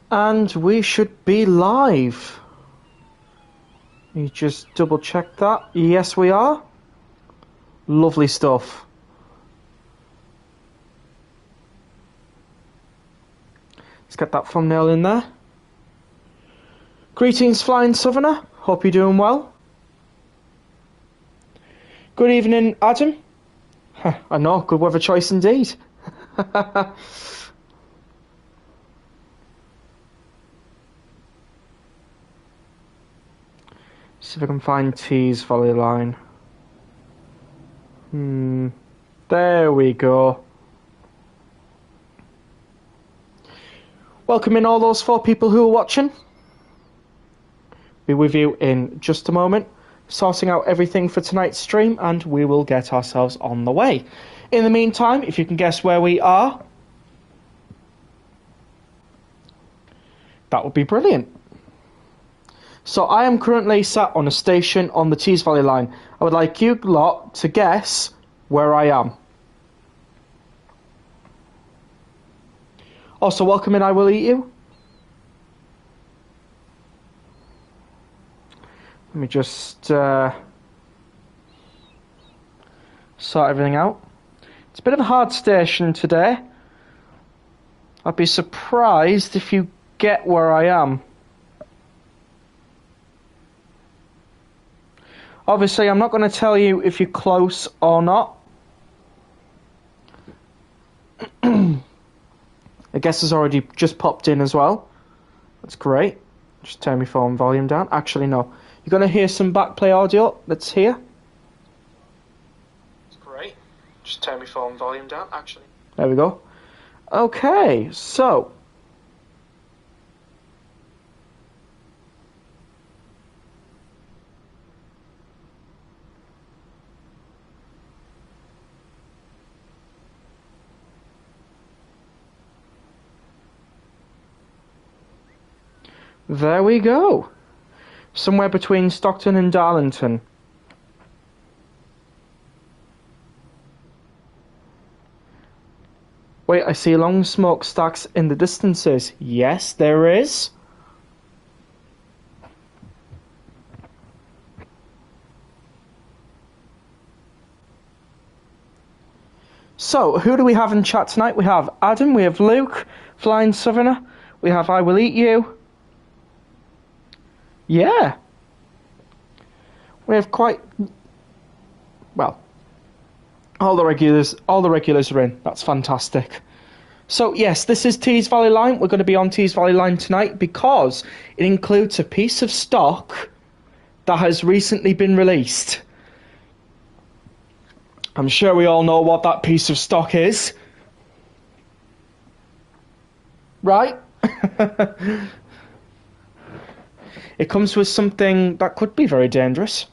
And we should be live. You just double check that. Yes, we are. Lovely stuff. Let's get that thumbnail in there. Greetings, Flying Southerner. Hope you're doing well. Good evening, Adam. I know, good weather choice indeed. See if I can find Tees Valley Line. There we go. Welcome in all those 4 people who are watching. Be with you in just a moment, sorting out everything for tonight's stream, and we will get ourselves on the way. In the meantime, if you can guess where we are, that would be brilliant. So I am currently sat on a station on the Tees Valley Line. I would like you lot to guess where I am. Also, welcome in, I Will Eat You. Let me just sort everything out. It's a bit of a hard station today. I'd be surprised if you get where I am. Obviously, I'm not going to tell you if you're close or not. I guess has already just popped in as well. That's great. Just turn my phone volume down. Actually, no. You're going to hear some backplay audio that's here. That's great. Just turn my phone volume down, actually. There we go. Okay, so. There we go. Somewhere between Stockton and Darlington. Wait, I see long smokestacks in the distances. Yes, there is. So, who do we have in chat tonight? We have Adam, we have Luke, Flying Southerner, we have I Will Eat You. Yeah. We have quite, well, all the regulars are in. That's fantastic. So yes, this is Tees Valley Line. We're going to be on Tees Valley Line tonight because it includes a piece of stock that has recently been released. I'm sure we all know what that piece of stock is. Right? It comes with something that could be very dangerous.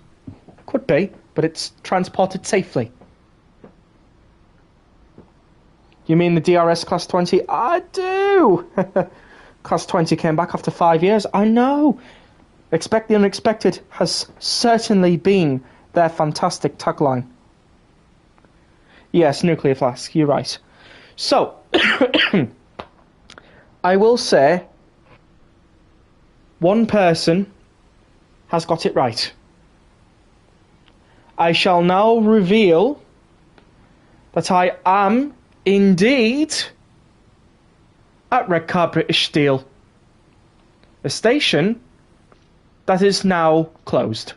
Could be, but it's transported safely. You mean the DRS Class 20? I do! Class 20 came back after 5 years. I know! Expect the unexpected has certainly been their fantastic tagline. Yes, nuclear flask, you're right. So, I will say, one person has got it right. I shall now reveal that I am indeed at Redcar British Steel, a station that is now closed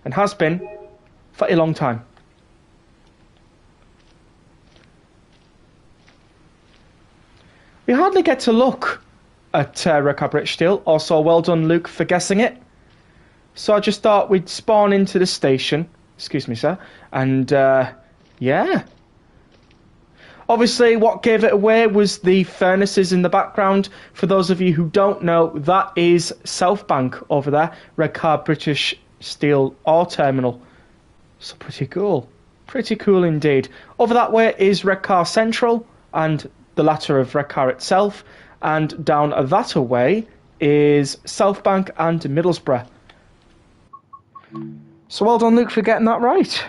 and has been for a long time. We hardly get to look at Redcar British Steel. Also, well done, Luke, for guessing it. So I just thought we'd spawn into the station. Excuse me, sir. And, yeah. Obviously, what gave it away was the furnaces in the background. For those of you who don't know, that is South Bank over there. Redcar British Steel ore terminal. So pretty cool. Pretty cool indeed. Over that way is Redcar Central and the latter of Redcar itself. And down that way is South Bank and Middlesbrough. So well done, Luke, for getting that right.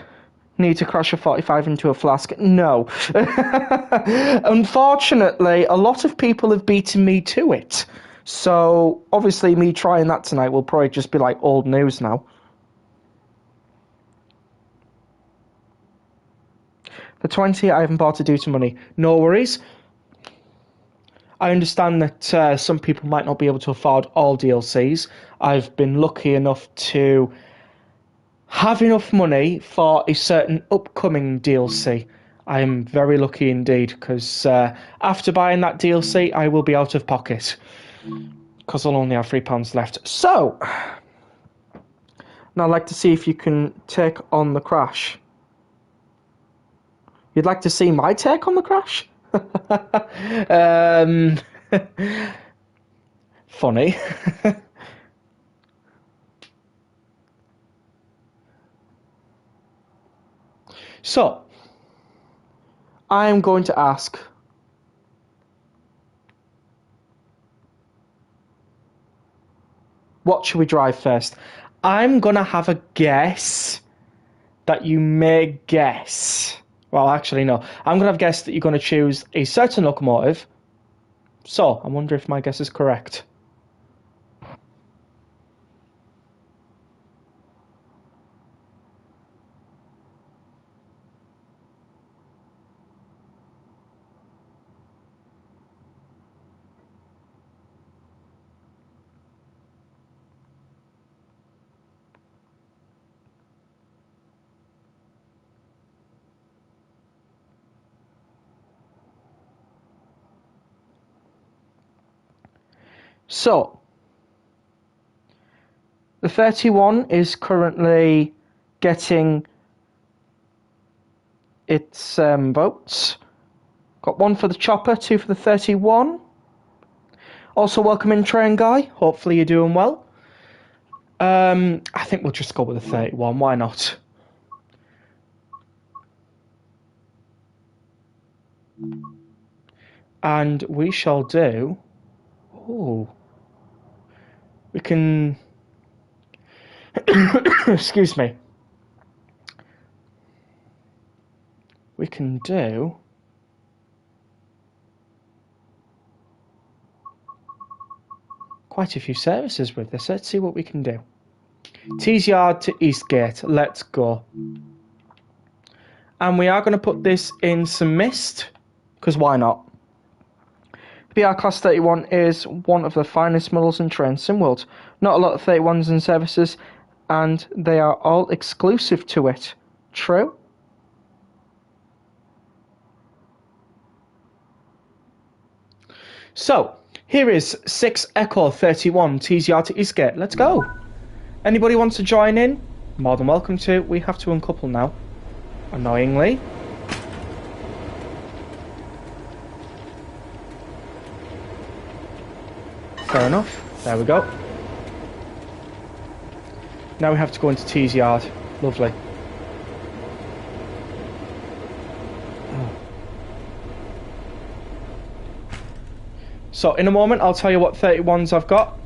Need to crash a 45 into a flask? No. Unfortunately, a lot of people have beaten me to it. So obviously me trying that tonight will probably just be like old news now. The 20 I haven't bought to do to money. No worries. I understand that some people might not be able to afford all DLCs. I've been lucky enough to have enough money for a certain upcoming DLC. I am very lucky indeed, because after buying that DLC, I will be out of pocket, because I'll only have £3 left. So, now I'd like to see if you can take on the Crash. You'd like to see my take on the Crash? Funny. So, I am going to ask, what should we drive first? I'm going to have a guess that you may guess. Well, actually, no. I'm going to have guessed that you're going to choose a certain locomotive. So, I wonder if my guess is correct. So, the 31 is currently getting its votes. Got 1 for the chopper, 2 for the 31. Also, welcome in, Train Guy. Hopefully you're doing well. I think we'll just go with the 31. Why not? And we shall do... Oh. We can... Excuse me. We can do... quite a few services with this. Let's see what we can do. Tees Yard to Eastgate. Let's go. And we are going to put this in some mist, because why not? The BR Class 31 is one of the finest models in train sim world. Not a lot of 31s in services, and they are all exclusive to it. True? So, here is 6 Echo 31 Tees Yard to Eastgate. Let's go. Anybody wants to join in? More than welcome to. We have to uncouple now. Annoyingly. Fair enough. There we go. Now we have to go into Tees Yard. Lovely. So in a moment I'll tell you what 31s I've got.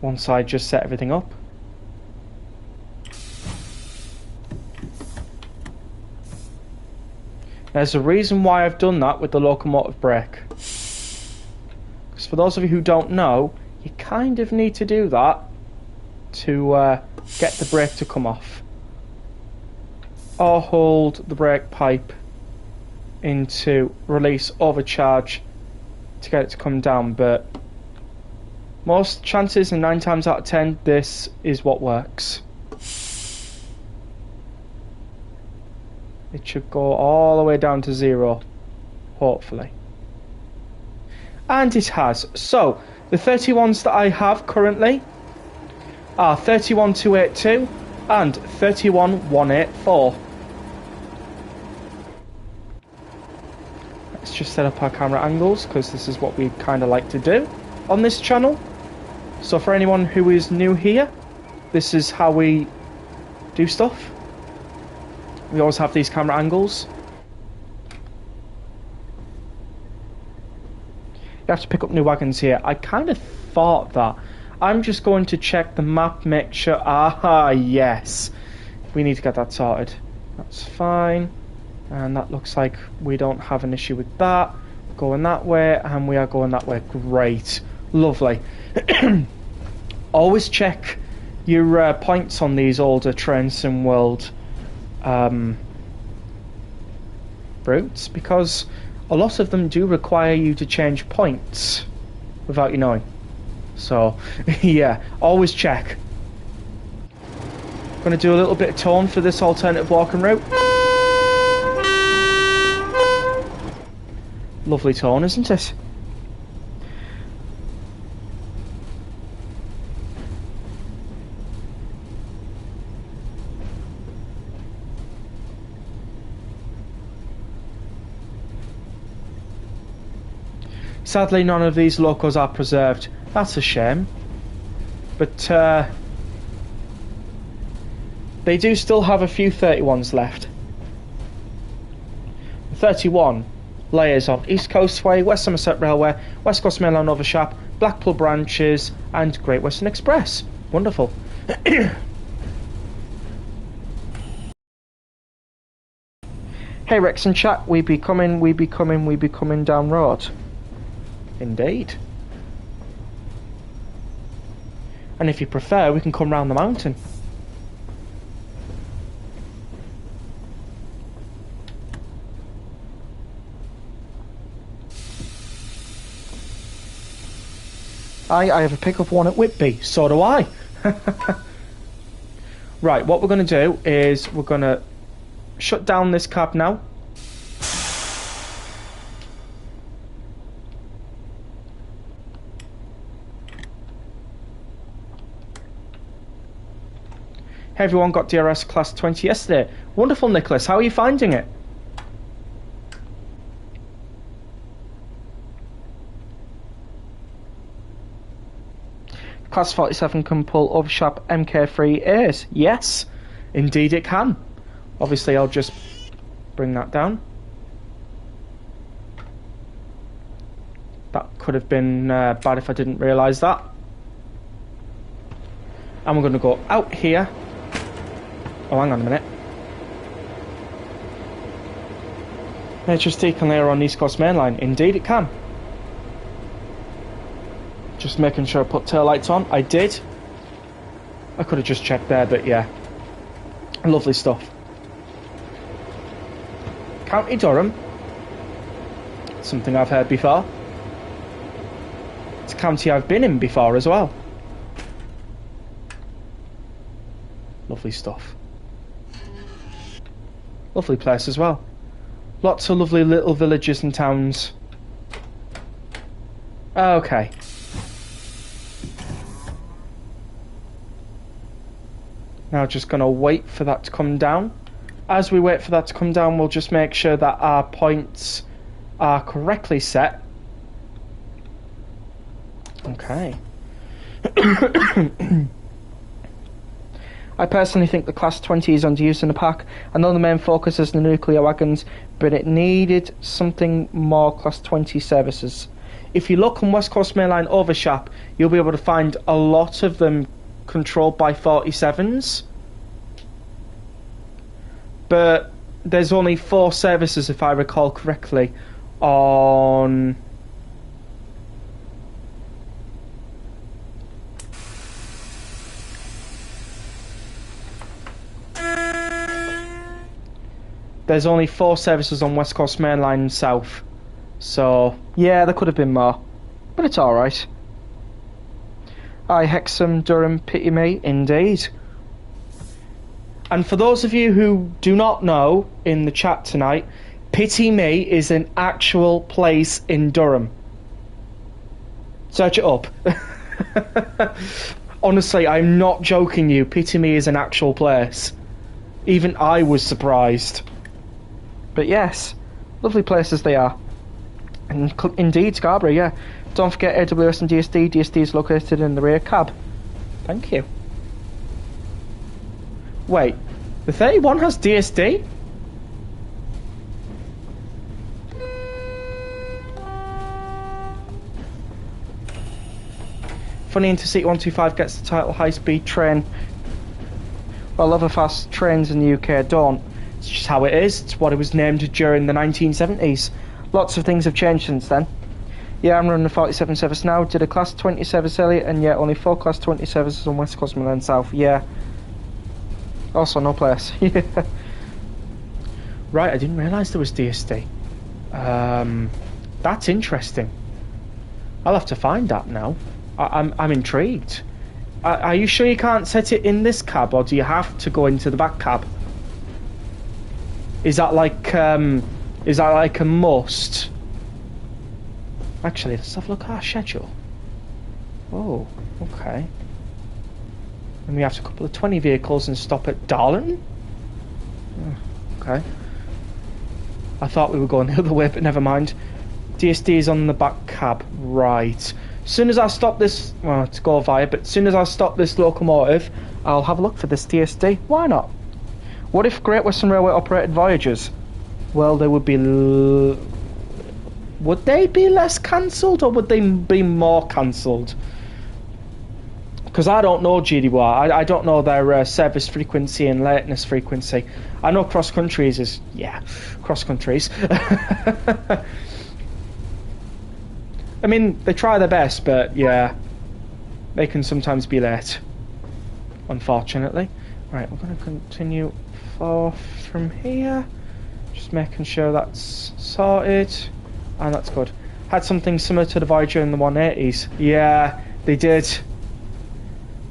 Once I just set everything up. There's a reason why I've done that with the locomotive brake. Because for those of you who don't know, you kind of need to do that to get the brake to come off. Or hold the brake pipe into release overcharge to get it to come down, but most chances, and 9 times out of 10, this is what works. It should go all the way down to 0, hopefully. And it has. So, the 31s that I have currently are 31282 and 31184. Let's just set up our camera angles, because this is what we kind of like to do on this channel. So for anyone who is new here, this is how we do stuff. We always have these camera angles. You have to pick up new wagons here. I kind of thought that. I'm just going to check the map, make sure... Ah, yes. We need to get that sorted. That's fine. And that looks like we don't have an issue with that. Going that way, and we are going that way. Great. Lovely. Always check your points on these older Train Sim World routes, because a lot of them do require you to change points without you knowing. So, yeah, always check. Going to do a little bit of tone for this alternative walking route. Lovely tone, isn't it? Sadly, none of these locos are preserved. That's a shame. But they do still have a few 31s left. 31 layers on East Coast Way, West Somerset Railway, West Coast Main Line Overshap, Blackpool branches, and Great Western Express. Wonderful. Hey Rex and chat, we be coming down road. Indeed. And if you prefer, we can come round the mountain. I have a pickup one at Whitby, so do I. Right, what we're going to do is we're going to shut down this cab now. Hey everyone, got DRS Class 20 yesterday. Wonderful, Nicholas. How are you finding it? Class 47 can pull Overshap MK3 A's. Yes, indeed it can. Obviously, I'll just bring that down. That could have been bad if I didn't realise that. And we're going to go out here. Oh, hang on a minute. HST can layer on East Coast Main Line. Indeed it can. Just making sure I put tail lights on. I did. I could have just checked there, but yeah. Lovely stuff. County Durham. Something I've heard before. It's a county I've been in before as well. Lovely stuff. Lovely place as well. Lots of lovely little villages and towns. Okay. Now just going to wait for that to come down. As we wait for that to come down, we'll just make sure that our points are correctly set. Okay. I personally think the Class 20 is underused in the pack. I know the main focus is the nuclear wagons, but it needed something more Class 20 services. If you look on West Coast Main Line Overshap, you'll be able to find a lot of them controlled by 47s. But there's only 4 services, if I recall correctly, on... There's only 4 services on West Coast Main Line South. So, yeah, there could have been more. But it's alright. Aye, Hexham, Durham, pity me, indeed. And for those of you who do not know in the chat tonight, Pity Me is an actual place in Durham. Search it up. Honestly, I'm not joking you. Pity Me is an actual place. Even I was surprised. But yes, lovely places they are. And indeed, Scarborough, yeah. Don't forget AWS and DSD. DSD is located in the rear cab. Thank you. Wait, the 31 has DSD? Funny Intercity 125 gets the title high-speed train. Well, other fast trains in the UK don't. It's just how it is. It's what it was named during the 1970s. Lots of things have changed since then. Yeah, I'm running a 47 service now. Did a class 20 service earlier, and yeah, only 4 class 20 services on West Coast and then South. Yeah. Also, no place. Yeah. Right, I didn't realise there was DSD. That's interesting. I'll have to find that now. I'm intrigued. Are you sure you can't set it in this cab, or do you have to go into the back cab? Is that like a must? Actually, let's have a look at our schedule. Oh, okay. And we have to couple of 20 vehicles and stop at Darlington? Oh, okay. I thought we were going the other way, but never mind. DSD is on the back cab. Right. As soon as I stop this... Well, to go via, but as soon as I stop this locomotive, I'll have a look for this DSD. Why not? What if Great Western Railway operated Voyagers? Well, they would be... Would they be less cancelled, or would they be more cancelled? Because I don't know GDY. I don't know their service frequency and lateness frequency. I know cross countries is... Yeah, cross countries. I mean, they try their best, but yeah, they can sometimes be late, unfortunately. Right, we're going to continue forth from here. Just making sure that's sorted. And that's good. Had something similar to the Voyager in the 180s. Yeah, they did.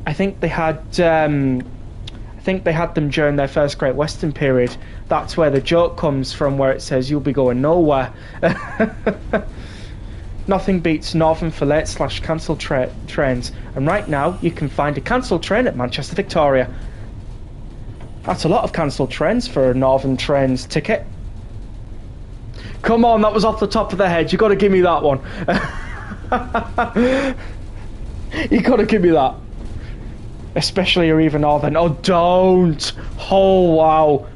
I think they had them during their first Great Western period. That's where the joke comes from, where it says you'll be going nowhere. Nothing beats Northern for late / cancelled trains. And right now, you can find a cancelled train at Manchester Victoria. That's a lot of cancelled trains for a Northern Trains ticket. Come on, that was off the top of the head. You got to give me that one. You got to give me that. Especially or even Northern. Oh, don't. Oh, wow.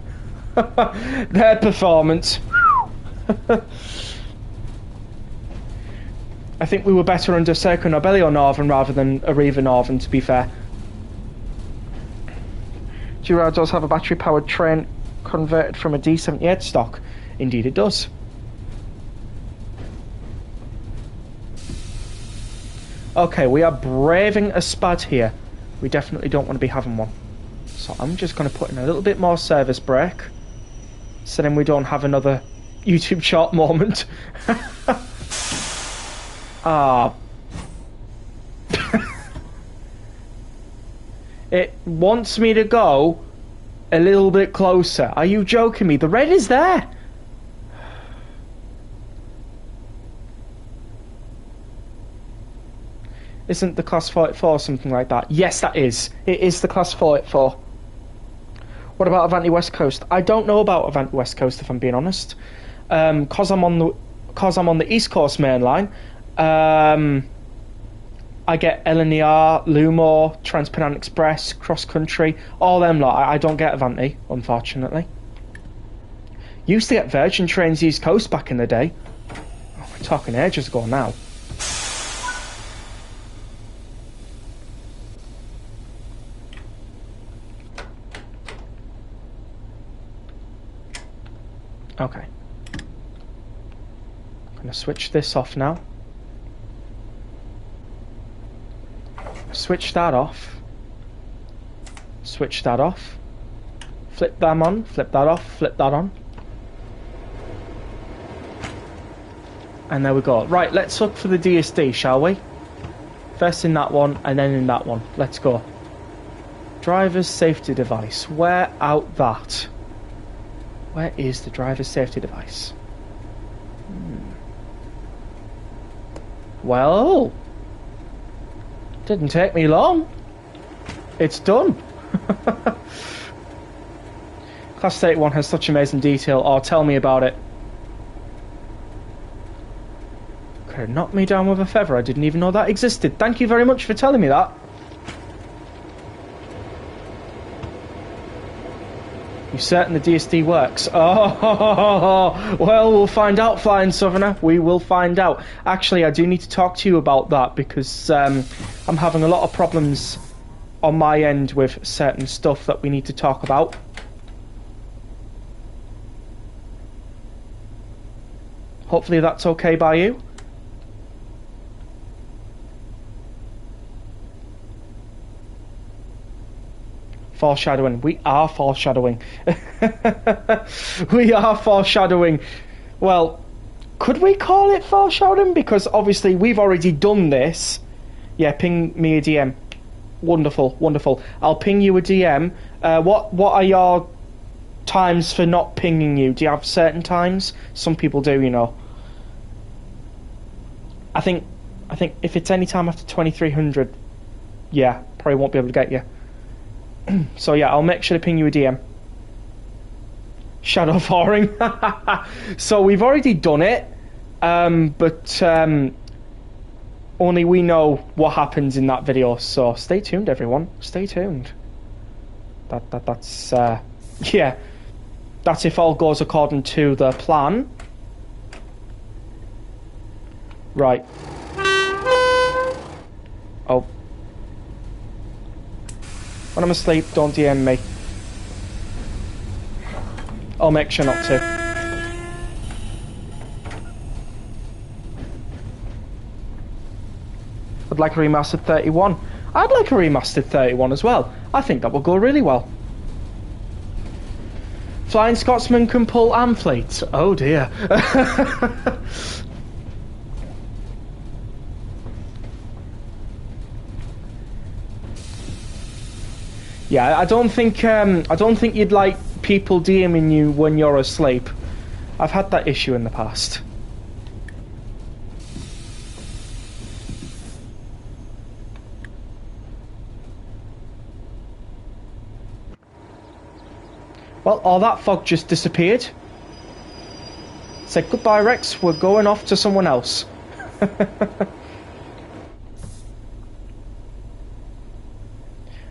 Their performance. I think we were better under Serco Nobelio Northern rather than Arriva Northern, to be fair. Girard does have a battery-powered train converted from a D78 stock. Indeed it does. Okay, we are braving a spad here. We definitely don't want to be having one. So I'm just going to put in a little bit more service brake, so then we don't have another YouTube short moment. It wants me to go a little bit closer. Are you joking me? The red is there. Isn't the Class 44 something like that? Yes, that is. It is the Class 44. What about Avanti West Coast? I don't know about Avanti West Coast, if I'm being honest. Cause I'm on the East Coast main line. I get LNER, Lumo, Trans-Pennine Express, Cross Country, all them lot. I don't get Avanti, unfortunately. Used to get Virgin trains East Coast back in the day. Oh, we're talking ages ago now. Okay. I'm going to switch this off now. Switch that off. Switch that off. Flip them on. Flip that off. Flip that on. And there we go. Right, let's look for the DSD, shall we? First in that one, and then in that one. Let's go. Driver's safety device. Where out that? Where is the driver's safety device? Well, didn't take me long. It's done. Class 31 has such amazing detail. Oh, tell me about it. Could have knocked me down with a feather. I didn't even know that existed. Thank you very much for telling me that. You certain the DSD works? Oh, well, we'll find out, Flying Southerner. We will find out. Actually, I do need to talk to you about that because I'm having a lot of problems on my end with certain stuff that we need to talk about. Hopefully that's okay by you. Foreshadowing. We are foreshadowing. We are foreshadowing. Well, could we call it foreshadowing? Because obviously we've already done this. Yeah, ping me a DM. Wonderful, wonderful. I'll ping you a DM. What are your times for not pinging you? Do you have certain times? Some people do, you know. I think if it's any time after 2300, yeah, probably won't be able to get you. So yeah, I'll make sure to ping you a DM. Shadow Falling. So we've already done it, but only we know what happens in that video. So stay tuned, everyone. Stay tuned. That's yeah. That's if all goes according to the plan. Right. Oh. When I'm asleep, don't DM me. I'll make sure not to. I'd like a remastered 31. I'd like a remastered 31 as well. I think that will go really well. Flying Scotsman can pull Amphlete. Oh dear. Yeah, I don't think you'd like people DMing you when you're asleep. I've had that issue in the past. Well, all that fog just disappeared. Said goodbye, Rex. We're going off to someone else.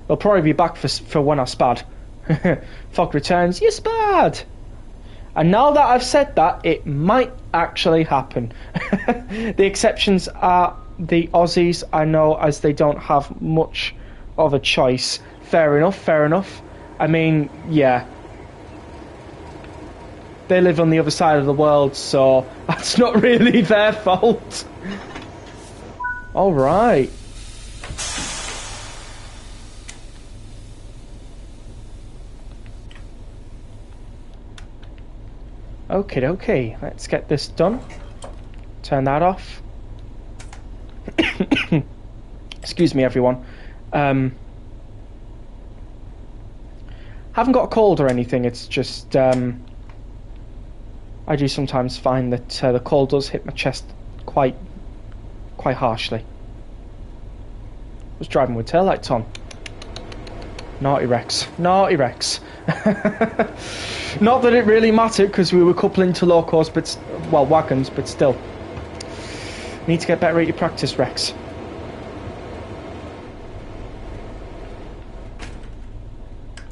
They'll probably be back for when I spad. Fog returns, you spad! And now that I've said that, it might actually happen. The exceptions are the Aussies, I know, as they don't have much of a choice. Fair enough, fair enough. I mean, yeah. They live on the other side of the world, so that's not really their fault. Alright. Okay, let's get this done. Turn that off. Excuse me, everyone. Haven't got a cold or anything, it's just I do sometimes find that the cold does hit my chest quite harshly. Was driving with taillights on. Naughty Rex. Naughty Rex. Not that it really mattered because we were coupling to locos, but well, wagons, but still. Need to get better at your practice, Rex.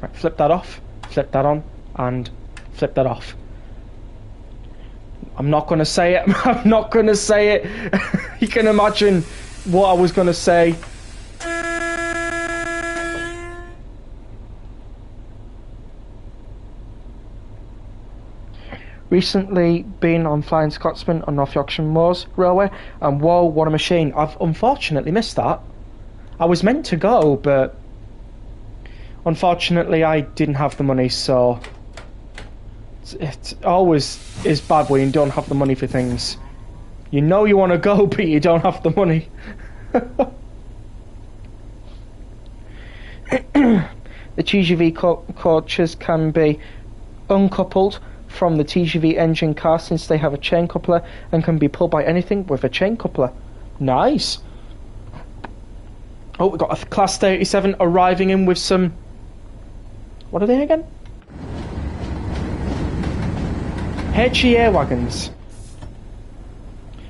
Right, flip that off, flip that on, and flip that off. I'm not going to say it. I'm not going to say it. You can imagine what I was going to say. Recently been on Flying Scotsman on North Yorkshire Moors Railway, and whoa, what a machine. I've unfortunately missed that. I was meant to go, but unfortunately I didn't have the money, so it always is bad when you don't have the money for things. You know you want to go, but you don't have the money. The TGV coaches can be uncoupled from the TGV engine car since they have a chain coupler and can be pulled by anything with a chain coupler. Nice. Oh, we've got a Class 37 arriving in with some... What are they again? HE air wagons.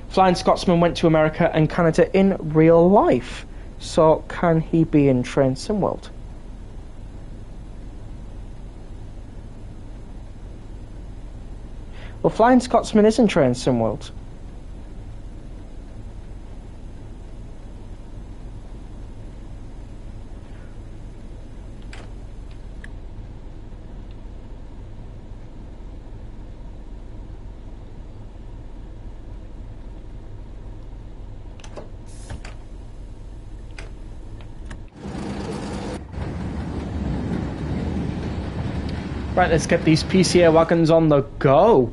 Flying Scotsman went to America and Canada in real life. So can he be in Train Sim World? Well, Flying Scotsman is in Train Sim World. Right, let's get these PCA wagons on the go.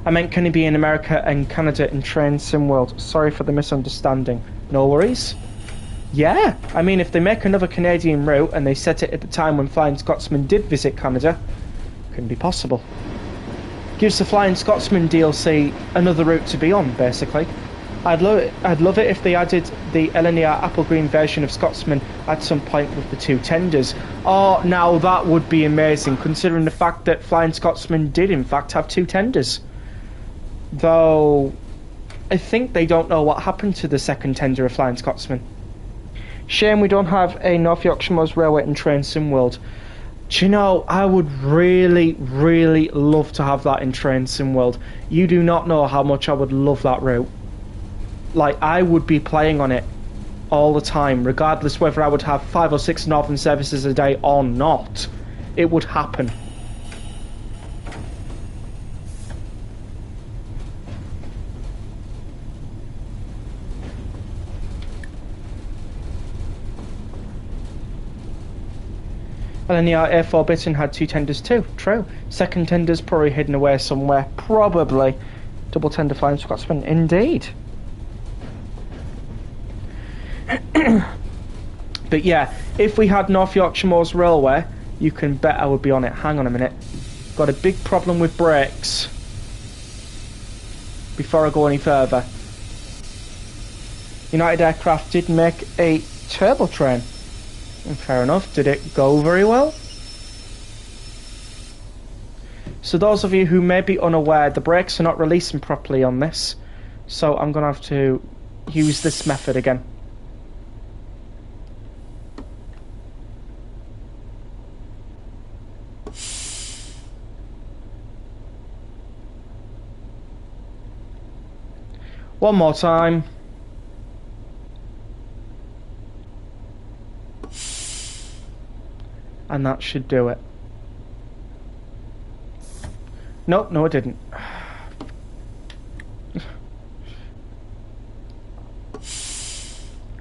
I meant, can he be in America and Canada in Train Sim World? Sorry for the misunderstanding. No worries. Yeah, I mean, if they make another Canadian route and they set it at the time when Flying Scotsman did visit Canada, couldn't be possible. Gives the Flying Scotsman DLC another route to be on, basically. I'd love it if they added the LNER Apple Green version of Scotsman at some point with the two tenders. Oh, now that would be amazing, considering the fact that Flying Scotsman did in fact have two tenders. Though, I think they don't know what happened to the second tender of Flying Scotsman. Shame we don't have a North Yorkshire Moors Railway and Train Sim World. Do you know, I would really, really love to have that in Train Sim World. You do not know how much I would love that route. Like, I would be playing on it all the time, regardless whether I would have 5 or 6 northern services a day or not. It would happen. And then the A4 Bittern had two tenders too. True. Second tender's probably hidden away somewhere. Probably. Double tender Flying Scotsman. Indeed. But yeah, if we had North Yorkshire Moors Railway, you can bet I would be on it. Hang on a minute. Got a big problem with brakes. Before I go any further. United Aircraft did make a turbo train. Fair enough. Did it go very well? So those of you who may be unaware, the brakes are not releasing properly on this. So I'm going to have to use this method again. One more time. And that should do it. Nope, no it didn't.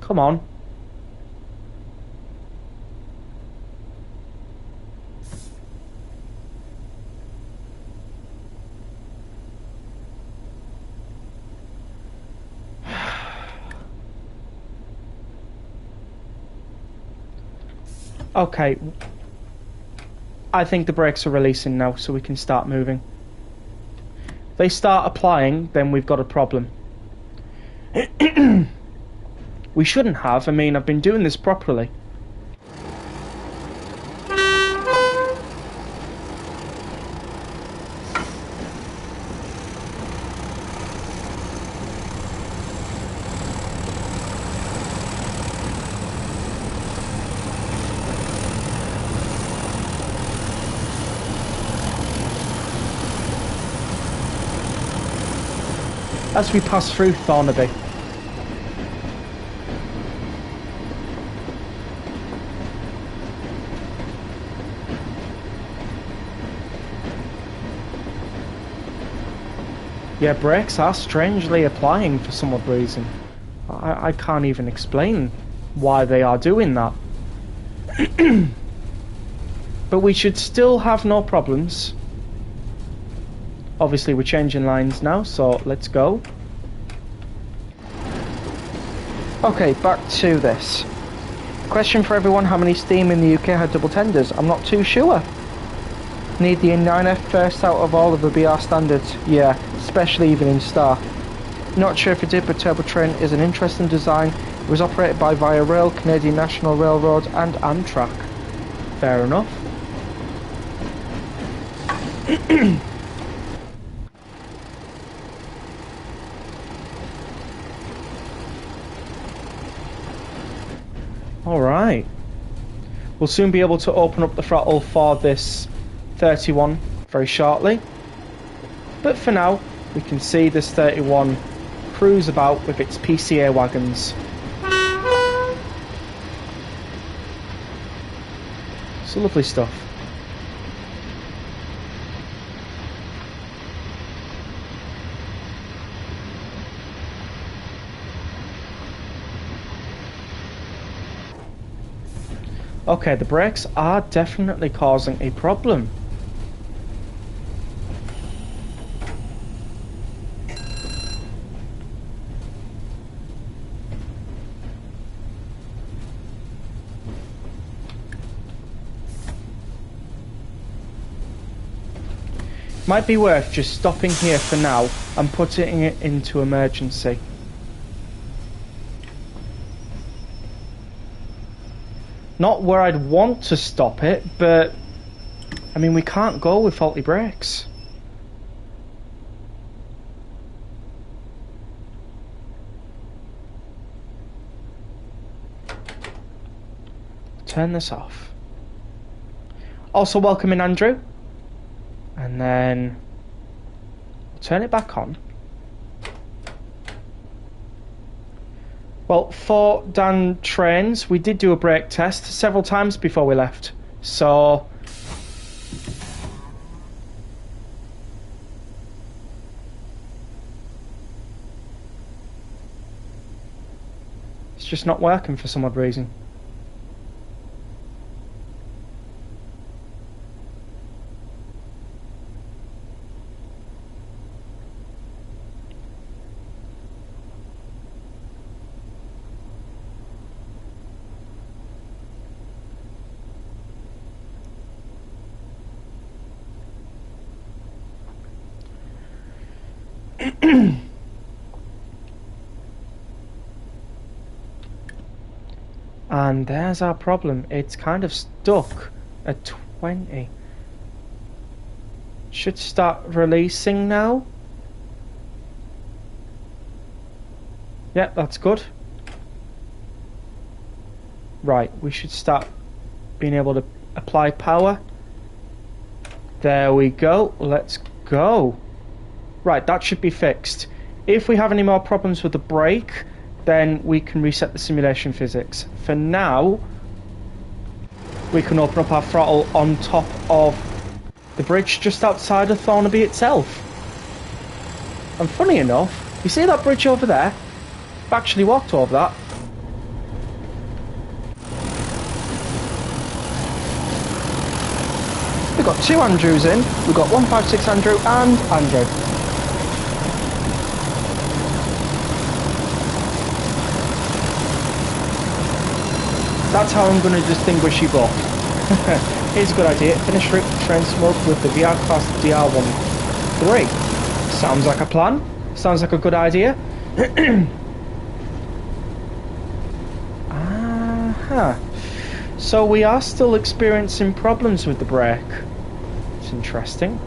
Come on. Okay. I think the brakes are releasing now, so we can start moving. If they start applying, then we've got a problem. We shouldn't have. I mean, I've been doing this properly. As we pass through Thornaby. Yeah, brakes are strangely applying for some odd reason. I can't even explain why they are doing that. But we should still have no problems. Obviously we're changing lines now, so let's go. Okay, back to this. Question for everyone, how many Steam in the UK had double tenders? I'm not too sure. Need the N9F first out of all of the BR standards? Yeah, especially even in Star. Not sure if it did, but Turbo Train is an interesting design. It was operated by Via Rail, Canadian National Railroad and Amtrak. Fair enough. Alright. We'll soon be able to open up the throttle for this 31 very shortly. But for now, we can see this 31 cruise about with its PCA wagons. It's lovely stuff. Okay, the brakes are definitely causing a problem. Might be worth just stopping here for now and putting it into emergency. Not where I'd want to stop it, but I mean, we can't go with faulty brakes. Turn this off. Also welcome in, Andrew. And then turn it back on. Well, for Dan Trains, we did do a brake test several times before we left. So it's just not working for some odd reason. And there's our problem. It's kind of stuck at 20. Should start releasing now. Yeah, that's good. Right, we should start being able to apply power. There we go. Let's go. Right, that should be fixed. If we have any more problems with the brake, then we can reset the simulation physics. For now, we can open up our throttle on top of the bridge just outside of Thornaby itself. And funny enough, you see that bridge over there? I've actually walked over that. We've got two Andrews in. We've got 156 Andrew and Andrew. That's how I'm going to distinguish you both. Here's a good idea. Finish train smoke with the VR Class DR13. Sounds like a plan. Sounds like a good idea. Aha. So we are still experiencing problems with the brake. It's interesting.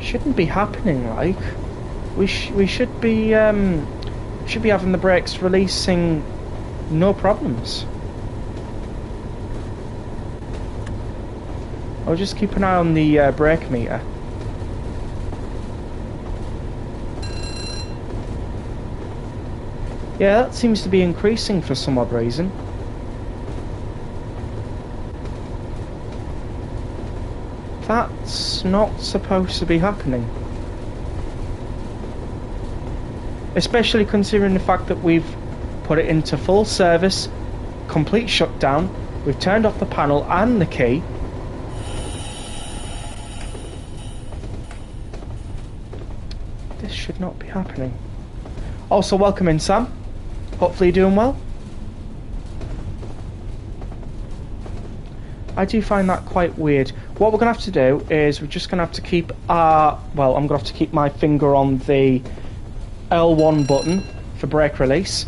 Shouldn't be happening, like we should be having the brakes releasing no problems. I'll just keep an eye on the brake meter. Yeah, that seems to be increasing for some odd reason. That's not supposed to be happening. Especially considering the fact that we've put it into full service, complete shutdown, we've turned off the panel and the key. This should not be happening. Also, welcome in, Sam. Hopefully you're doing well. I do find that quite weird. What we're going to have to do is we're just going to have to keep our... Well, I'm going to have to keep my finger on the L1 button for brake release.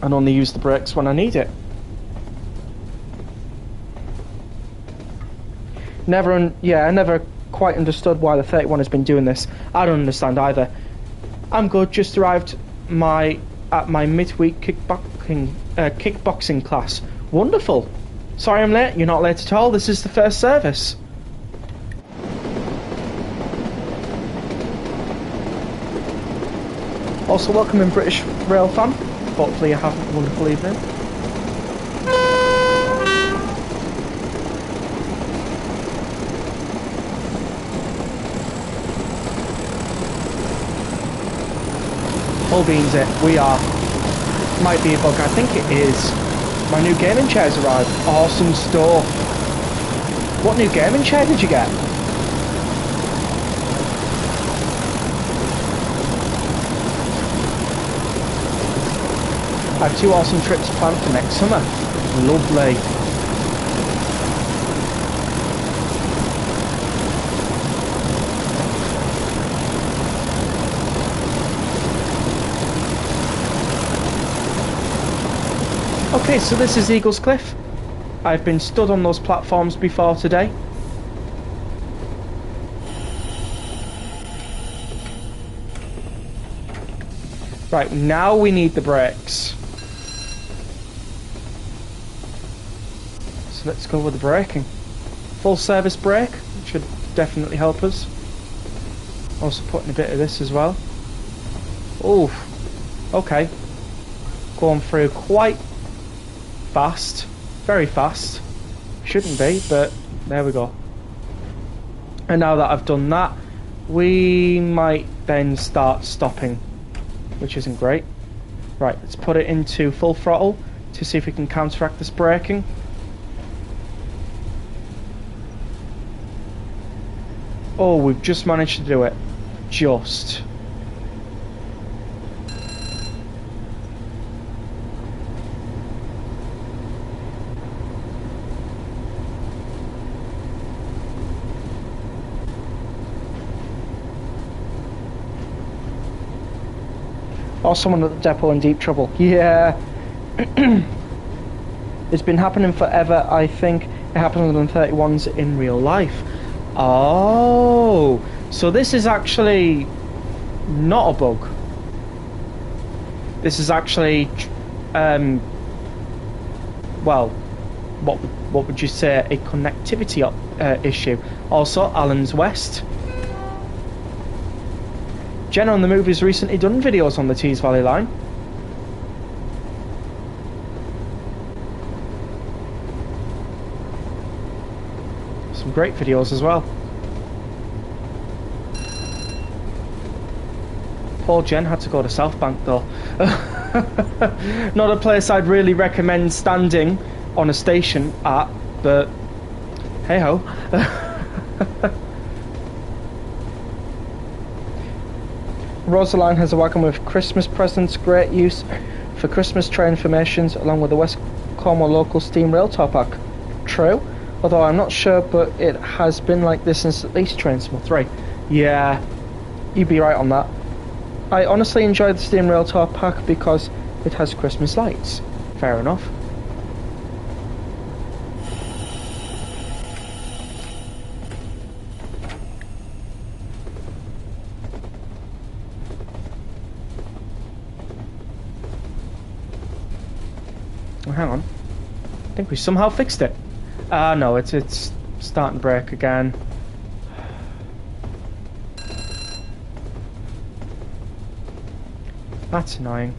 And only use the brakes when I need it. I never quite understood why the 31 has been doing this. I don't understand either. I'm good. Just arrived at my midweek kickboxing class. Wonderful. Sorry I'm late. You're not late at all. This is the first service. Also, welcome in British Rail fan. Hopefully you have a wonderful evening. All beans it. We are. Might be a bug. I think it is. My new gaming chair's arrived. Awesome stuff. What new gaming chair did you get? I have 2 awesome trips planned for next summer. Lovely. Okay, so this is Eagles Cliff. I've been stood on those platforms before today. Right, now we need the brakes. So let's go with the braking. Full service brake should definitely help us. Also putting a bit of this as well. Ooh, okay. Going through quite fast, very fast. Shouldn't be, but there we go. And now that I've done that, we might then start stopping, which isn't great. Right, let's put it into full throttle to see if we can counteract this braking. Oh, we've just managed to do it. Just. Or someone at the depot in deep trouble. Yeah. It's been happening forever. I think it happens on 31s in real life. Oh, so this is actually not a bug. This is actually, well, what would you say, a connectivity issue. Also, Alan's West. Jenna on the Move has recently done videos on the Tees Valley line. Some great videos as well. Poor Jen had to go to South Bank though. Not a place I'd really recommend standing on a station at, but hey ho. Rosaline has a wagon with Christmas presents, great use for Christmas train formations along with the West Cornwall local steam rail tow pack. True, although I'm not sure, but it has been like this since at least Trainsmore 3. Yeah, you'd be right on that. I honestly enjoy the steam rail tow pack because it has Christmas lights. Fair enough. Oh, hang on. I think we somehow fixed it. No, it's starting brake again. That's annoying.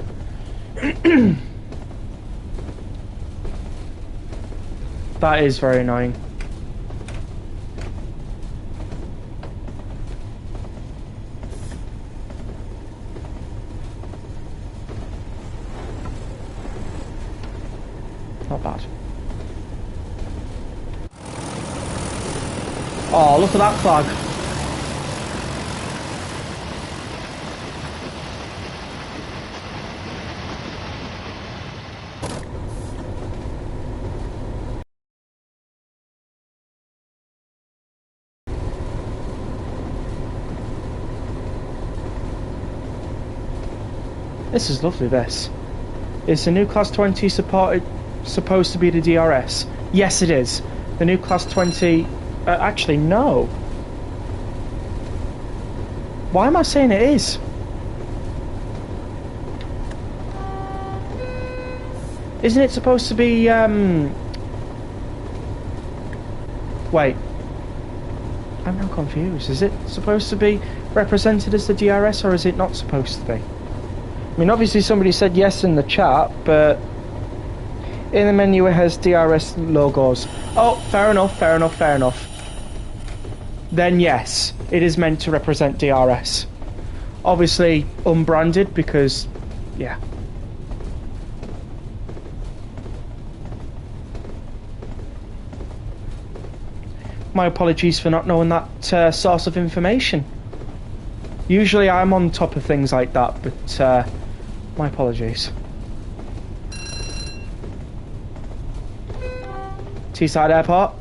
That is very annoying. Not bad. Oh, look at that flag. This is lovely, this. Is the new Class 20 supposed to be the DRS? Yes, it is. The new Class 20 Actually, no. Why am I saying it is? Isn't it supposed to be, Wait. I'm now confused. Is it supposed to be represented as the DRS, or is it not supposed to be? I mean, obviously somebody said yes in the chat, but in the menu it has DRS logos. Oh, fair enough, fair enough, fair enough. Then yes, it is meant to represent DRS. Obviously unbranded because, yeah. My apologies for not knowing that source of information. Usually I'm on top of things like that, but my apologies. Teesside Airport.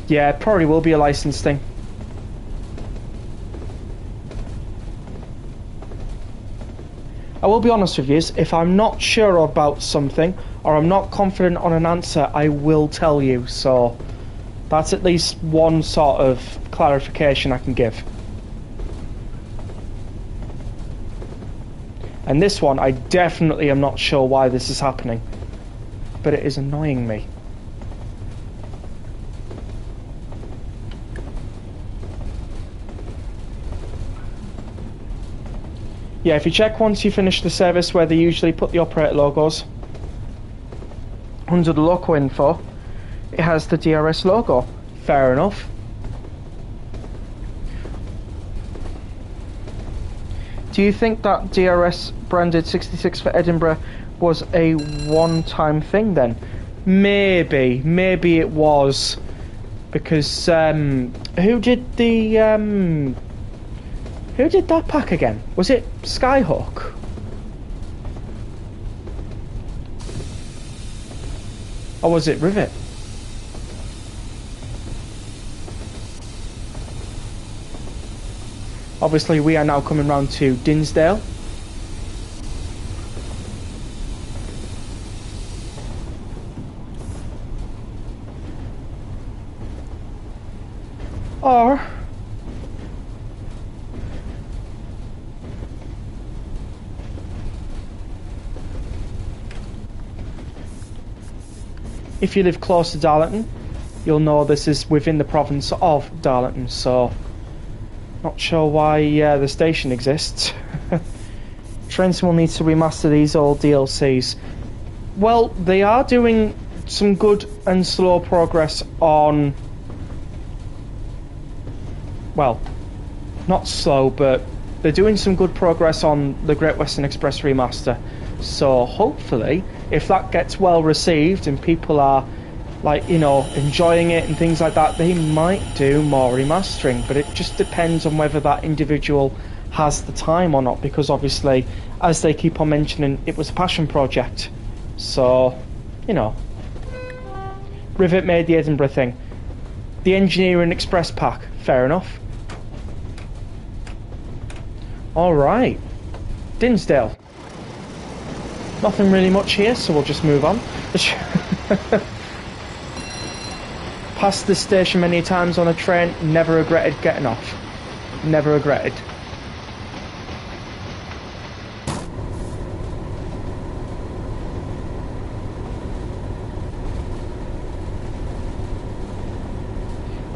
Yeah, it probably will be a license thing. I will be honest with you, if I'm not sure about something, or I'm not confident on an answer, I will tell you, so that's at least one sort of clarification I can give. And this one, I definitely am not sure why this is happening, but it is annoying me. Yeah, if you check once you finish the service where they usually put the operator logos, under the loco info, it has the DRS logo. Fair enough. Do you think that DRS branded 66 for Edinburgh was a one-time thing then? Maybe it was, because who did that pack again? Was it Skyhawk? Or was it Rivet? Obviously we are now coming round to Dinsdale. Or if you live close to Darlington, you'll know this is within the province of Darlington, so not sure why the station exists. Trenton will need to remaster these old DLCs. Well, they are doing some good and slow progress on... Well, not slow, but they're doing some good progress on the Great Western Express remaster. So hopefully, if that gets well received and people are, like, you know, enjoying it and things like that, they might do more remastering. But it just depends on whether that individual has the time or not, because obviously, as they keep on mentioning, it was a passion project. So, you know, Rivet made the Edinburgh thing. The Engineering Express pack, fair enough. Alright, Dinsdale. Nothing really much here, so we'll just move on. Passed this station many times on a train, never regretted getting off. Never regretted.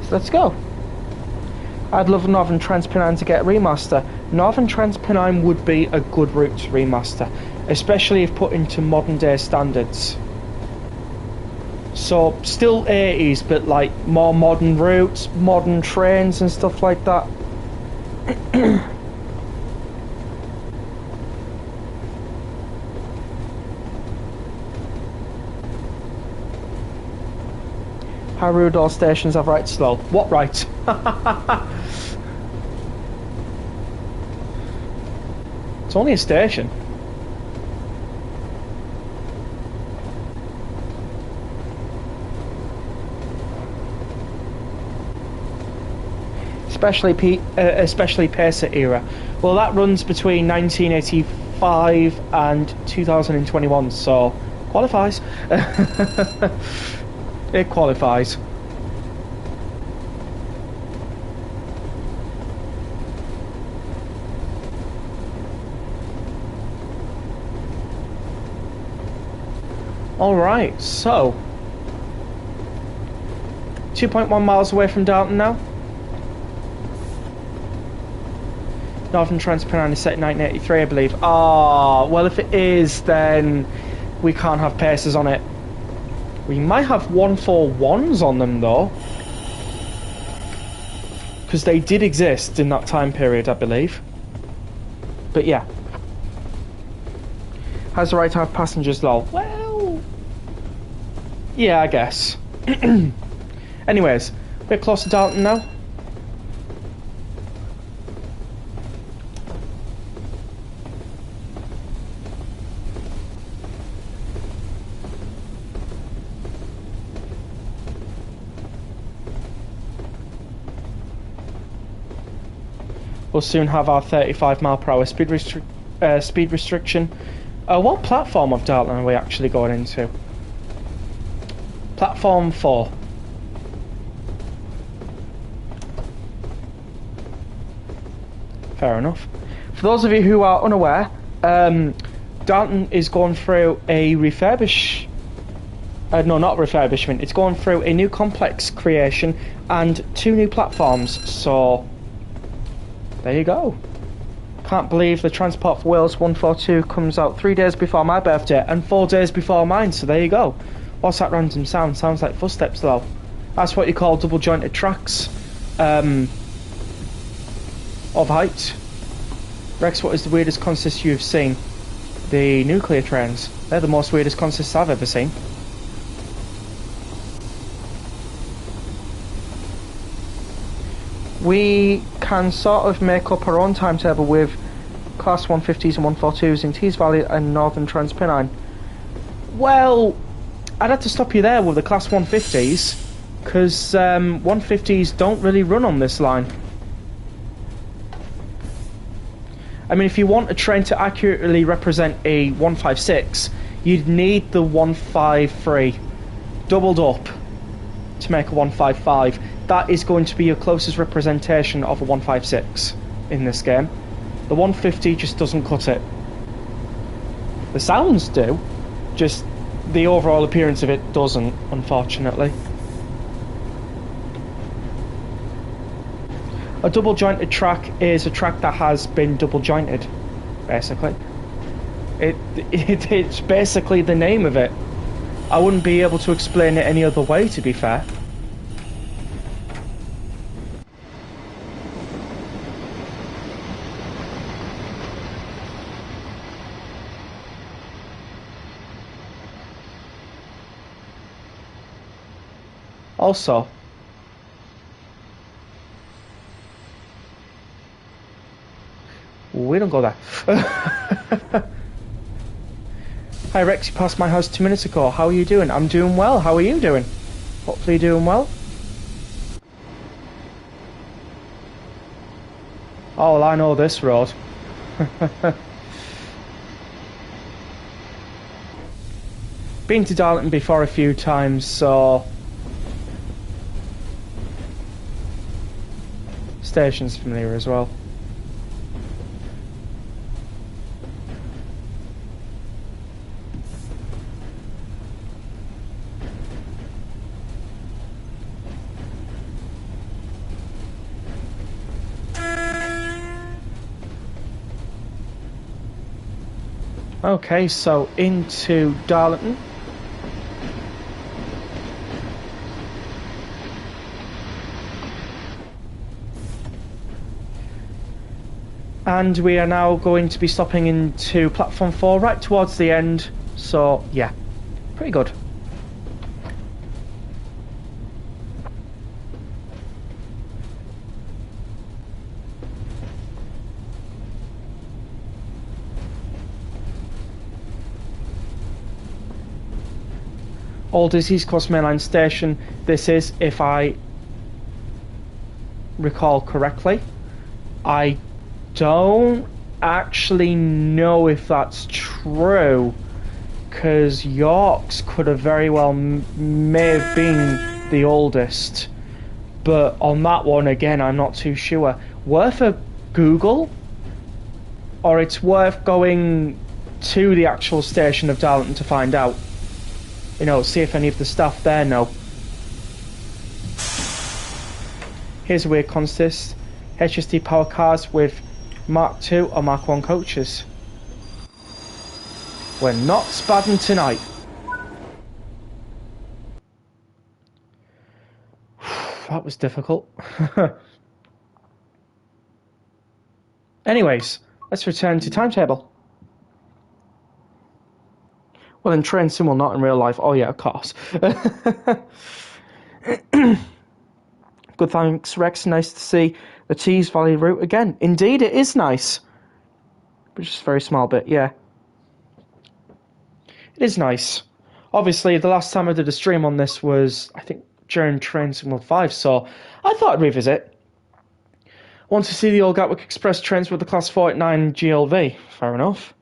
So let's go. I'd love Northern Transpennine to get a remaster. Northern Transpennine would be a good route to remaster, especially if put into modern day standards. So, still 80s, but like more modern routes, modern trains and stuff like that. How rude all stations have right slow. What right? It's only a station. especially Pacer era. Well, that runs between 1984 2005 and 2021, so qualifies. It qualifies. Alright, so 2.1 miles away from Darlington now. Northern Trans-Pennine is set in 1983, I believe. Ah, well, if it is, then we can't have Pacers on it. We might have 141s on them, though. Because they did exist in that time period, I believe. But yeah. Has the right to have passengers, lol. Well... yeah, I guess. Anyways, we're close to Darlington now. We'll soon have our 35 mile per hour speed restriction. What platform of Dartland are we actually going into? Platform 4. Fair enough. For those of you who are unaware, Darlington is going through a refurbish... no, not refurbishment. It's going through a new complex creation and 2 new platforms, so... there you go. Can't believe the Transport for Wales 142 comes out 3 days before my birthday and 4 days before mine, so there you go. What's that random sound? Sounds like footsteps though. That's what you call double jointed tracks. Of height. Rex, what is the weirdest consist you've seen? The nuclear trains. They're the most weirdest consists I've ever seen. We can sort of make up our own timetable with Class 150s and 142s in Tees Valley and Northern Trans-Pennine. Well, I'd have to stop you there with the Class 150s, because 150s don't really run on this line. I mean, if you want a train to accurately represent a 156, you'd need the 153 doubled up to make a 155. That is going to be your closest representation of a 156 in this game. The 150 just doesn't cut it. The sounds do, just the overall appearance of it doesn't, unfortunately. A double jointed track is a track that has been double jointed, basically. It's basically the name of it. I wouldn't be able to explain it any other way, to be fair. Also, we don't go there. Hi Rex, you passed my house 2 minutes ago. How are you doing? I'm doing well. How are you doing? Hopefully you're doing well. Oh, well, I know this road. Been to Darlington before a few times, so... station's familiar as well. Okay, so into Darlington. And we are now going to be stopping into platform 4 right towards the end, so yeah, pretty good. Oldest East Coast Mainline station. This is, if I recall correctly. I don't actually know if that's true, because York's could have very well may have been the oldest, but on that one again I'm not too sure. Worth a Google, or it's worth going to the actual station of Darlington to find out. You know, see if any of the staff there know. Here's a weird consist. HST power cars with Mark II or Mark 1 coaches. We're not spadding tonight. That was difficult. Anyways, let's return to timetable. Well, in train sim, not in real life. Oh yeah, of course. Good, thanks, Rex. Nice to see the Tees Valley route again. Indeed, it is nice. But just a very small bit, yeah. It is nice. Obviously, the last time I did a stream on this was, I think, during Train Sim 5, so I thought I'd revisit. Want to see the old Gatwick Express trains with the Class 49 GLV. Fair enough.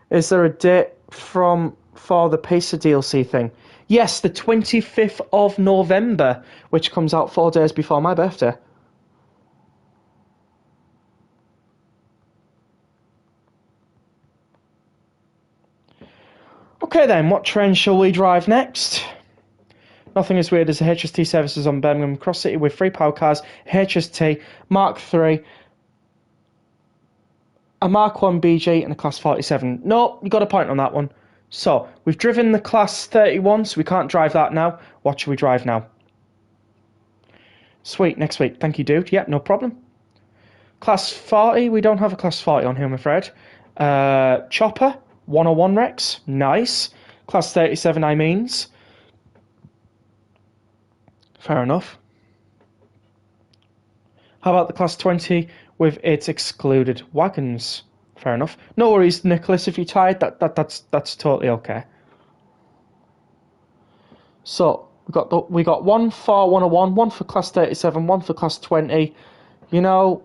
Is there a date for the Pacer DLC thing? Yes, the 25th of November, which comes out 4 days before my birthday. Okay then, what train shall we drive next? Nothing as weird as the HST services on Birmingham Cross City with 3 power cars, HST, Mark III, a Mark 1 BG and a Class 47. No, you got a point on that one. So, we've driven the Class 31, so we can't drive that now. What should we drive now? Sweet, next week. Thank you, dude. Yep, no problem. Class 40, we don't have a Class 40 on here, I'm afraid. Chopper, 101 Rex, nice. Class 37, I means. Fair enough. How about the Class 20 with its excluded wagons? Fair enough. No worries, Nicholas, if you're tired, that's totally okay. So, we got one for 101, one for Class 37, one for Class 20. You know,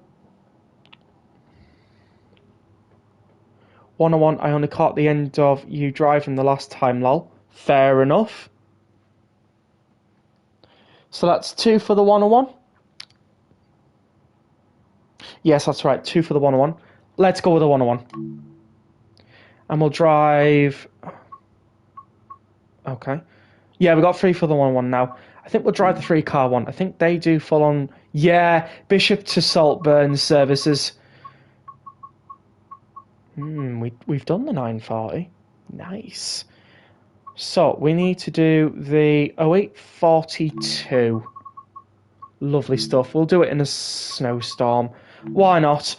101, I only caught the end of you driving the last time, lol. Fair enough. So that's 2 for the 101. Yes, that's right, 2 for the 101. Let's go with the 101. And we'll drive... Okay. Yeah, we got 3 for the 101 now. I think we'll drive the 3-car one. I think they do full on... Yeah, Bishop to Saltburn services. We've done the 940. Nice. So, we need to do the 0842. Lovely stuff. We'll do it in a snowstorm. Why not?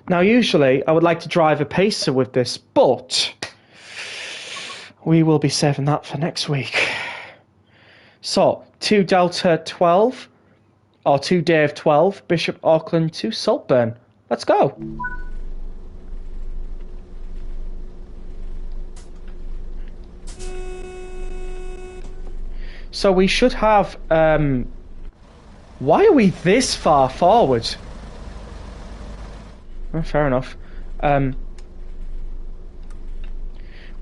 Now, usually, I would like to drive a Pacer with this, but we will be saving that for next week. So, 2 Delta 12, or 2 Dave 12, Bishop Auckland to Saltburn. Let's go. So we should have... why are we this far forward? Oh, fair enough.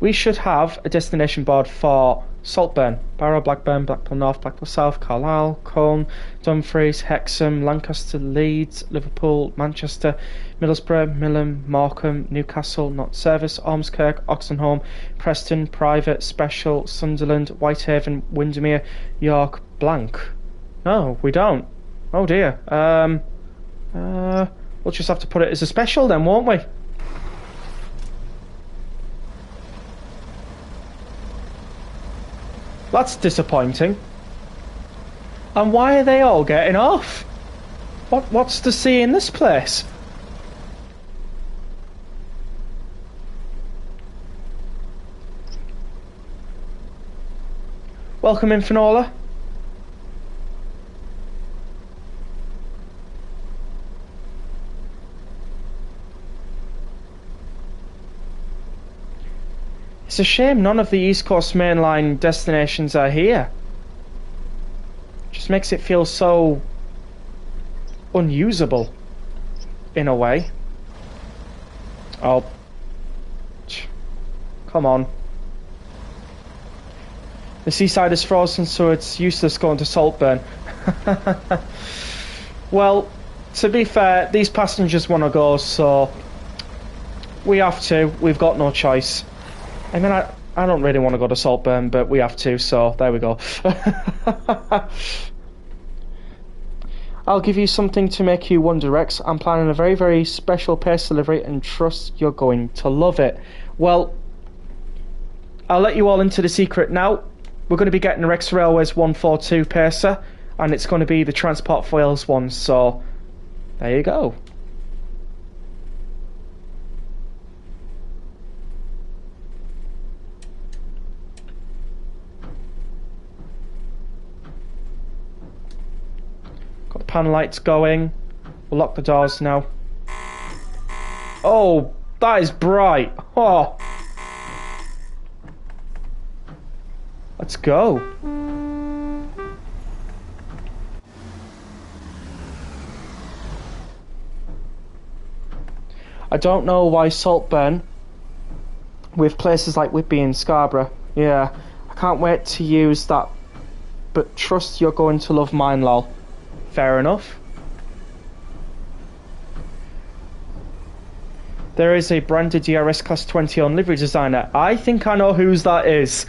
We should have a destination board for Saltburn, Barrow, Blackburn, Blackpool North, Blackpool South, Carlisle, Colne, Dumfries, Hexham, Lancaster, Leeds, Liverpool, Manchester, Middlesbrough, Millham, Morecambe, Newcastle, Not Service, Ormskirk, Oxenholme, Preston, Private, Special, Sunderland, Whitehaven, Windermere, York, blank. No, we don't. Oh dear. We'll just have to put it as a special then, won't we? That's disappointing. And why are they all getting off? What's to see in this place? Welcome in, Finola. It's a shame none of the East Coast mainline destinations are here. Just makes it feel so unusable in a way. Oh, come on. The seaside is frozen, so it's useless going to Saltburn. Well, to be fair, these passengers want to go, so we have to. We've got no choice. I mean, I don't really want to go to Saltburn, but we have to, so there we go. I'll give you something to make you wonder, Rex. I'm planning a very, very special pace delivery and trust you're going to love it. Well, I'll let you all into the secret now. We're going to be getting the Rex Railways 142 pacer, and it's going to be the Transport for Wales one, so there you go. Got the pan lights going. We'll lock the doors now. Oh, that is bright. Oh. Let's go. I don't know why Saltburn, with places like Whitby and Scarborough, yeah, I can't wait to use that, but trust you're going to love mine, lol. Fair enough. There is a branded DRS Class 20 on livery designer. I think I know whose that is.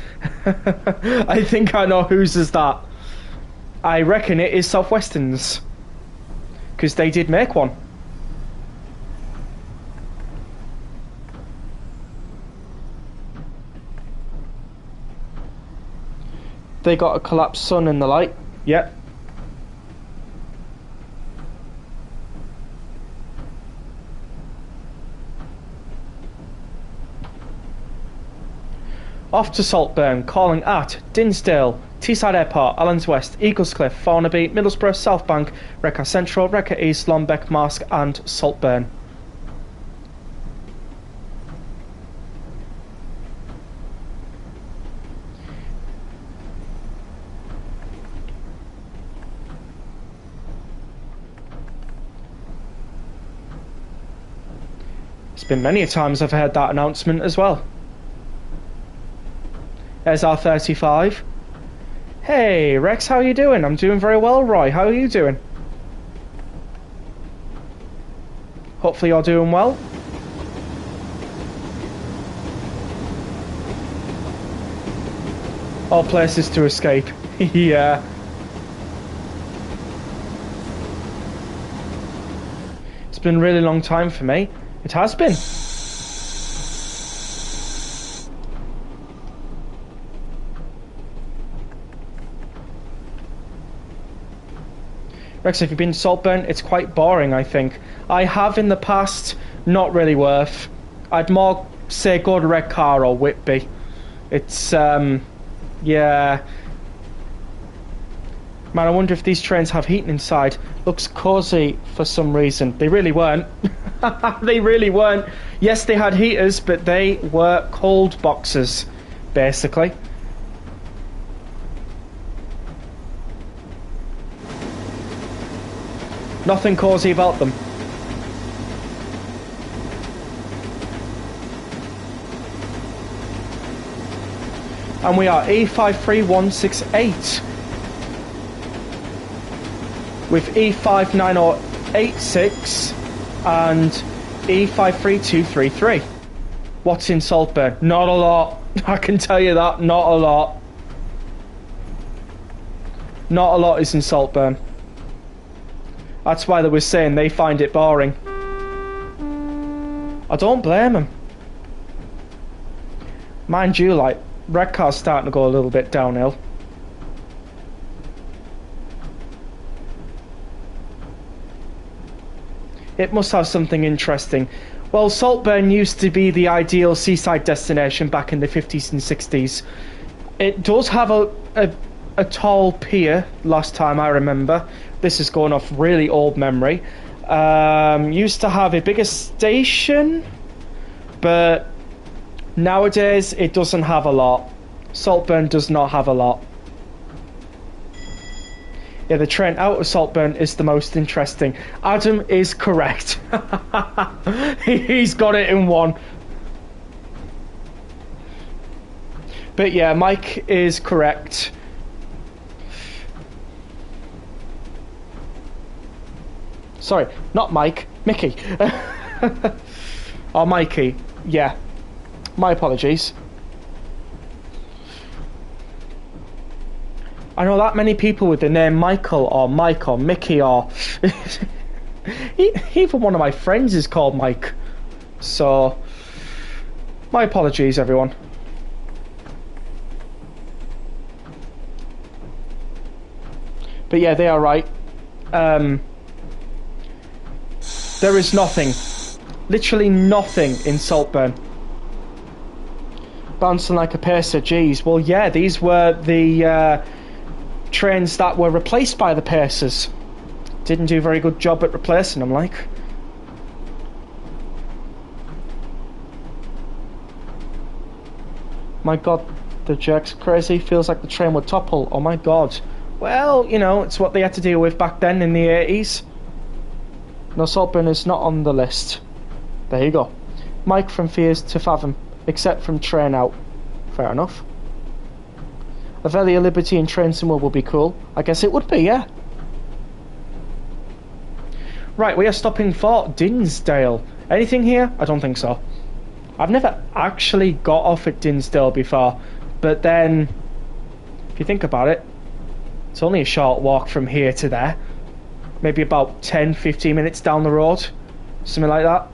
I think I know whose is that. I reckon it is Southwestern's, because they did make one. They got a collapsed sun in the light. Yep. Off to Saltburn, calling at Dinsdale, Teesside Airport, Allens West, Eaglescliffe, Thornaby, Middlesbrough, Southbank, Wrecker Central, Wrecker East, Lombeck, Marske and Saltburn. It's been many a times I've heard that announcement as well. There's R35. Hey, Rex, how are you doing? I'm doing very well, Roy. How are you doing? Hopefully you're doing well. All places to escape. Yeah. It's been a really long time for me. It has been. Rex, if you've been to Saltburn, it's quite boring, I think. I have in the past, not really worth. I'd more say go to Redcar or Whitby. It's, yeah. Man, I wonder if these trains have heating inside. Looks cosy for some reason. They really weren't. They really weren't. Yes, they had heaters, but they were cold boxes, basically. Nothing cosy about them. And we are E53168 with E59086 and E53233. What's in Saltburn? Not a lot. I can tell you that. Not a lot. Not a lot is in Saltburn. That's why they were saying they find it boring. I don't blame them. Mind you, like, Redcar's starting to go a little bit downhill. It must have something interesting. Well, Saltburn used to be the ideal seaside destination back in the 50s and 60s. It does have a tall pier, last time I remember. This is going off really old memory. Used to have a bigger station, but nowadays it doesn't have a lot. Saltburn does not have a lot. Yeah, the train out of Saltburn is the most interesting. Adam is correct. He's got it in one. But yeah, Mike is correct. Sorry, not Mike, Mickey. Or Mikey, yeah. My apologies. I know that many people with the name Michael or Mike or Mickey or... Even one of my friends is called Mike. So, my apologies, everyone. But yeah, they are right. There is nothing. Literally nothing in Saltburn. Bouncing like a pacer, geez. Well, yeah, these were the trains that were replaced by the pacers. Didn't do a very good job at replacing them, like. My god, the jerk's crazy. Feels like the train would topple. Oh my god. Well, you know, it's what they had to deal with back then in the 80s. No, Saltburn is not on the list. There you go. Mike from Fears to Fathom, except from Train Out. Fair enough. Avelia, Liberty and Train somewhere will be cool. I guess it would be, yeah. Right, we are stopping for Dinsdale. Anything here? I don't think so. I've never actually got off at Dinsdale before, but then, if you think about it, it's only a short walk from here to there. Maybe about 10-15 minutes down the road. Something like that.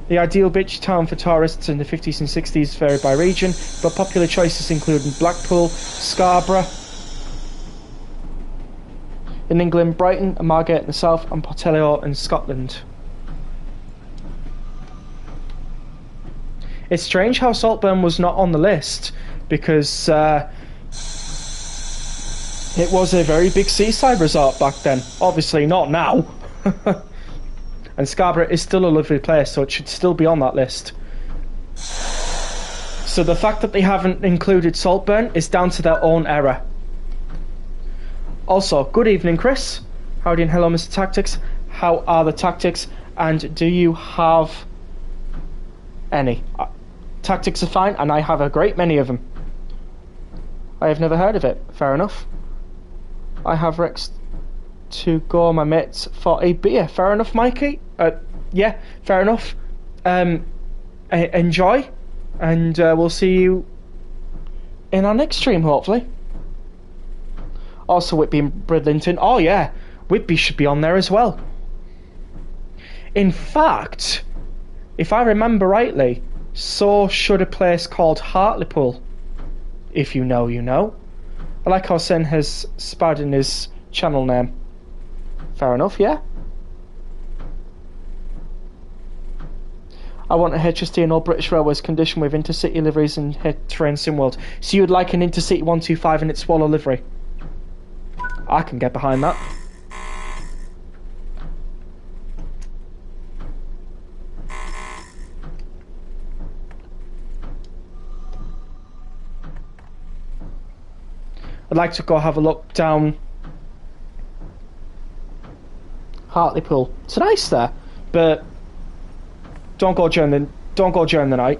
The ideal beach town for tourists in the 50s and 60s vary by region, but popular choices include Blackpool, Scarborough, in England, Brighton and Margate in the south, and Portello in Scotland. It's strange how Saltburn was not on the list, because it was a very big seaside resort back then. Obviously not now. And Scarborough is still a lovely place, so it should still be on that list. So the fact that they haven't included Saltburn is down to their own error. Also, good evening, Chris. Howdy and hello, Mr. Tactics. How are the tactics? And do you have any? Tactics are fine, and I have a great many of them. I have never heard of it. Fair enough. I have Rex to go my mates for a beer. Fair enough, Mikey. Yeah, fair enough. Enjoy, and we'll see you in our next stream, hopefully. Also, Whitby and Bridlington. Oh yeah, Whitby should be on there as well. In fact, if I remember rightly, so should a place called Hartlepool. If you know, you know. I like how Sen has spat in his channel name. Fair enough, yeah. I want a HST and all British Railways condition with intercity liveries and train SimWorld. So you would like an intercity 125 in its Swallow livery? I can get behind that. I'd like to go have a look down Hartlepool. It's nice there, but don't go during the night.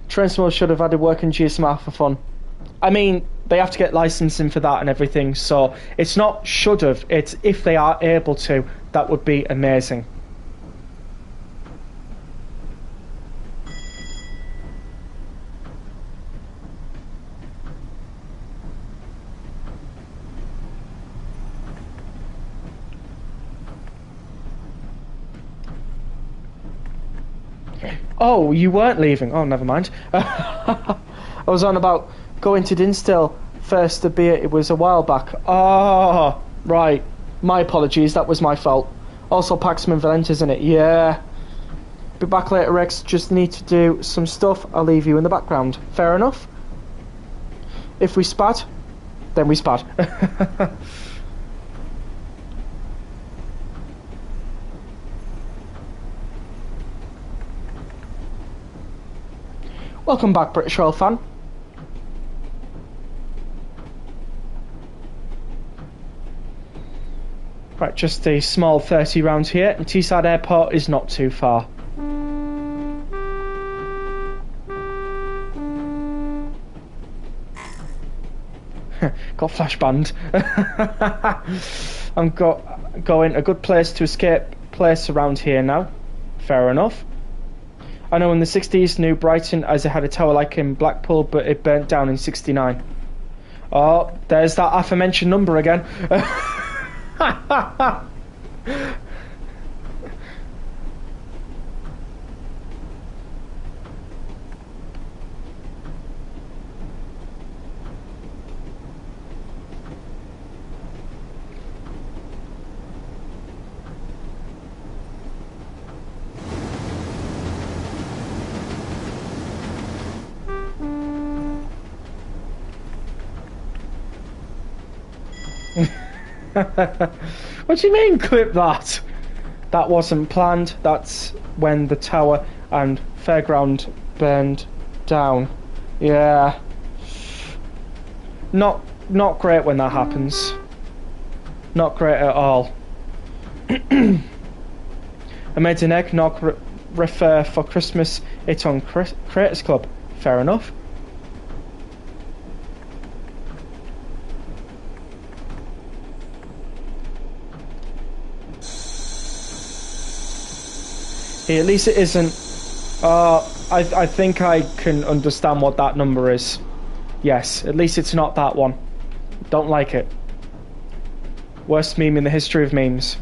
Transmo should have added working GSMR for fun. I mean, they have to get licensing for that and everything, so it's not should have, it's if they are able to, that would be amazing. Oh, you weren't leaving. Oh, never mind. I was on about going to Dinsdale first to beer. It was a while back. Oh, right. My apologies. That was my fault. Also, Paxman Valenta's in it. Yeah. Be back later, Rex. Just need to do some stuff. I'll leave you in the background. Fair enough? If we spat, then we spat. Welcome back, British Royal fan. Right, just a small 30 round here, and Teesside Airport is not too far. Got flash banned. I'm going a good place to escape place around here now. Fair enough. I know in the 60s New Brighton as it had a tower like in Blackpool, but it burnt down in 69. Oh, there's that aforementioned number again. What do you mean, clip that? That wasn't planned. That's when the tower and fairground burned down. Yeah. Not great when that happens. Not great at all. I made an eggnog refer for Christmas. It's on Creators Club. Fair enough. At least it isn't. I think I can understand what that number is. Yes, at least it's not that one. Don't like it. Worst meme in the history of memes.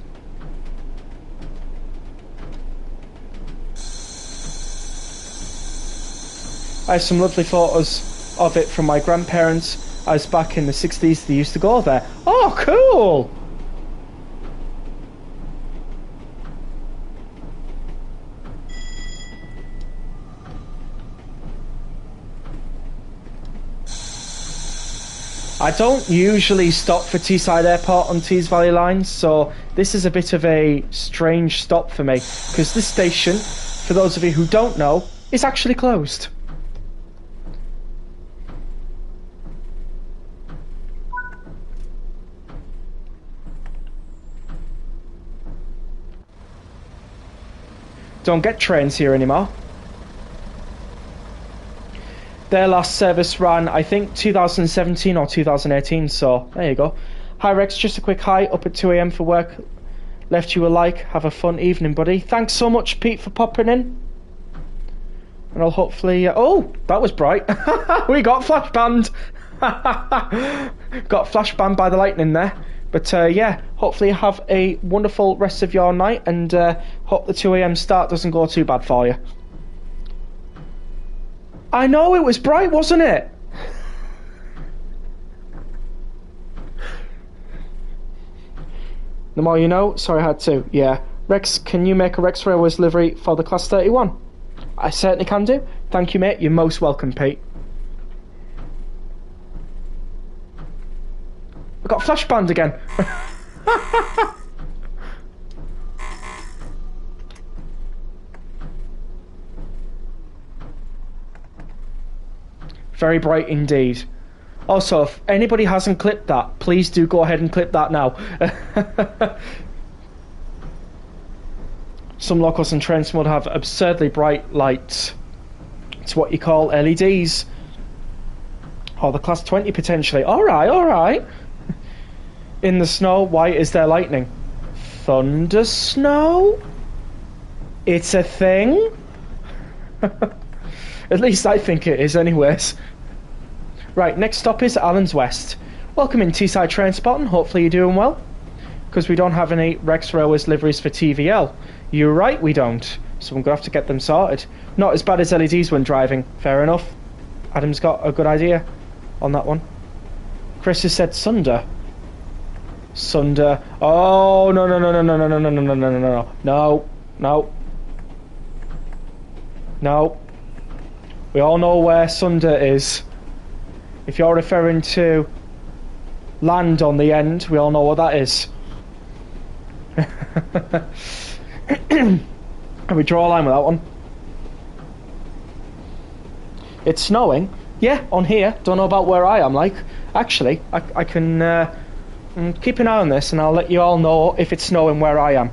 I have some lovely photos of it from my grandparents. I was back in the 60s, they used to go there. Oh, cool! I don't usually stop for Teesside Airport on Tees Valley Line, so this is a bit of a strange stop for me, because this station, for those of you who don't know, is actually closed. Don't get trains here anymore. Their last service ran, I think, 2017 or 2018, so there you go. Hi Rex, just a quick hi, up at 2 AM for work. Left you a like, have a fun evening, buddy. Thanks so much, Pete, for popping in. And I'll hopefully... oh, that was bright. We got flash banned. Got flash banned by the lightning there. But yeah, hopefully you have a wonderful rest of your night, and hope the 2 AM start doesn't go too bad for you. I know, it was bright, wasn't it? The more you know. Sorry, I had to. Yeah. Rex, can you make a Rex Railways livery for the Class 31? I certainly can do. Thank you, mate. You're most welcome, Pete. I got flash banned again. Very bright indeed. Also, if anybody hasn't clipped that, please do go ahead and clip that now. Some locals and trains would have absurdly bright lights. It's what you call LEDs. Or the Class 20 potentially. Alright, alright. In the snow, why is there lightning? Thunder snow? It's a thing? At least I think it is anyways. Right, next stop is Allens West. Welcome in Teesside Train Spotting, hopefully you're doing well. Because we don't have any Rex Railways liveries for TVL. You're right, we don't. So I'm going to have to get them sorted. Not as bad as LEDs when driving, fair enough. Adam's got a good idea on that one. Chris has said Sunder. Sunder. Oh, no, no, no, no, no, no, no, no, no, no, no, no, no, no. No. We all know where Sunder is. If you're referring to land on the end, we all know what that is. And we draw a line with that one. It's snowing. Yeah, on here. Don't know about where I am, like. Actually, I can keep an eye on this and I'll let you all know if it's snowing where I am.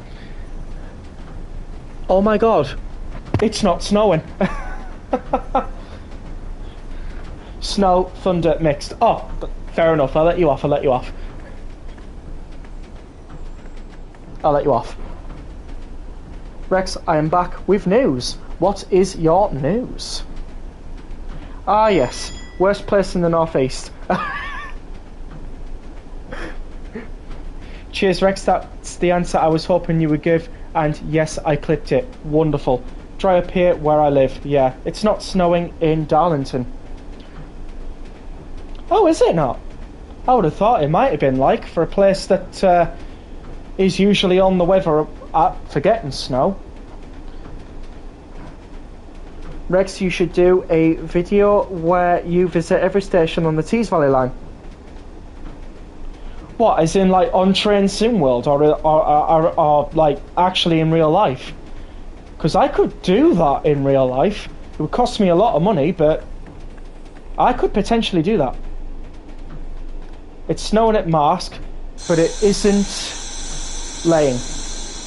Oh my god. It's not snowing. Snow, thunder, mixed. Oh, fair enough. I'll let you off. I'll let you off. I'll let you off. Rex, I am back with news. What is your news? Ah, yes. Worst place in the northeast. Cheers, Rex. That's the answer I was hoping you would give. And yes, I clipped it. Wonderful. Dry up here where I live. Yeah, it's not snowing in Darlington. Oh, is it not? I would have thought it might have been, like, for a place that is usually on the weather for getting snow. Rex, you should do a video where you visit every station on the Tees Valley line. What, as in like on Train Sim World or like actually in real life? Because I could do that in real life. It would cost me a lot of money, but I could potentially do that. It's snowing at Marsk, but it isn't laying.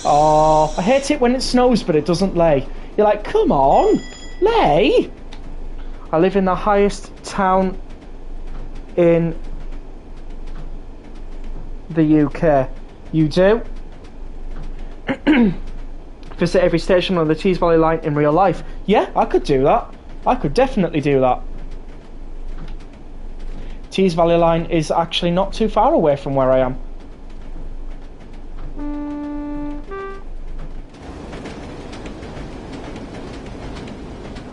Oh, I hate it when it snows but it doesn't lay. You're like, come on, lay! I live in the highest town in the UK. You do? Visit every station on the Tees Valley line in real life. Yeah, I could do that. I could definitely do that. Tees Valley line is actually not too far away from where I am.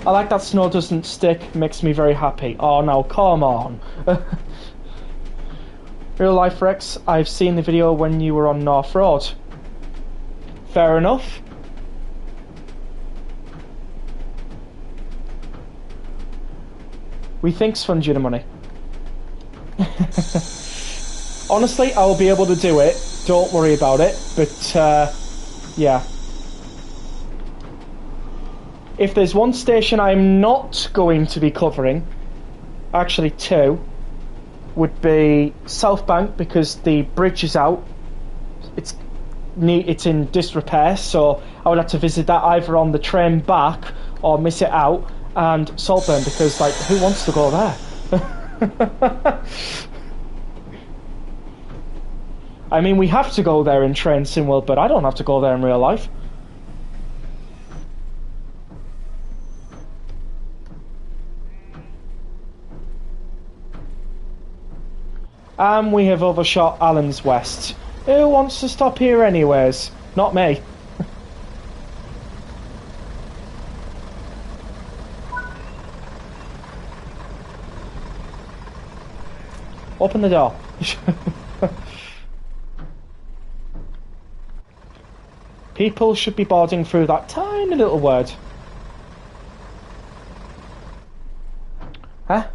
I like that snow doesn't stick, makes me very happy. Oh no, come on. Real life Rex, I've seen the video when you were on North Road. Fair enough. We think's fund you the money. Honestly, I will be able to do it. Don't worry about it. But, yeah. If there's one station I'm not going to be covering, actually two, would be South Bank, because the bridge is out. It's in disrepair, so I would have to visit that either on the train back or miss it out. And Saltburn, because, like, who wants to go there? I mean, we have to go there in Train Sim World, but I don't have to go there in real life. And we have overshot Allen's West. Who wants to stop here anyways? Not me. Open the door. People should be boarding through that tiny little word. Huh?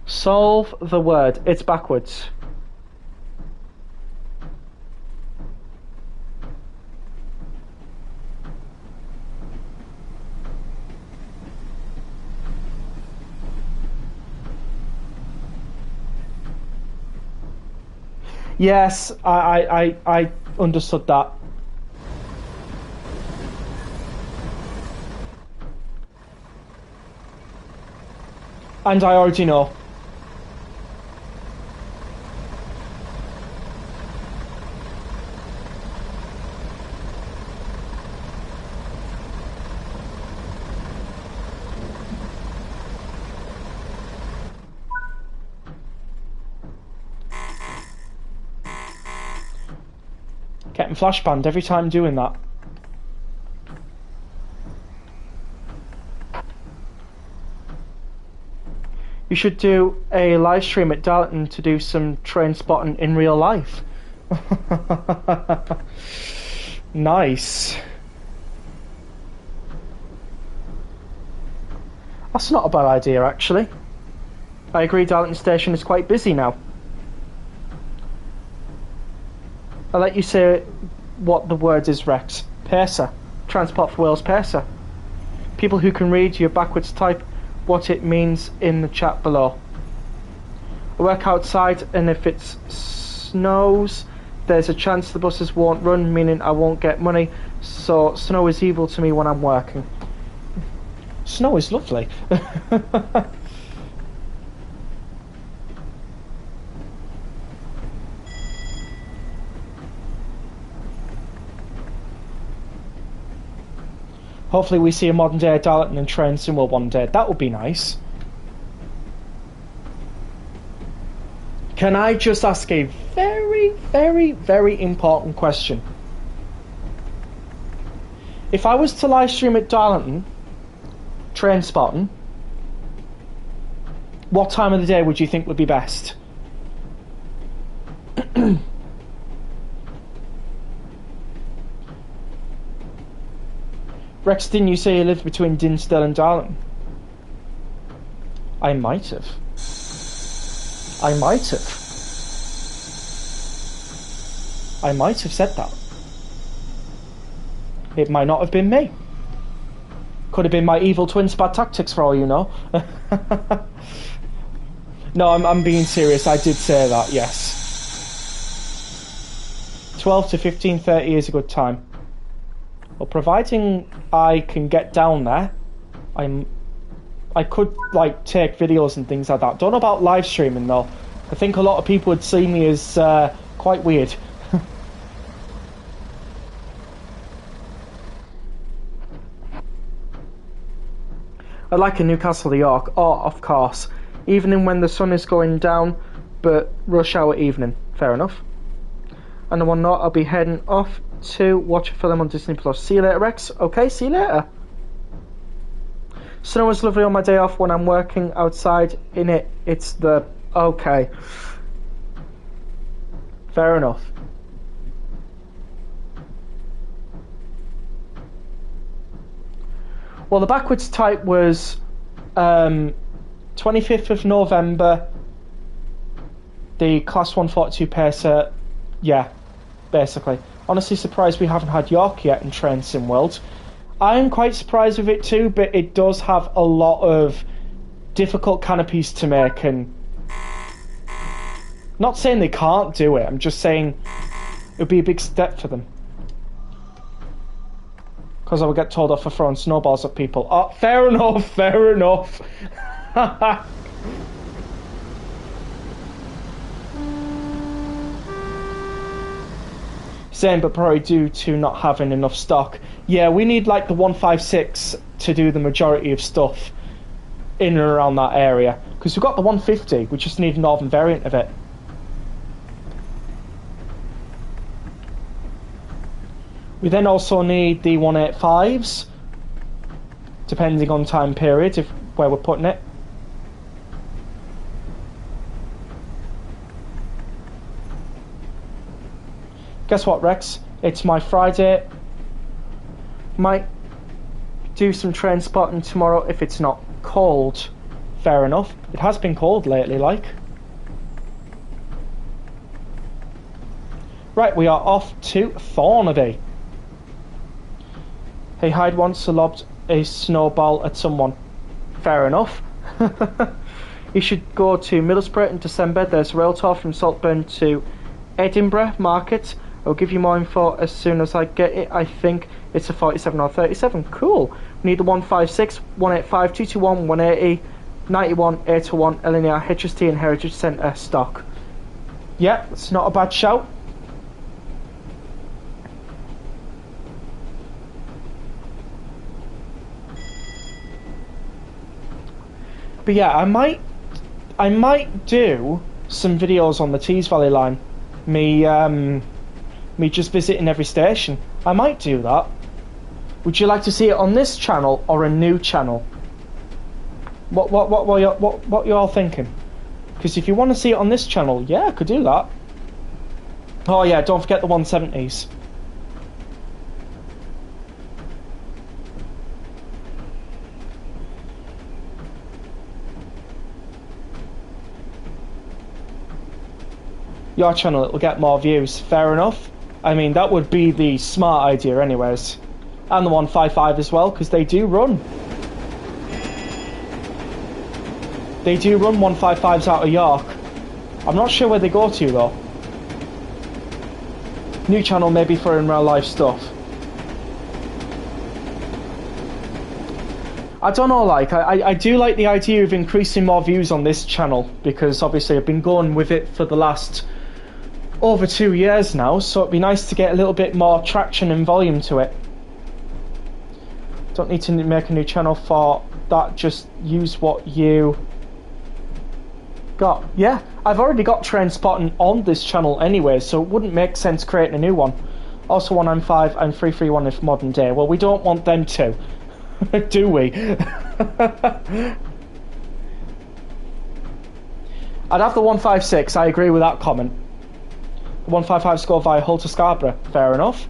Solve the word. It's backwards. Yes, I understood that. And I already know. Getting flash banned every time doing that. You should do a live stream at Darlington to do some train spotting in real life. Nice. That's not a bad idea, actually. I agree, Darlington Station is quite busy now. I'll let you say what the word is, Rex. Pacer. Transport for Wales Pacer. People who can read your backwards type what it means in the chat below. I work outside, and if it snows, there's a chance the buses won't run, meaning I won't get money. So snow is evil to me when I'm working. Snow is lovely. Hopefully we see a modern day Darlington and Train Simwell one day. That would be nice. Can I just ask a very, very, very important question? If I was to live stream at Darlington, Train Spotting, what time of the day would you think would be best? Rex, didn't you say you lived between Dinsdale and Darlington? I might have. I might have said that. It might not have been me. Could have been my evil twin Bad Tactics for all you know. No, I'm being serious. I did say that, yes. 12 to 15:30 is a good time. Well, providing I can get down there, I could like take videos and things like that. Don't know about live streaming though. I think a lot of people would see me as quite weird. I like a Newcastle to York. Oh, of course. Evening when the sun is going down, but rush hour evening. Fair enough. And on one note, I'll be heading off to watch a film on Disney Plus. See you later, Rex. Okay, see you later. Snow is lovely on my day off when I'm working outside in it. It's the... Okay. Fair enough. Well, the backwards type was 25th of November. The Class 142 Pacer. Yeah, basically. Honestly surprised we haven't had York yet in Train Sim World. I'm quite surprised with it too, but it does have a lot of difficult canopies to make, and not saying they can't do it, I'm just saying it would be a big step for them. Because I would get told off for throwing snowballs at people. Oh, fair enough, fair enough. Same, but probably due to not having enough stock. Yeah, we need like the 156 to do the majority of stuff in and around that area. Because we've got the 150, we just need a northern variant of it. We then also need the 185s, depending on time period, if where we're putting it. Guess what, Rex? It's my Friday. Might do some train spotting tomorrow if it's not cold. Fair enough. It has been cold lately, like. Right, we are off to Thornaby. Hey, Hyde once lobbed a snowball at someone. Fair enough. You should go to Middlesbrough in December. There's a rail tour from Saltburn to Edinburgh Market. I'll give you more info as soon as I get it. I think it's a 47 or 37. Cool. We need the 156, 185, 221, 180, 91, 801, LNR, HST and Heritage Centre stock. Yeah, it's not a bad shout. But yeah, I might do some videos on the Tees Valley line. Me just visiting every station. I might do that. Would you like to see it on this channel or a new channel? What you all thinking? Because if you want to see it on this channel, yeah, I could do that. Oh yeah, don't forget the 170s. Your channel, it will get more views. Fair enough. I mean, that would be the smart idea anyways. And the 155 as well, because they do run. They do run 155s out of York. I'm not sure where they go to though. New channel maybe for in real life stuff. I don't know, like, I do like the idea of increasing more views on this channel, because obviously I've been going with it for the last over 2 years now, so it'd be nice to get a little bit more traction and volume to it. Don't need to make a new channel for that, just use what you got. Yeah, I've already got train spotting on this channel anyway, so it wouldn't make sense creating a new one. Also 195 and 331 if modern day. Well, we don't want them to. Do we? I'd have the 156, I agree with that comment. The 155 score via Hull to Scarborough, fair enough.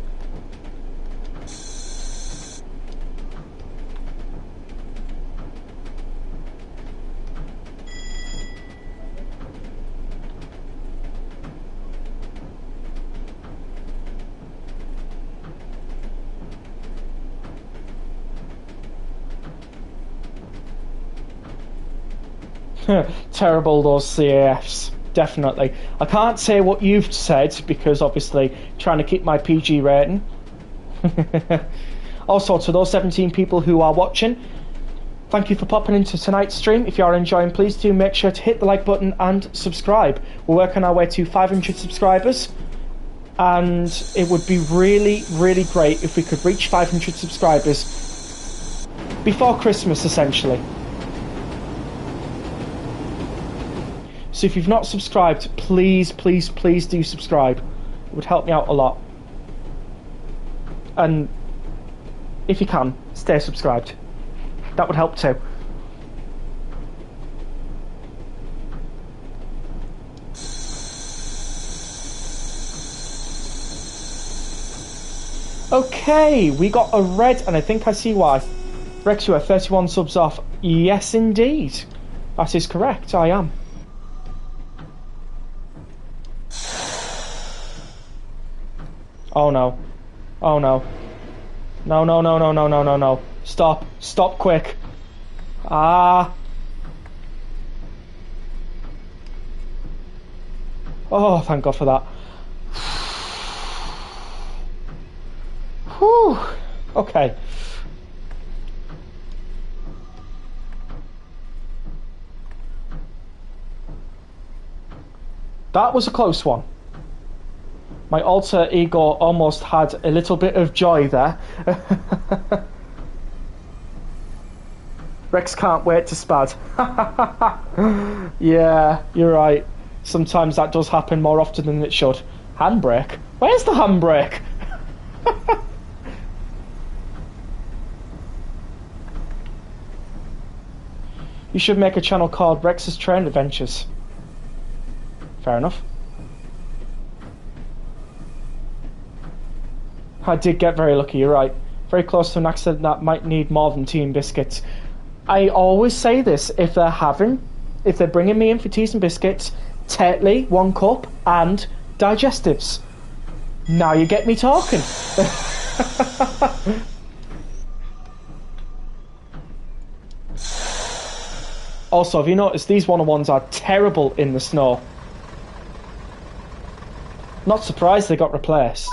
Terrible, those CAFs, definitely. I can't say what you've said because obviously trying to keep my PG rating. Also, to those 17 people who are watching, thank you for popping into tonight's stream. If you are enjoying, please do make sure to hit the like button and subscribe. We're working our way to 500 subscribers, and it would be really, really great if we could reach 500 subscribers before Christmas, essentially. So if you've not subscribed, please, please, please do subscribe. It would help me out a lot. And if you can, stay subscribed. That would help too. Okay, we got a red, and I think I see why. Rex, you are 31 subs off. Yes, indeed. That is correct, I am. Oh no. Oh no. No, no, no, no, no, no, no, no. Stop. Stop quick. Ah. Oh, thank God for that. Whew. Okay. That was a close one. My alter ego almost had a little bit of joy there. Rex can't wait to spad. Yeah, you're right. Sometimes that does happen more often than it should. Handbrake? Where's the handbrake? You should make a channel called Rex's Train Adventures. Fair enough. I did get very lucky, you're right. Very close to an accident that might need more than tea and biscuits. I always say this, if they're bringing me in for teas and biscuits, Tetley, 1 cup, and digestives. Now you get me talking. Also, have you noticed these 101s are terrible in the snow? Not surprised they got replaced.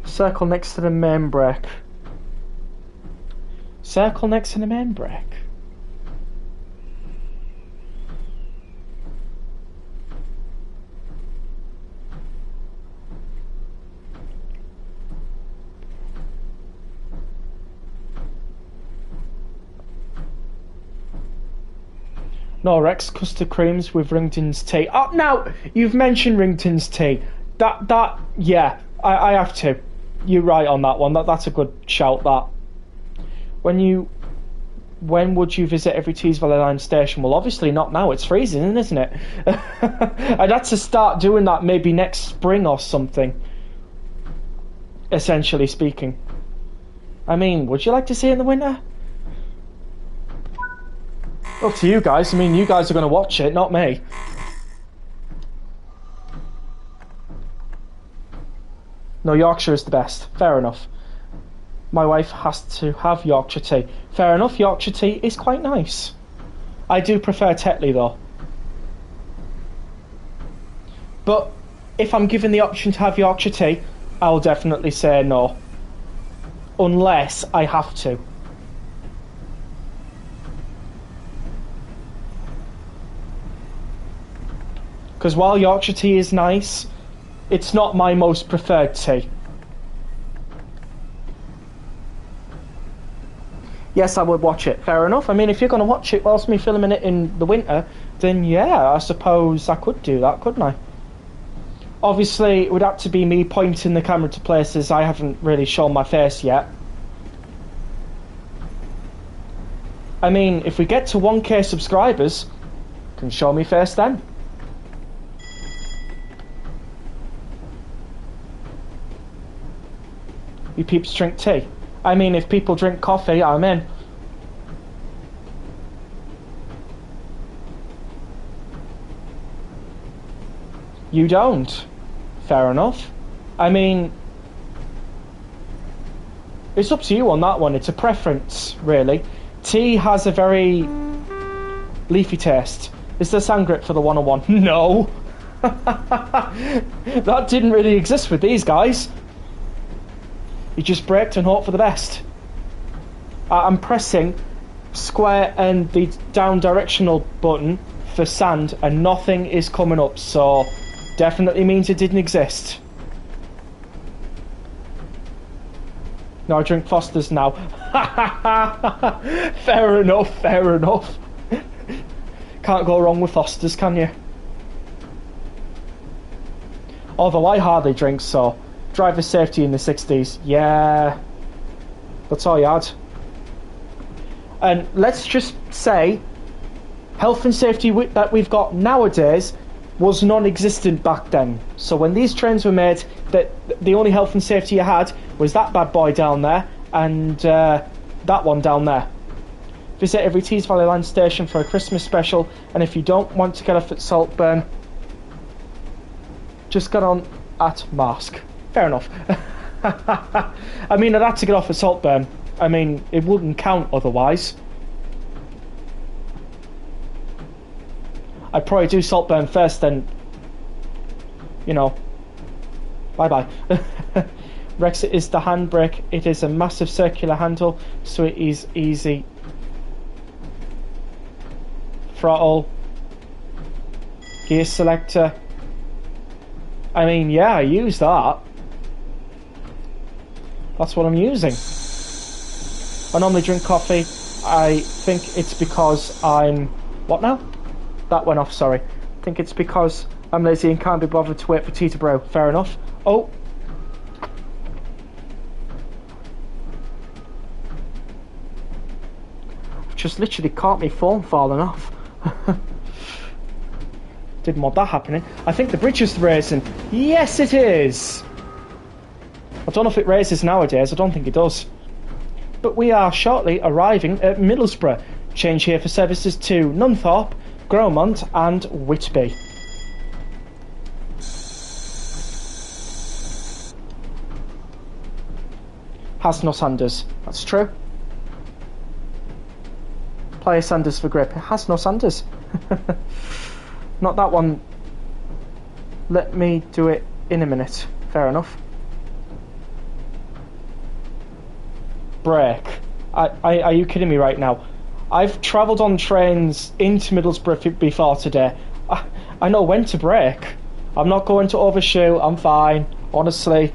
Circle next to the main brake. Circle next to the main brake. No, Rex, custard creams with Rington's tea. Oh, now you've mentioned Rington's tea. Yeah, I have to. You're right on that one. That's a good shout. That. When would you visit every Teesville Line station? Well, obviously not now. It's freezing, isn't it? I'd have to start doing that maybe next spring or something. Essentially speaking. I mean, would you like to see it in the winter? Up to you guys. I mean, you guys are going to watch it, not me. No, Yorkshire is the best. Fair enough. My wife has to have Yorkshire tea. Fair enough, Yorkshire tea is quite nice. I do prefer Tetley though. But if I'm given the option to have Yorkshire tea, I'll definitely say no. Unless I have to. Because while Yorkshire tea is nice, it's not my most preferred tea. Yes, I would watch it. Fair enough. I mean, if you're going to watch it whilst me filming it in the winter, then yeah, I suppose I could do that, couldn't I? Obviously, it would have to be me pointing the camera to places I haven't really shown my face yet. I mean, if we get to 1k subscribers, I can show me face then. You peeps drink tea. I mean, if people drink coffee, I'm in. You don't. Fair enough. I mean, it's up to you on that one. It's a preference, really. Tea has a very leafy taste. Is there sangria for the 101? No. That didn't really exist with these guys. You just braked and hope for the best. I'm pressing square and the down directional button for sand and nothing is coming up, so definitely means it didn't exist. No, I drink Foster's now. Fair enough, fair enough. Can't go wrong with Foster's, can you? Although I hardly drink, so driver safety in the 60s, yeah, that's all you had. And let's just say, health and safety that we've got nowadays was non-existent back then. So when these trains were made, the only health and safety you had was that bad boy down there and that one down there. Visit every Tees Valley Line station for a Christmas special, and if you don't want to get off at Saltburn, just get on at Marske. Fair enough. I mean, I'd have to get off at Saltburn. I mean, it wouldn't count otherwise. I'd probably do Saltburn first, then, you know, bye-bye. Rexit is the handbrake. It is a massive circular handle, so it is easy. Throttle. Gear selector. I mean, yeah, I use that. That's what I'm using. I normally drink coffee. I think it's because I'm... What now? That went off, sorry. I think it's because I'm lazy and can't be bothered to wait for tea to brew. Fair enough. Oh. I've just literally caught me phone falling off. Didn't want that happening. I think the bridge is raising. Yes, it is! I don't know if it raises nowadays. I don't think it does. But we are shortly arriving at Middlesbrough. Change here for services to Nunthorpe, Gromont and Whitby. Has no Sanders. That's true. Player Sanders for grip. It has no Sanders. Not that one. Let me do it in a minute. Fair enough. Brake. Are you kidding me right now? I've travelled on trains into Middlesbrough before today. I know when to brake. I'm not going to overshoot. I'm fine. Honestly.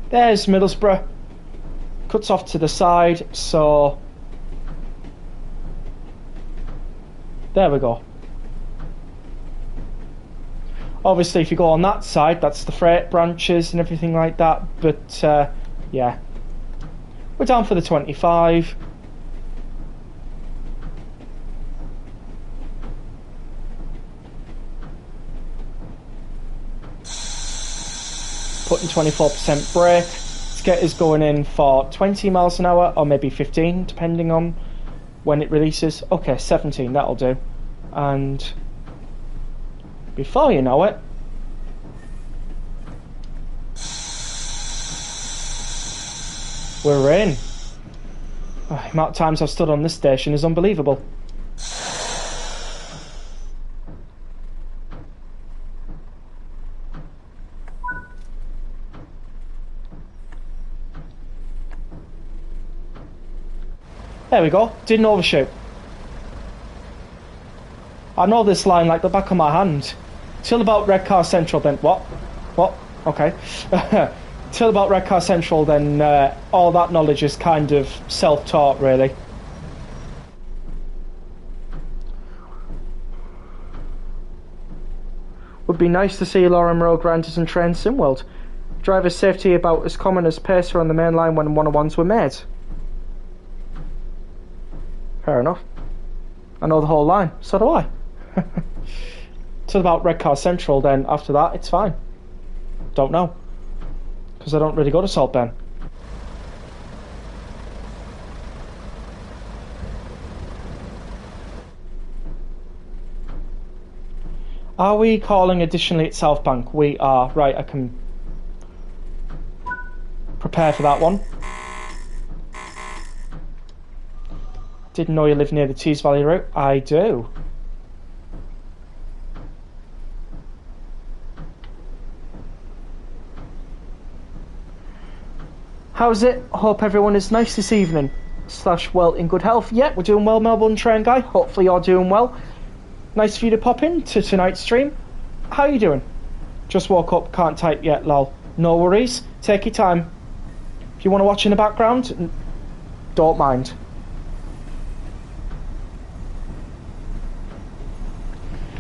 There's Middlesbrough. Cuts off to the side, so there we go. Obviously, if you go on that side, that's the freight branches and everything like that, but yeah. We're down for the 25. Putting 24% brake. Let's get us going in for 20 miles an hour, or maybe 15, depending on when it releases. Okay, 17, that'll do. And before you know it, we're in. The amount of times I've stood on this station is unbelievable. There we go, didn't overshoot. I know this line like the back of my hand. Till about Redcar Central then. What? Okay. Till about Redcar Central then all that knowledge is kind of self-taught really. Would be nice to see Lorem Road grinders and trains SimWorld. Driver safety about as common as pacer on the main line when 101s were made. Fair enough. I know the whole line, so do I. Till about Redcar Central then, after that it's fine. Don't know. Because I don't really go to Saltburn. Are we calling additionally at South Bank? We are. Right, I can prepare for that one. Didn't know you live near the Tees Valley route. I do. How's it? Hope everyone is nice this evening. / well in good health. Yeah, we're doing well, Melbourne Train Guy. Hopefully you're doing well. Nice for you to pop in to tonight's stream. How you doing? Just woke up, can't type yet, lol. No worries. Take your time. If you want to watch in the background, don't mind.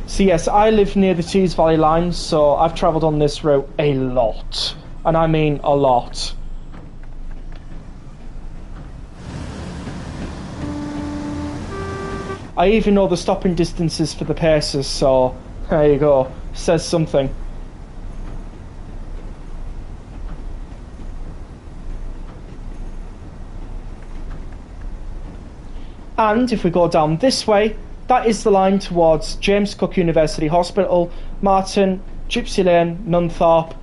So yes, I live near the Tees Valley line, so I've travelled on this route a lot. And I mean a lot. I even know the stopping distances for the pacers, so there you go. Says something. And if we go down this way, that is the line towards James Cook University Hospital, Martin, Gypsy Lane, Nunthorpe,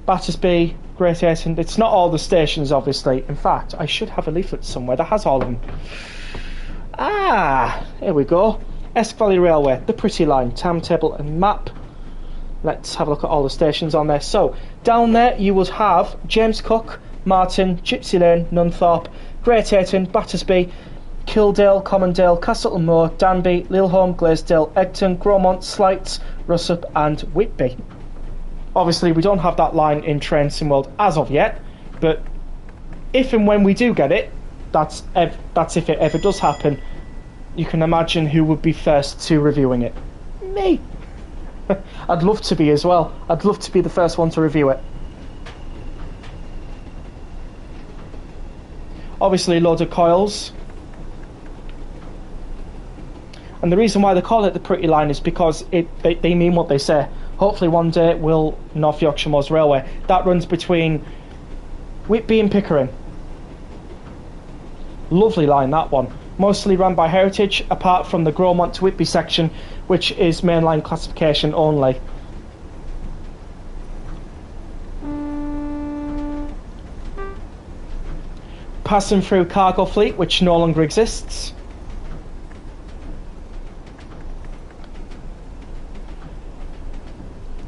Battersby, Great Ayton. It's not all the stations, obviously. In fact, I should have a leaflet somewhere that has all of them. Ah, here we go. Esk Valley Railway, the pretty line, timetable and map. Let's have a look at all the stations on there. So, down there you would have James Cook, Martin, Gypsy Lane, Nunthorpe, Great Ayton, Battersby, Kildale, Commondale, Castleton Moor, Danby, Lilholme, Glaisdale, Egton, Gromont, Slights, Russup and Whitby. Obviously we don't have that line in Train SimWorld as of yet, but if and when we do get it, that's if it ever does happen. You can imagine who would be first to reviewing it. Me! I'd love to be as well. I'd love to be the first one to review it. Obviously a load of coils. And the reason why they call it the pretty line is because they mean what they say. Hopefully one day will North Yorkshire Moors Railway. That runs between Whitby and Pickering. Lovely line, that one. Mostly run by Heritage, apart from the Gromont to Whitby section, which is mainline classification only. Passing through Cargo Fleet, which no longer exists.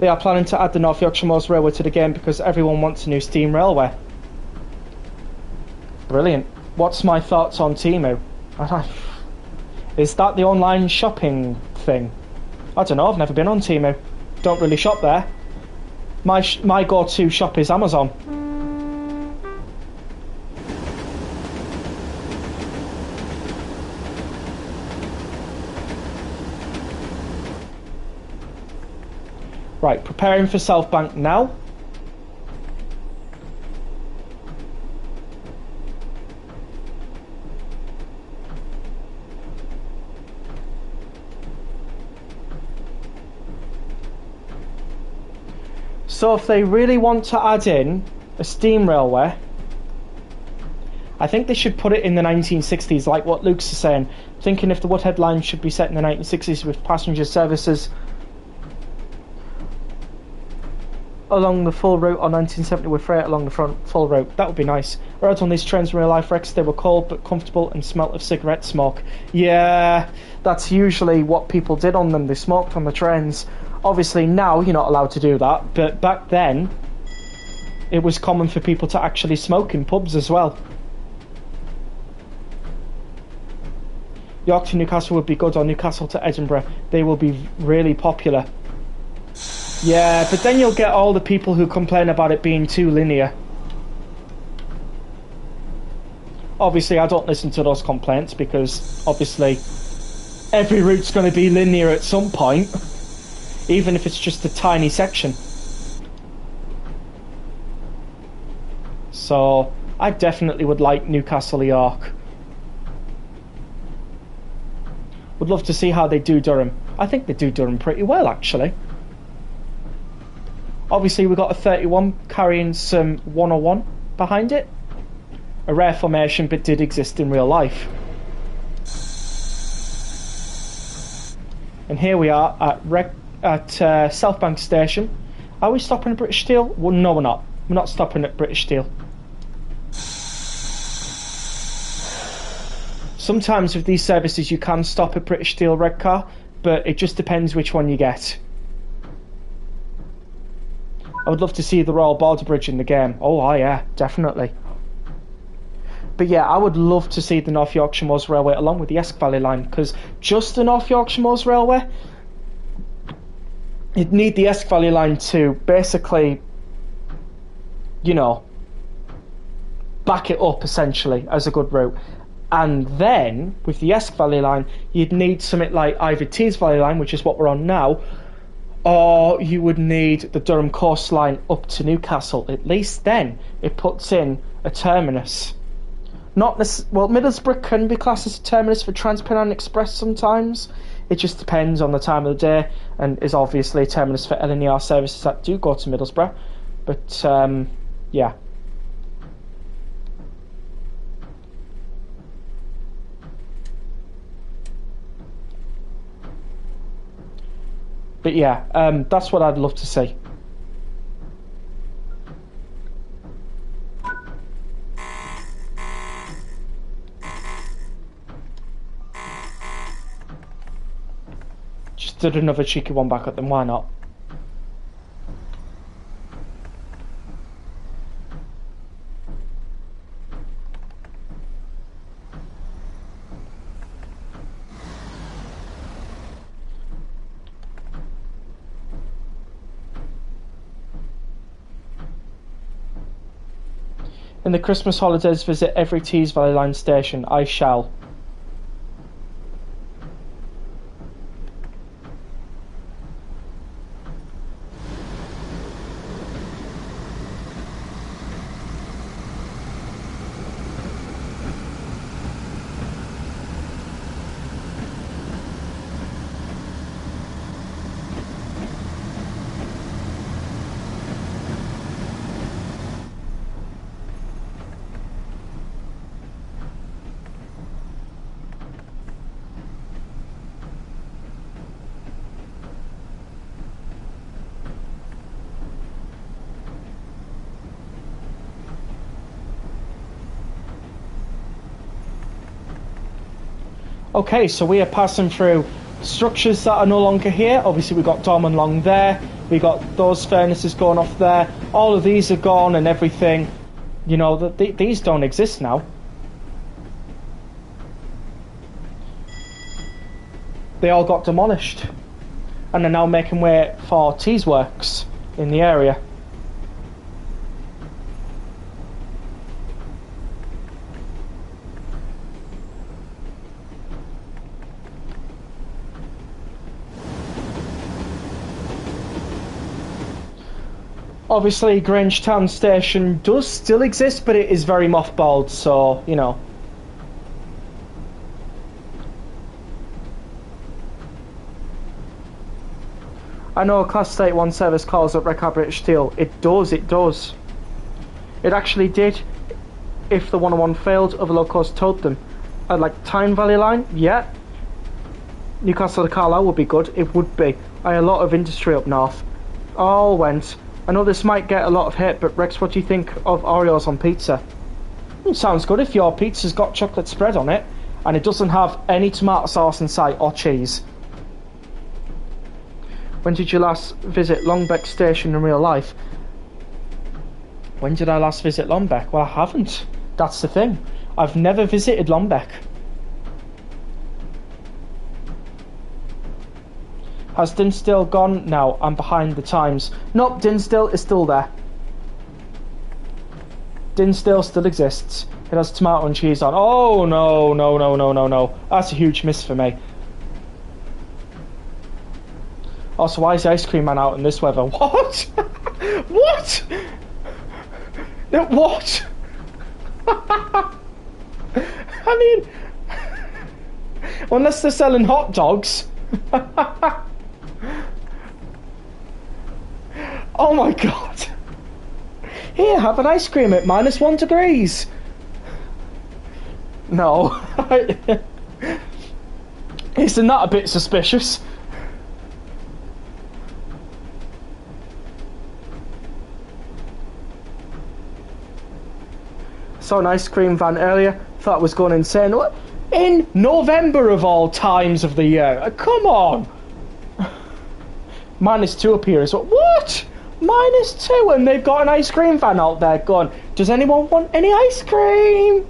They are planning to add the North Yorkshire Moors Railway to the game because everyone wants a new steam railway. Brilliant. What's my thoughts on Temu? Is that the online shopping thing? I don't know, I've never been on Temu. Don't really shop there. My go-to shop is Amazon. Right, preparing for South Bank now. So if they really want to add in a steam railway, I think they should put it in the 1960s, like what Luke's is saying. Thinking if the Woodhead line should be set in the 1960s with passenger services along the full route, or 1970 with freight along the front full route. That would be nice. I rode on these trains in real life, Rex. They were cold but comfortable and smelt of cigarette smoke. Yeah, that's usually what people did on them. They smoked on the trains. Obviously now you're not allowed to do that, but back then it was common for people to actually smoke in pubs as well. York to Newcastle would be good, or Newcastle to Edinburgh. They will be really popular. Yeah, but then you'll get all the people who complain about it being too linear. Obviously, I don't listen to those complaints because, obviously, every route's going to be linear at some point, even if it's just a tiny section. So, I definitely would like Newcastle York. Would love to see how they do Durham. I think they do Durham pretty well, actually. Obviously, we've got a 31 carrying some 101 behind it. A rare formation, but did exist in real life. And here we are at South Bank Station. Are we stopping at British Steel? Well, no, we're not. We're not stopping at British Steel. Sometimes with these services you can stop at British Steel Redcar, but it just depends which one you get. I would love to see the Royal Border Bridge in the game. Oh yeah, definitely. But yeah, I would love to see the North Yorkshire Moors Railway along with the Esk Valley line, because just the North Yorkshire Moors Railway, you'd need the Esk Valley line to basically, you know, back it up essentially as a good route. And then with the Esk Valley line, you'd need something like either Tees Valley line, which is what we're on now, or you would need the Durham Coast line up to Newcastle. At least then it puts in a terminus. Not well, Middlesbrough can be classed as a terminus for Transpennine Express sometimes. It just depends on the time of the day, and is obviously a terminus for LNER services that do go to Middlesbrough. But yeah. But yeah, that's what I'd love to see. Just did another cheeky one back at them, why not? In the Christmas holidays, visit every Tees Valley Line station. I shall. Okay, so we are passing through structures that are no longer here. Obviously we've got Dorman Long there, we got those furnaces going off there, all of these are gone and everything. You know, these don't exist now. They all got demolished and are now making way for Tees Works in the area. Obviously, Grangetown Station does still exist, but it is very mothballed, so, you know. I know a Class 31 service calls up Red Car British Steel. It does. It actually did. If the 101 failed, other locals told them. Like Tyne Valley Line, yeah. Newcastle to Carlisle would be good. It would be. I had a lot of industry up north. All went. I know this might get a lot of hate, but Rex, what do you think of Oreos on pizza? Sounds good if your pizza's got chocolate spread on it and it doesn't have any tomato sauce inside or cheese. When did you last visit Longbeck Station in real life? When did I last visit Longbeck? Well, I haven't. That's the thing. I've never visited Longbeck. Has Dinsdale gone now? I'm behind the times. Nope, Dinsdale is still there. Dinsdale still exists. It has tomato and cheese on. Oh, no. That's a huge miss for me. Also, why is the ice cream man out in this weather? What? What? No, what? I mean, unless they're selling hot dogs. Oh my god. Here, have an ice cream at -1 degrees. No. Isn't that a bit suspicious? Saw an ice cream van earlier. Thought it was going insane. What? In November of all times of the year. Come on. -2 appears. What? -2 and they've got an ice cream van out there going, does anyone want any ice cream?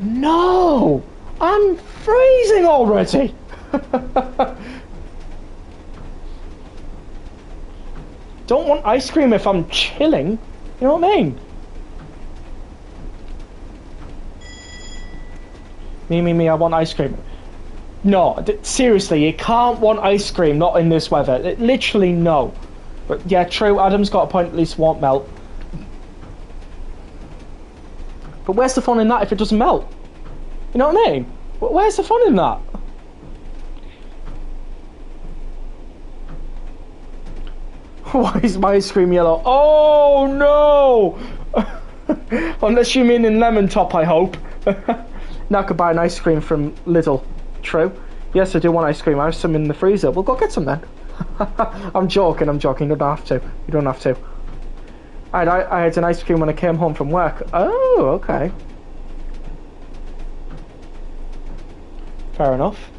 No. I'm freezing already. Don't want ice cream if I'm chilling. You know what I mean? Me, I want ice cream. No, seriously, you can't want ice cream, not in this weather. Literally, no. But yeah, true, Adam's got a point, at least won't melt. But where's the fun in that if it doesn't melt? You know what I mean? Where's the fun in that? Why is my ice cream yellow? Oh no! Unless you mean in lemon top, I hope. Now I could buy an ice cream from Lidl. True. Yes, I do want ice cream. I have some in the freezer. Well, go get some then. I'm joking. You don't have to. You don't have to. I had an ice cream when I came home from work. Oh, okay. Fair enough.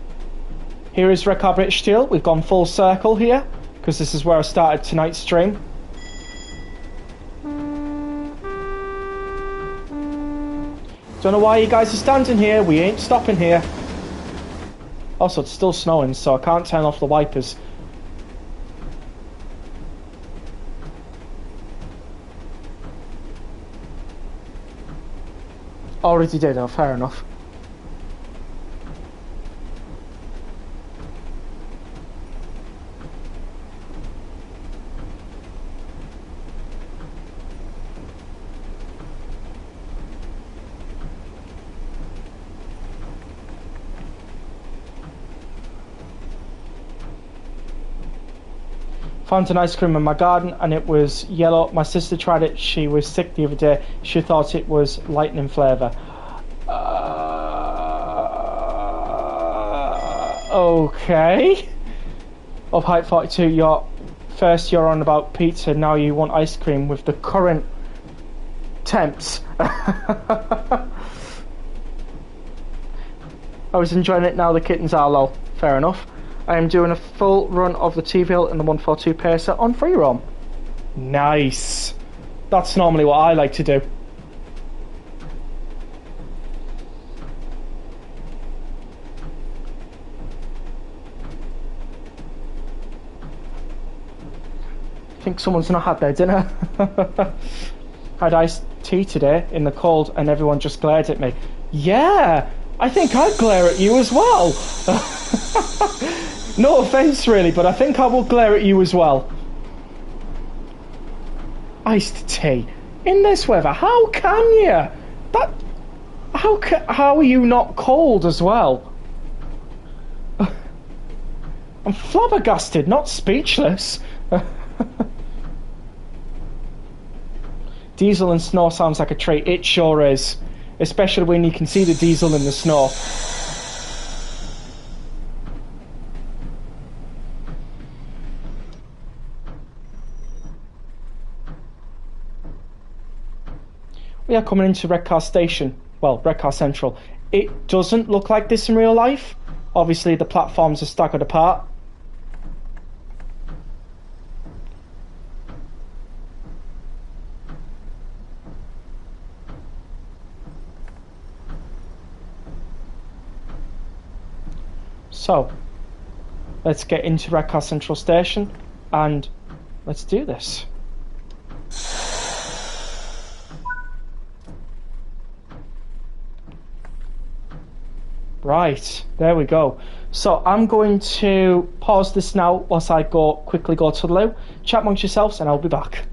Here is Red Car British Steel. We've gone full circle here, because this is where I started tonight's stream. Don't know why you guys are standing here. We ain't stopping here. Also, it's still snowing, so I can't turn off the wipers. Already did. Oh, fair enough. Found an ice cream in my garden and it was yellow. My sister tried it. She was sick the other day. She thought it was lightning flavour. Okay. Of height 42, you're on about pizza. Now you want ice cream with the current temps. I was enjoying it. Now the kittens are low. Fair enough. I am doing a full run of the T-Veil in the 142 Pacer on free roam. Nice. That's normally what I like to do. I think someone's not had their dinner. I had iced tea today in the cold and everyone just glared at me. Yeah, I think I'd glare at you as well. No offence really, but I think I will glare at you as well. Iced tea in this weather, how can you? How are you not cold as well? I'm flabbergasted, not speechless. Diesel and snow sounds like a treat. It sure is. Especially when you can see the diesel in the snow. We are coming into Redcar Station. Well, Redcar Central. It doesn't look like this in real life. Obviously, the platforms are staggered apart. So, let's get into Redcar Central Station and let's do this. Right, there we go. So I'm going to pause this now whilst I quickly go to the loo, chat amongst yourselves, and I'll be back.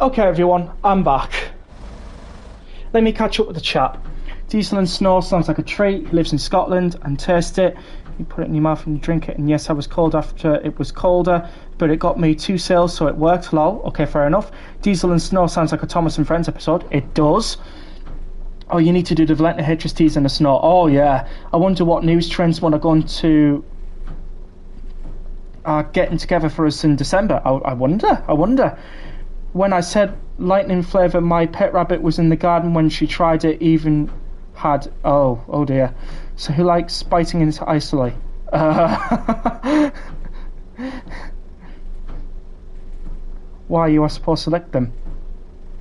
Okay, everyone, I'm back. Let me catch up with the chat. Diesel and Snow sounds like a treat. He lives in Scotland and taste it. You put it in your mouth and you drink it. And yes, I was cold after it was colder, but it got me 2 sales, so it worked. Lol. Okay, fair enough. Diesel and Snow sounds like a Thomas and Friends episode. It does. Oh, you need to do the Valenta HSTs and the Snow. Oh, yeah. I wonder what news trends are going to are getting together for us in December. I wonder. When I said lightning flavour, my pet rabbit was in the garden when she tried it, even had... Oh dear. So who likes biting into isolate? Why you are supposed to lick them?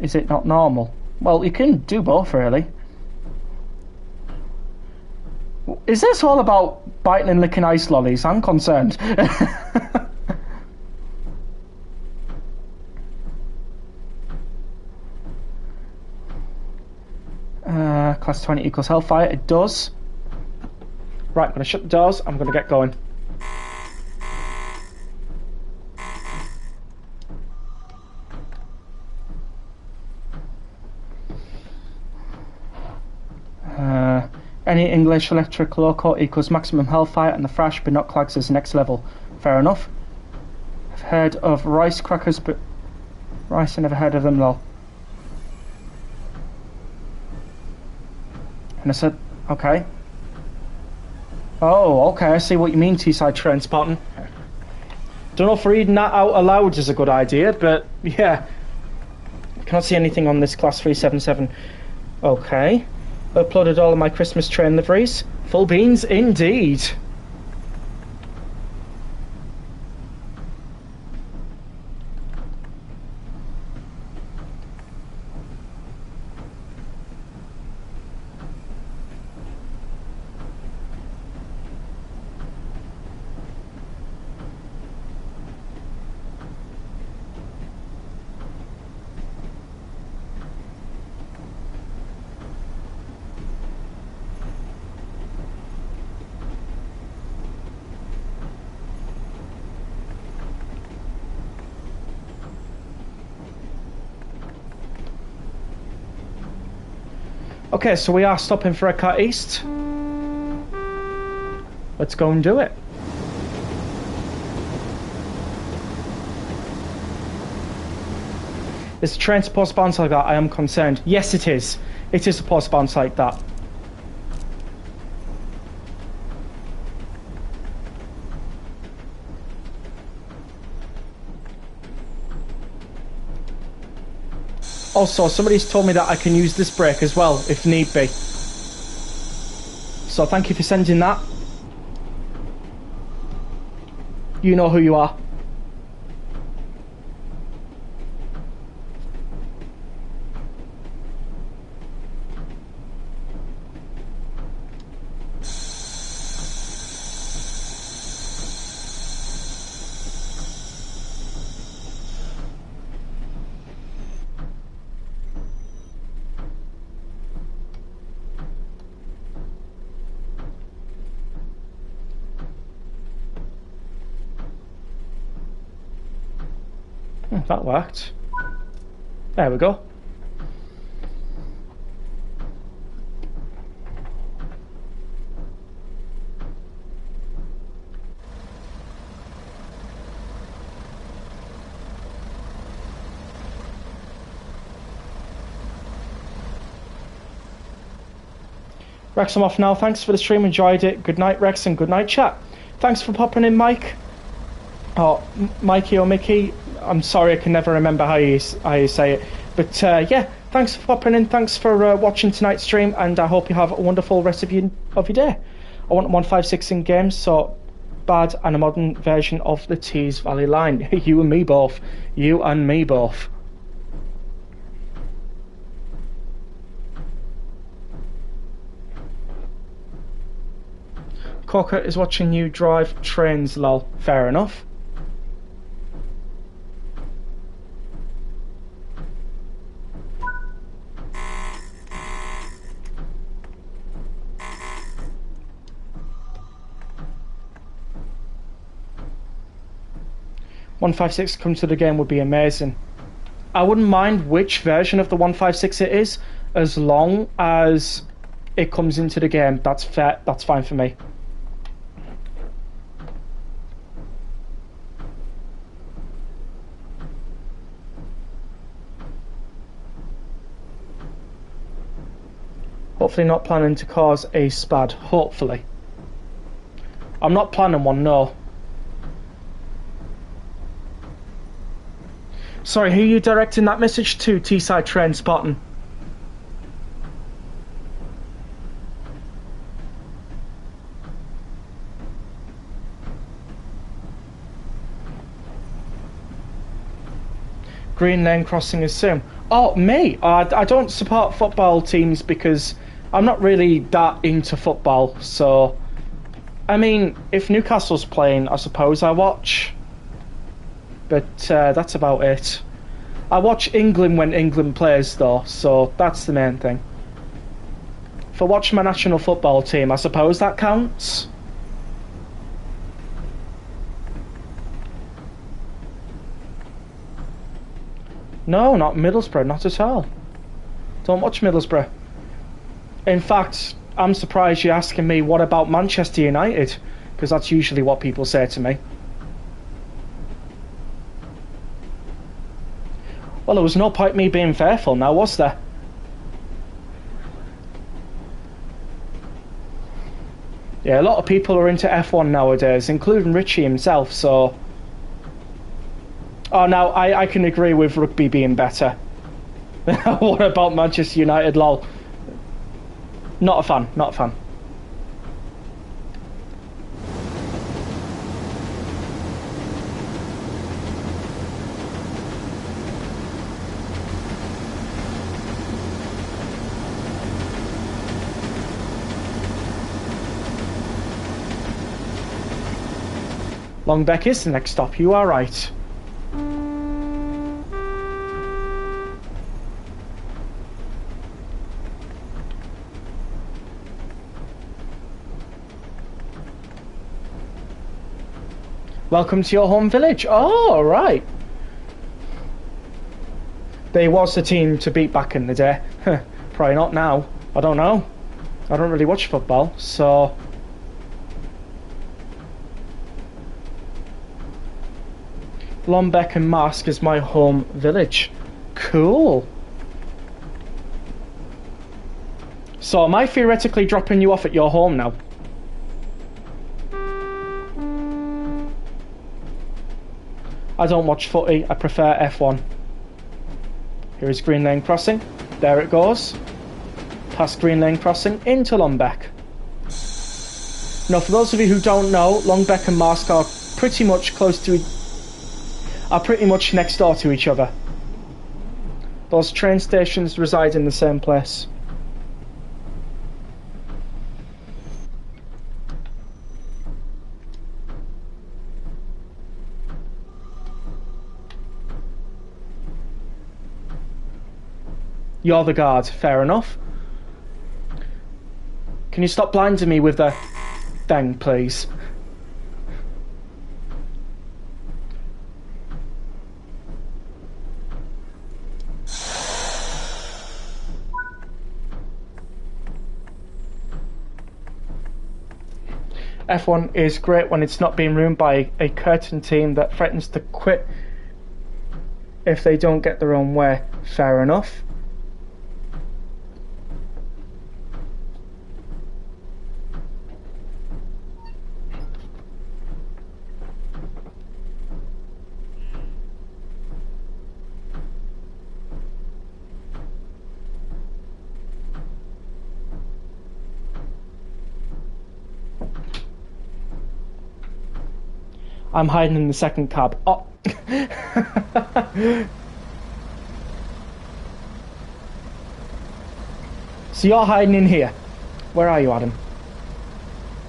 Is it not normal? Well, you can do both, really. Is this all about biting and licking ice lollies? I'm concerned. Class 20 equals Hellfire. It does. Right, I'm going to shut the doors. I'm going to get going. Any English electric loco equals maximum Hellfire, and the Thrash but not Clags is next level. Fair enough. I've heard of rice crackers, but rice, I never heard of them, lol. And I said, okay. Oh, okay, I see what you mean, Teesside Train Spartan. Don't know if reading that out aloud is a good idea, but yeah. Can't see anything on this class 377. Okay. Uploaded all of my Christmas train liveries. Full beans indeed. Okay, so we are stopping for a cut east. Let's go and do it. Is the train supposed to bounce like that? I am concerned. Yes, it is. It is supposed to bounce like that. Also, somebody's told me that I can use this brake as well, if need be. So thank you for sending that. You know who you are. That worked. There we go. Rex, I'm off now. Thanks for the stream. Enjoyed it. Good night, Rex, and good night, chat. Thanks for popping in, Mike. Oh, Mikey or Mickey. I'm sorry, I can never remember how you say it. But yeah, thanks for popping in. Thanks for watching tonight's stream, and I hope you have a wonderful rest of your day. I want 156 in games, so bad, and a modern version of the Tees Valley line. You and me both. You and me both. Cocker is watching you drive trains, lol. Fair enough. .156 come to the game would be amazing. I wouldn't mind which version of the 156 it is, as long as it comes into the game. That's fair. That's fine for me. Hopefully not planning to cause a spad. Hopefully. I'm not planning one, no. Sorry, who are you directing that message to, Teesside Train Spotting? Green Lane Crossing is soon. Oh, me? I don't support football teams because I'm not really that into football, so... I mean, if Newcastle's playing, I suppose I watch. But that's about it. I watch England when England plays, though, so that's the main thing. If I watch my national football team, I suppose that counts. No, not Middlesbrough, not at all. Don't watch Middlesbrough. In fact, I'm surprised you're asking me what about Manchester United, because that's usually what people say to me. Well, there was no point me being fearful now, was there? Yeah, a lot of people are into F1 nowadays, including Richie himself, so... Oh, now, I can agree with rugby being better. What about Manchester United, lol? Not a fan, not a fan. Longbeck is the next stop, you are right. Welcome to your home village. Oh, right. They was the team to beat back in the day. Probably not now. I don't know. I don't really watch football, so... Lombeck and Marske is my home village. Cool. So am I theoretically dropping you off at your home now? I don't watch footy, I prefer F1. Here is Green Lane Crossing. There it goes. Past Green Lane Crossing into Lombeck. Now, for those of you who don't know, Longbeck and Marske are pretty much pretty much next door to each other. Those train stations reside in the same place. You're the guard, fair enough. Can you stop blinding me with the thing, please? F1 is great when it's not being ruined by a curtain team that threatens to quit if they don't get their own way. Fair enough. I'm hiding in the second cab. Oh. So you're hiding in here. Where are you, Adam?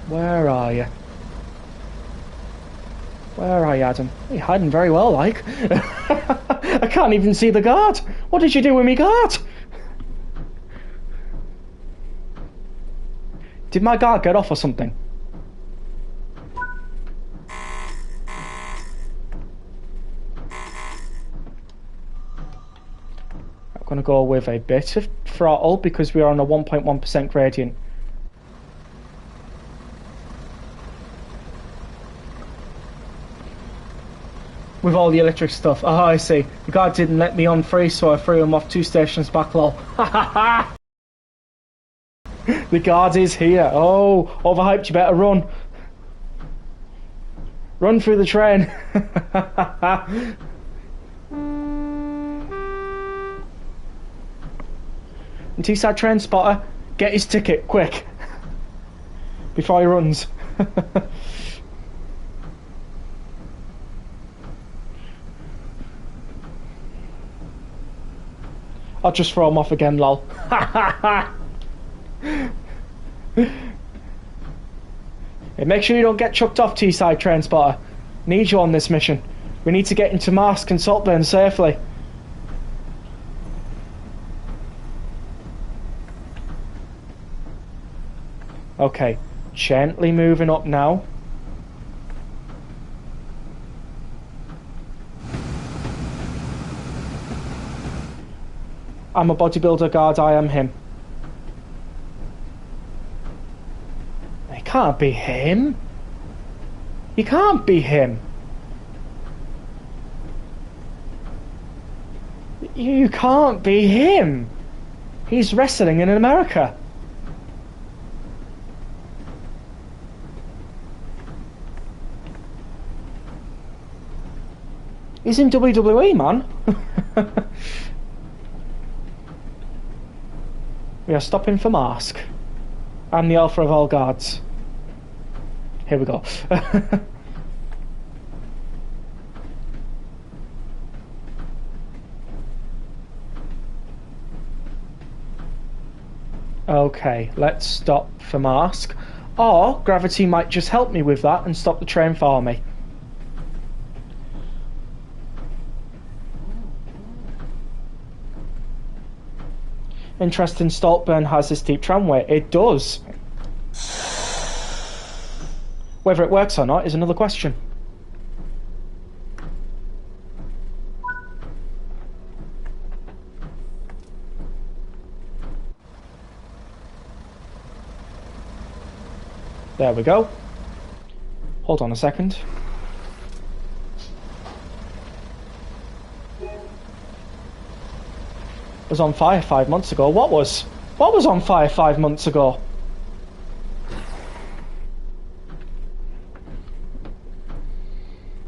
Where are you? Where are you, Adam? You're hiding very well, like. I can't even see the guard. What did you do with me guard? Did my guard get off or something? Gonna go with a bit of throttle because we are on a 1.1% gradient. With all the electric stuff. Oh, I see. The guard didn't let me on free, so I threw him off 2 stations back, lol. The guard is here. Oh, overhyped, you better run. Run through the train. And Teesside train spotter, get his ticket, quick. Before he runs. I'll just throw him off again, lol. Hey, make sure you don't get chucked off, Teesside train spotter. Need you on this mission. We need to get into Marsk and Saltburn safely. Okay, gently moving up now. I'm a bodybuilder guard, I am him. It can't be him. You can't be him. You can't be him. He's wrestling in America. He's in WWE, man. We are stopping for Marsk. I'm the alpha of all guards. Here we go. Okay, let's stop for Marsk. Or gravity might just help me with that and stop the train for me. Interesting, Saltburn has this steep tramway. It does. Whether it works or not is another question. There we go. Hold on a second. Was on fire 5 months ago. What was on fire 5 months ago?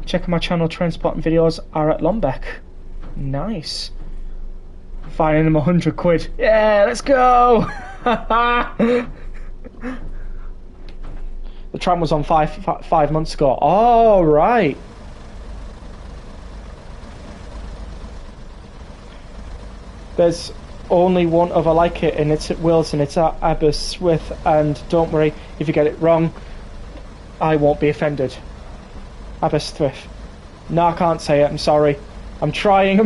Check my channel, Trainspotting videos are at Lombeck. Nice. Firing him 100 quid. Yeah, let's go. The tram was on fire 5 months ago. Oh, right. There's only one other like it, and it's at Wills, and it's at Aberystwyth, and don't worry, if you get it wrong, I won't be offended. Aberystwyth. No, I can't say it, I'm sorry. I'm trying.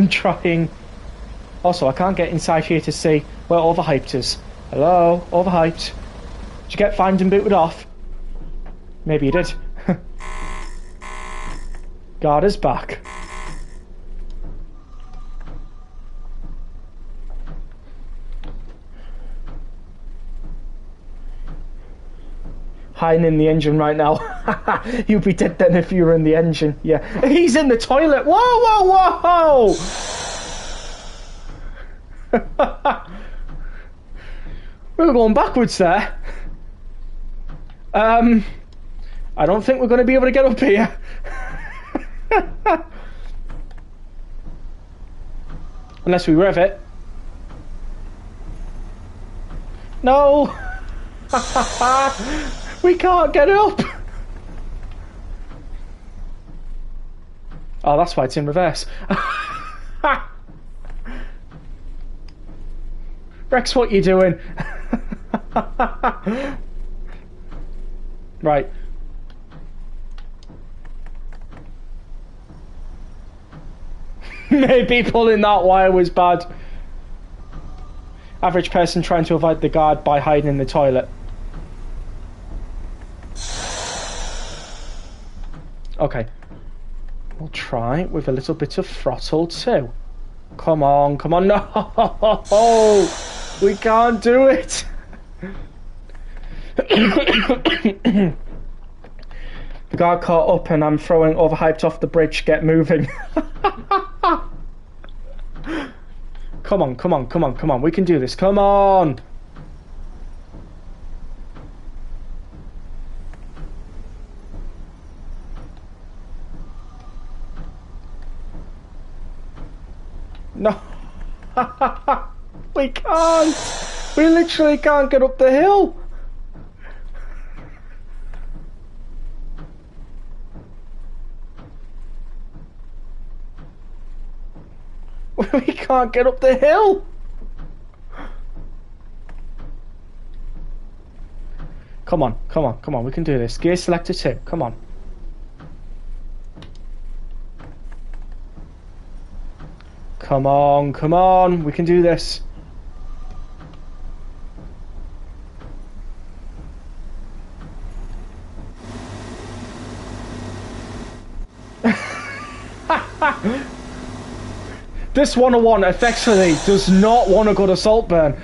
Also, I can't get inside here to see where Overhyped is. Hello? Overhyped. Did you get fined and booted off? Maybe you did. Guard is back. Hiding in the engine right now. You'd be dead then if you were in the engine. Yeah. He's in the toilet. Whoa, whoa, whoa! We were going backwards there. I don't think we're going to be able to get up here. Unless we rev it. No! We can't get up! Oh, that's why it's in reverse. Rex, what you doing? Right. Maybe pulling that wire was bad. Average person trying to avoid the guard by hiding in the toilet. Okay. We'll try with a little bit of throttle too. Come on, come on. No! We can't do it! The guy caught up and I'm throwing overhyped off the bridge. Get moving. Come on, come on, come on, come on. We can do this. Come on! No. We can't. We literally can't get up the hill. We can't get up the hill. Come on, come on, come on. We can do this. Gear selector 2. Come on. Come on, come on. We can do this. This 101 effectively does not want to go to Saltburn.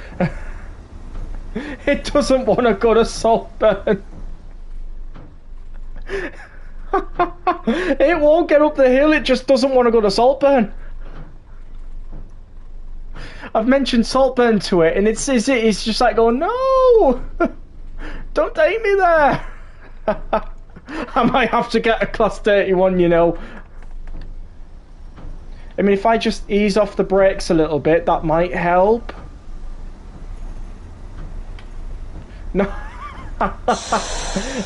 It doesn't want to go to Saltburn. It won't get up the hill, it just doesn't want to go to Saltburn. I've mentioned Saltburn to it and it's just like going, no! Don't take me there! I might have to get a class 31, you know. I mean, if I just ease off the brakes a little bit, that might help. No.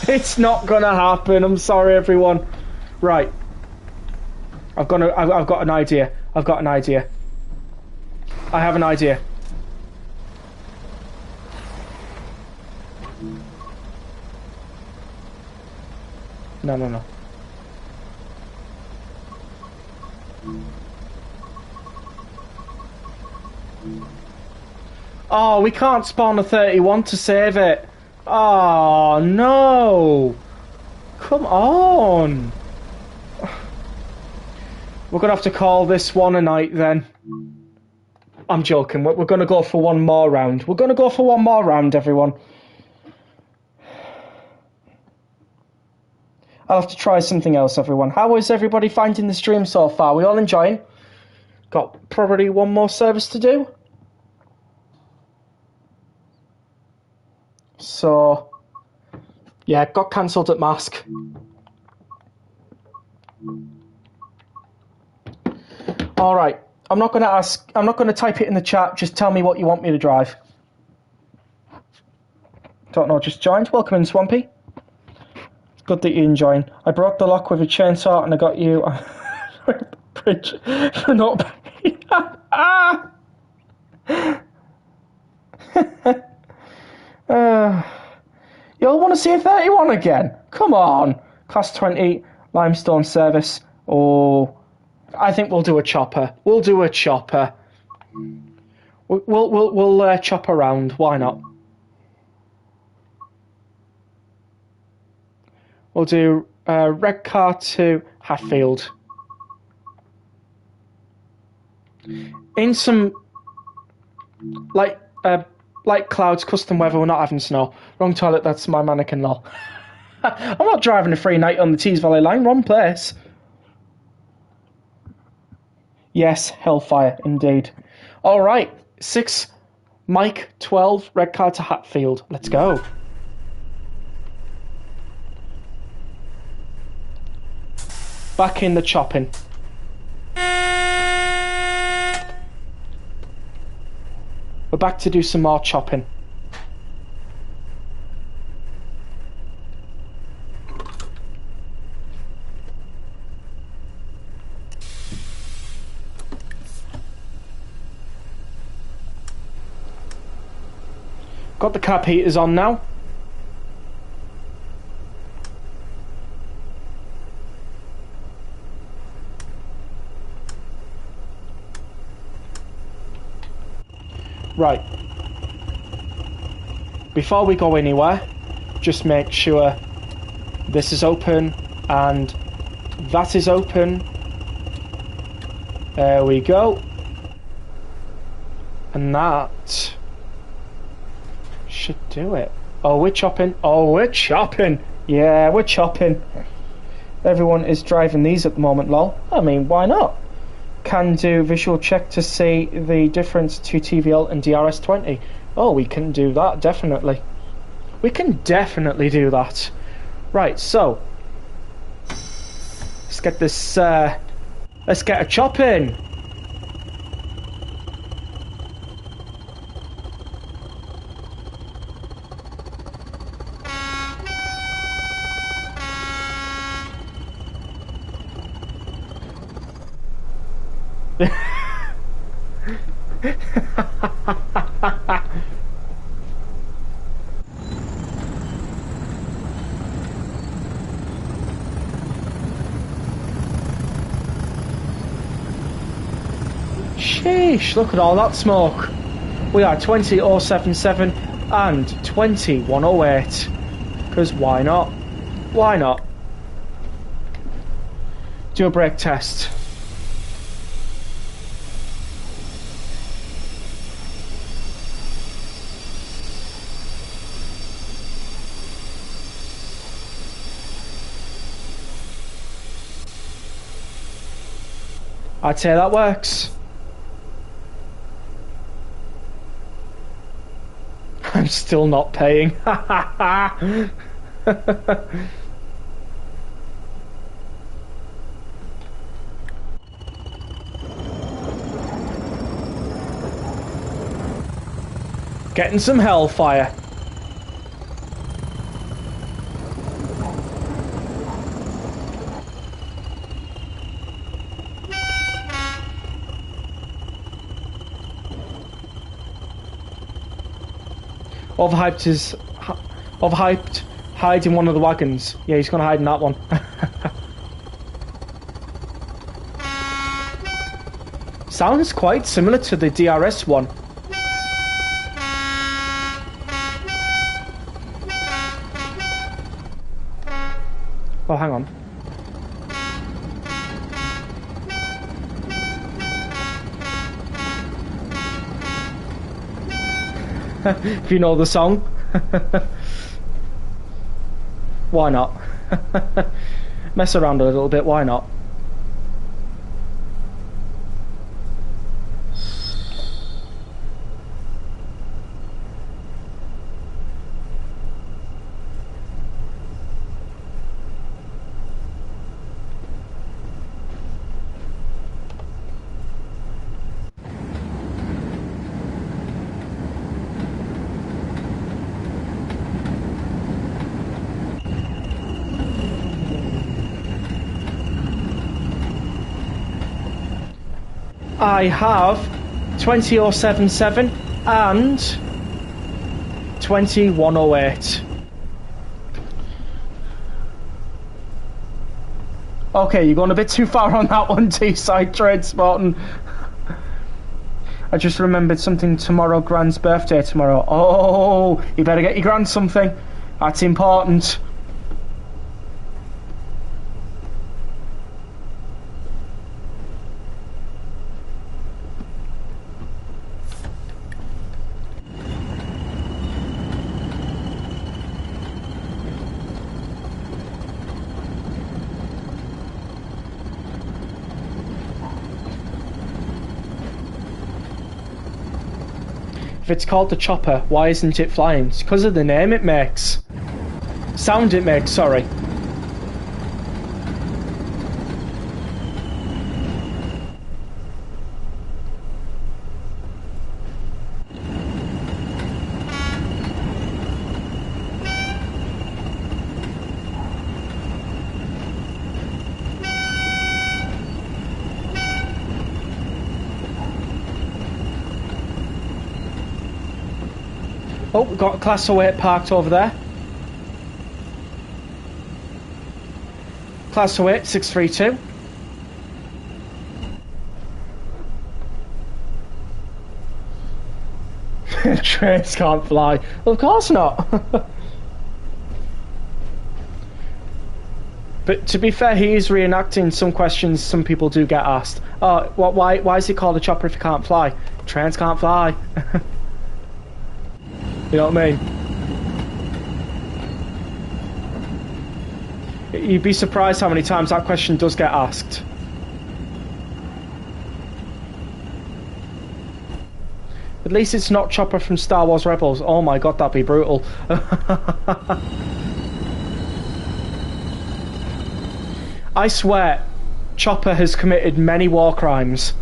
It's not gonna happen. I'm sorry, everyone. Right. I've got an idea. I've got an idea. I have an idea. No, no, no. Oh, we can't spawn a 31 to save it. Oh, no. Come on. We're going to have to call this one a night then. I'm joking. We're going to go for one more round. We're going to go for one more round, everyone. I'll have to try something else, everyone. How is everybody finding the stream so far? We all enjoying? Got probably one more service to do. So, yeah, got cancelled at Mask. Alright, I'm not going to type it in the chat, just tell me what you want me to drive. Don't know, just joined. Welcome in, Swampy. It's good that you're enjoying. I broke the lock with a chainsaw and I got you a bridge for not paying. Y'all want to see a 31 again? Come on. Class 20 limestone service. Oh, I think we'll do a chopper. We'll do a chopper. We'll chop around. Why not? We'll do red car to Hatfield. In some like clouds, custom weather, we're not having snow. Wrong toilet, that's my mannequin law. I'm not driving a free night on the Tees Valley line, wrong place. Yes, Hellfire, indeed. Alright, 6, Mike, 12, red car to Hatfield. Let's go. Back in the chopping. We're back to do some more chopping. Got the cab heaters on now. Right. Before we go anywhere, just make sure this is open and that is open. There we go. And that should do it. Oh, we're chopping. Oh, we're chopping. Yeah, we're chopping. Everyone is driving these at the moment, lol. I mean, why not? Can do visual check to see the difference to TVL and DRS20. Oh, we can do that, definitely. We can definitely do that. Right, so let's get this, let's get a chop in. Sheesh, look at all that smoke. We are 20077 and 20108. Because why not? Why not? Do a brake test. I'd say that works. I'm still not paying. Getting some hellfire. Overhyped. Hide in one of the wagons. Yeah, he's gonna hide in that one. Sounds quite similar to the DRS one. Oh, hang on. If you know the song. Why not? Mess around a little bit, why not? I have 20077 and 20108. Okay, you're going a bit too far on that one, T-side trade Spartan. I just remembered something tomorrow, Grand's birthday tomorrow. Oh, you better get your Grand something. That's important. If it's called the chopper, why isn't it flying? It's because of the name it makes. Sound it makes, sorry. Oh, we've got a Class 08 parked over there. Class 08, 632. Trains can't fly. Well, of course not. But to be fair, he is reenacting some questions some people do get asked. Oh, why is it called a chopper if it can't fly? Trains can't fly. You know what I mean? You'd be surprised how many times that question does get asked. At least it's not Chopper from Star Wars Rebels. Oh my god, that'd be brutal. I swear, Chopper has committed many war crimes.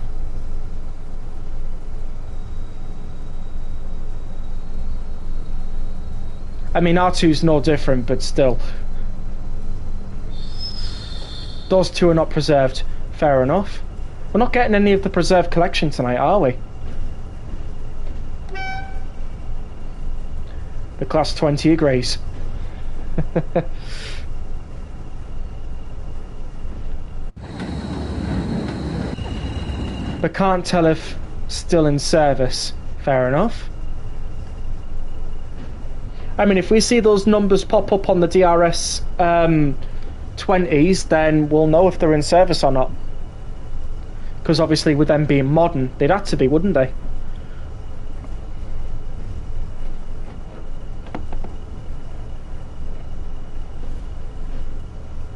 I mean, R2's no different, but still. Those two are not preserved. Fair enough. We're not getting any of the preserved collection tonight, are we? The Class 20 agrees. But can't tell if still in service. Fair enough. I mean, if we see those numbers pop up on the DRS 20s, then we'll know if they're in service or not. Because obviously with them being modern, they'd have to be, wouldn't they?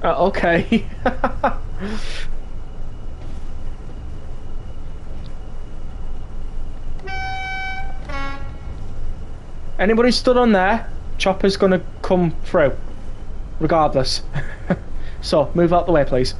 Okay. Anybody stood on there, Chopper's gonna come through, regardless. So, move out the way, please.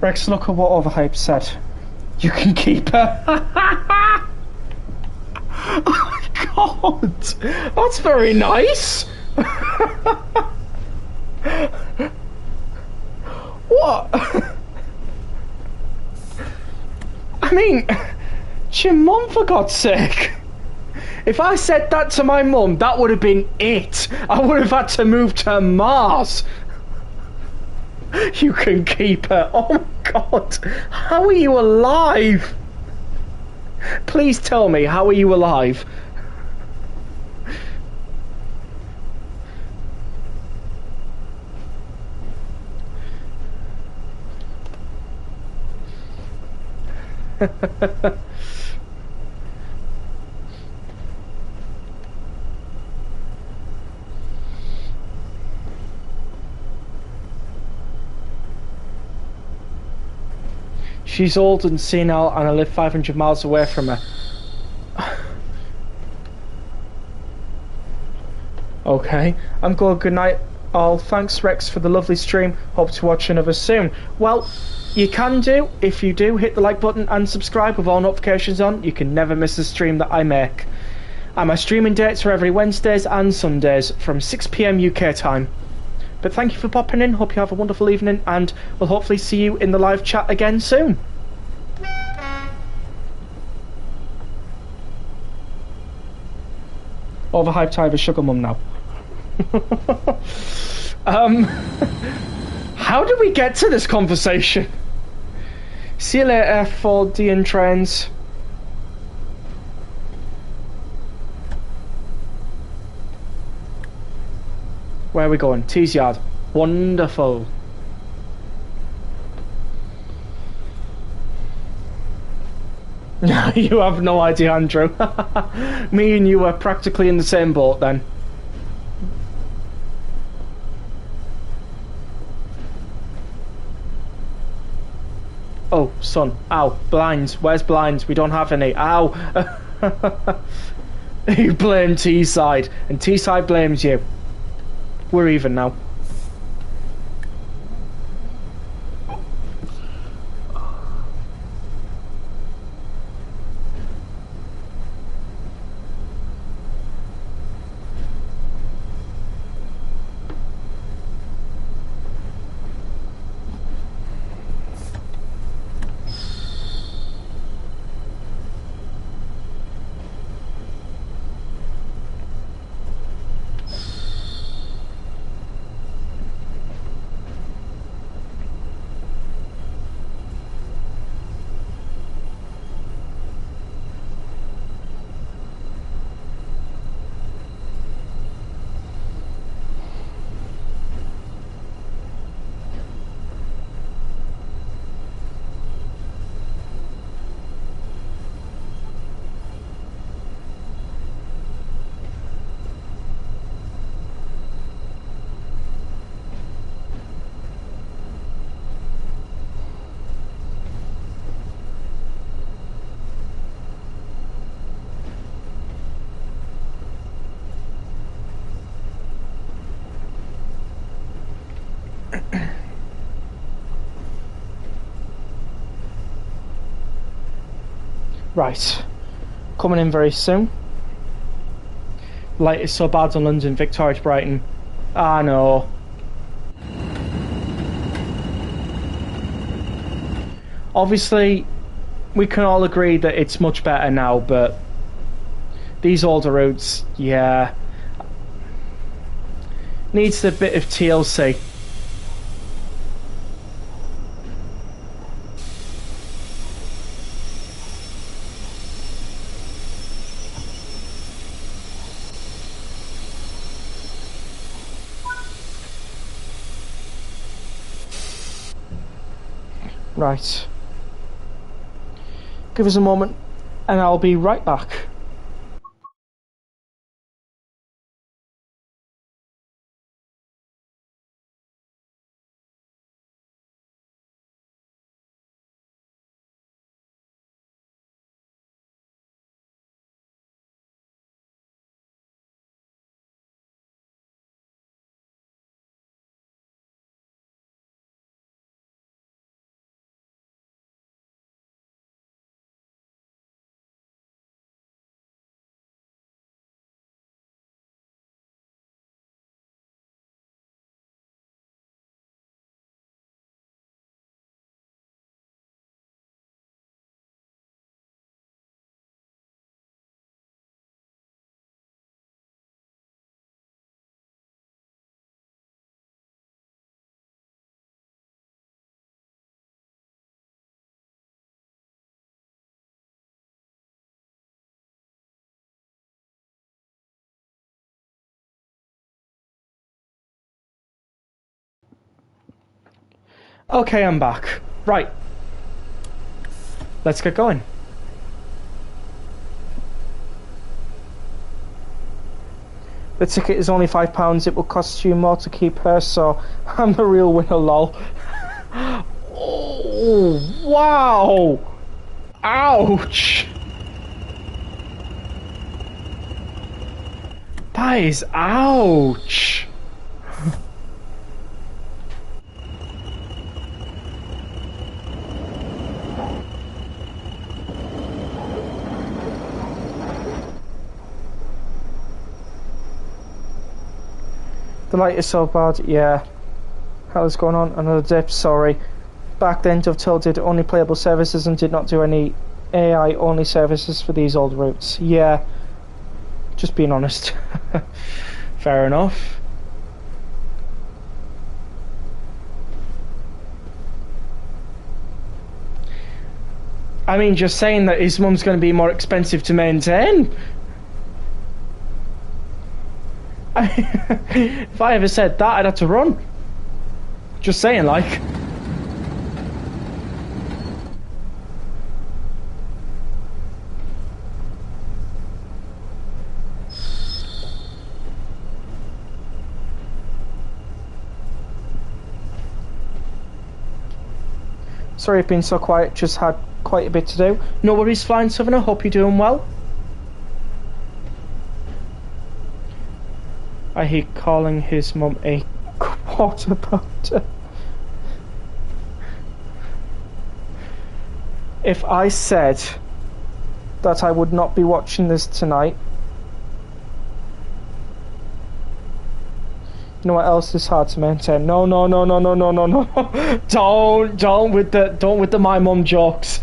Rex, look at what Overhype said. You can keep her. Oh my god! That's very nice! What? I mean, it's your mum, for God's sake. If I said that to my mum, that would have been it. I would have had to move to Mars. You can keep her. Oh my god. How are you alive? Please tell me, how are you alive? She's old and senile and I live 500 miles away from her. Okay, I'm going. Good night all. Thanks Rex for the lovely stream. Hope to watch another soon. Well, you can do, if you do, hit the like button and subscribe with all notifications on. You can never miss a stream that I make. And my streaming dates are every Wednesdays and Sundays from 6 PM UK time. But thank you for popping in. Hope you have a wonderful evening, and we'll hopefully see you in the live chat again soon. Overhyped Tiber Sugar Mum now. How did we get to this conversation? See you later for DN Trains. Where are we going? Tees Yard. Wonderful. You have no idea, Andrew. Me and you were practically in the same boat then. Oh, son. Ow. Blinds. Where's blinds? We don't have any. Ow. You blame Teesside, and Teesside blames you. We're even now. Right. Coming in very soon. Light is so bad on London, Victoria to Brighton. Ah, no. Obviously, we can all agree that it's much better now, but these older routes, yeah, needs a bit of TLC. Right. Give us a moment and I'll be right back. Okay, I'm back. Right. Let's get going. The ticket is only £5. It will cost you more to keep her, so I'm the real winner, lol. Oh, wow! Ouch! That is ouch! The light is so bad, yeah. Hell's going on? Another dip, sorry. Back then Dovetail did only playable services and did not do any AI only services for these old routes. Yeah. Just being honest. Fair enough. I mean, just saying that his mum's going to be more expensive to maintain. If I ever said that, I'd have to run. Just saying, like. Sorry I've been so quiet, just had quite a bit to do. No worries, Flying Southerner, hope you're doing well. I hate calling his mum a quarter pounder. If I said that I would not be watching this tonight, you know what else is hard to maintain? No. Don't with the my mum jokes.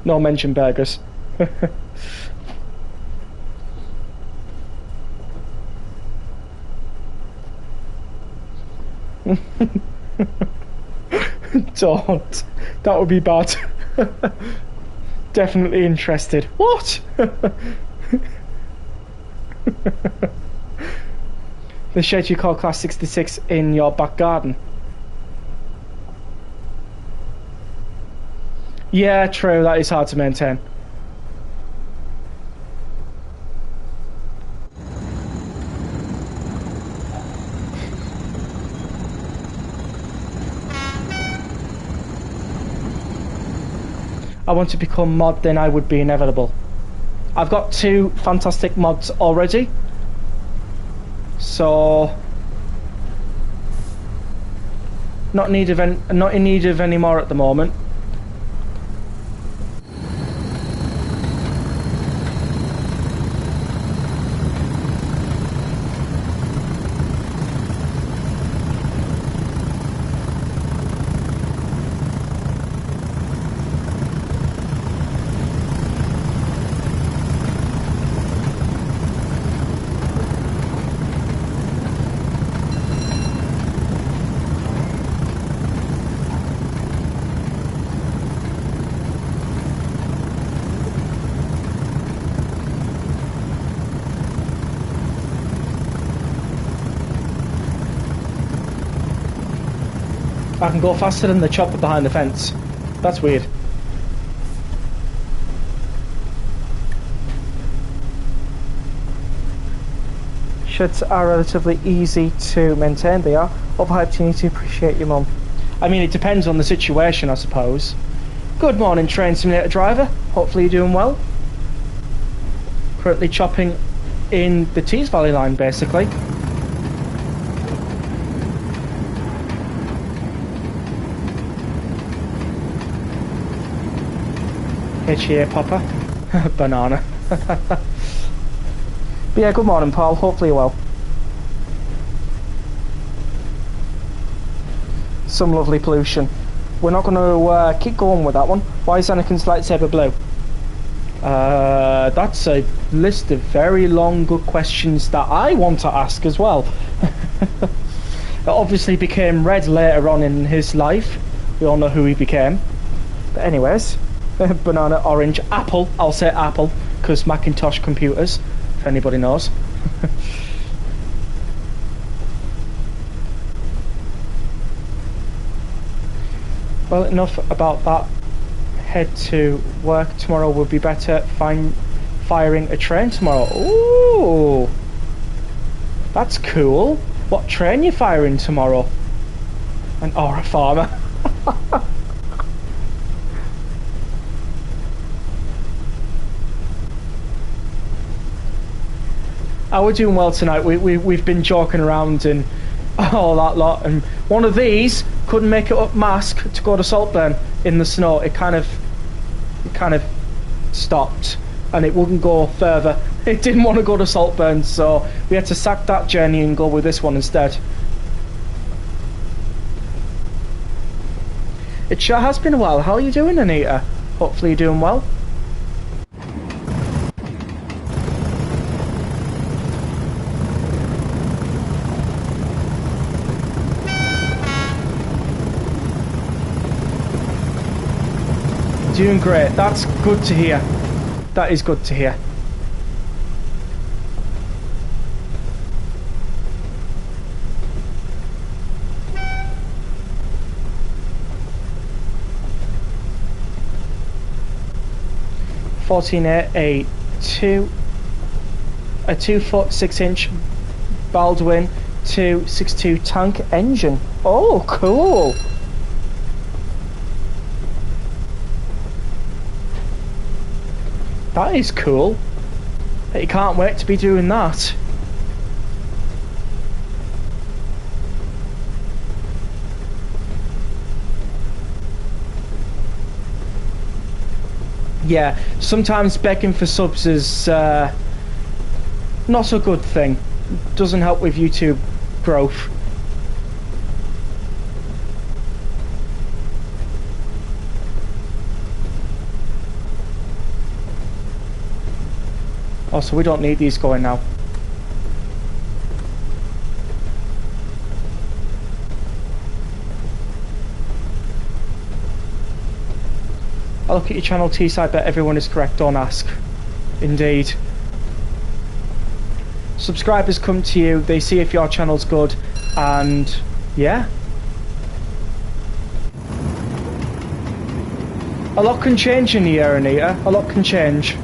No mention burgers. Don't. That would be bad. Definitely interested. What? The shed you call Class 66 in your back garden. Yeah, true. That is hard to maintain. I want to become mod, then I would be inevitable. I've got 2 fantastic mods already, so not in need of any more at the moment. I can go faster than the chopper behind the fence. That's weird. Sheds are relatively easy to maintain. They are. Overhyped, you need to appreciate your mum. I mean, it depends on the situation, I suppose. Good morning, Train Simulator driver. Hopefully you're doing well. Currently chopping in the Tees Valley line, basically. HEA Popper. Banana. But yeah, good morning, Paul. Hopefully you're well. Some lovely pollution. We're not going to keep going with that one. Why is Anakin's lightsaber blue? That's a list of very long, good questions that I want to ask as well. It obviously became red later on in his life. We all know who he became. But anyways, banana, orange, apple. I'll say apple, because Macintosh computers, if anybody knows. Well, enough about that. Head to work tomorrow would be better. Firing a train tomorrow. Ooh, that's cool. What train you firing tomorrow? An Aura Farmer. We're doing well tonight. We've been joking around and all that lot, and one of these couldn't make it up mask to go to Saltburn in the snow. It kind of stopped and it wouldn't go further. It didn't want to go to Saltburn, so we had to sack that journey and go with this one instead. It sure has been a while. How are you doing, Anita? Hopefully you're doing well. Doing great. That's good to hear. That is good to hear. A 2-foot 6-inch Baldwin 262 tank engine. Oh, cool. That is cool. You can't wait to be doing that. Yeah, sometimes begging for subs is not a good thing. Doesn't help with YouTube growth. Oh, so we don't need these going now. I look at your channel, T-side, but everyone is correct, don't ask. Indeed. Subscribers come to you, they see if your channel's good, and yeah. A lot can change in the year, Anita. A lot can change.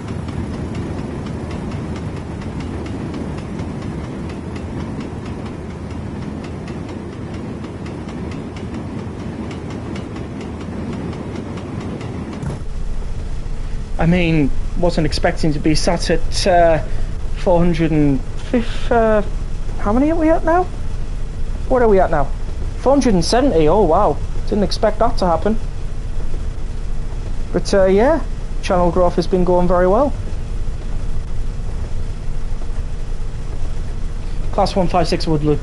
I mean, wasn't expecting to be sat at 450. How many are we at now? What are we at now? 470. Oh wow, didn't expect that to happen. But yeah, channel growth has been going very well. Class 156 would look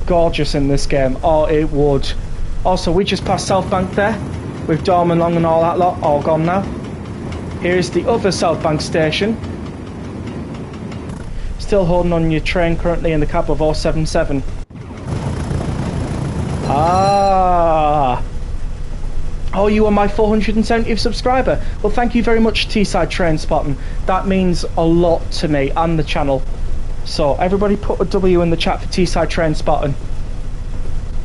gorgeous in this game. Oh, it would. Also, we just passed South Bank there, with Dorman Long and all that lot, all gone now. Here's the other South Bank station. Still holding on your train currently in the cab of 077. Ah. Oh, you are my 470th subscriber. Well, thank you very much, T-Side Train Spotting. That means a lot to me and the channel. So everybody put a W in the chat for T-Side Train Spotting.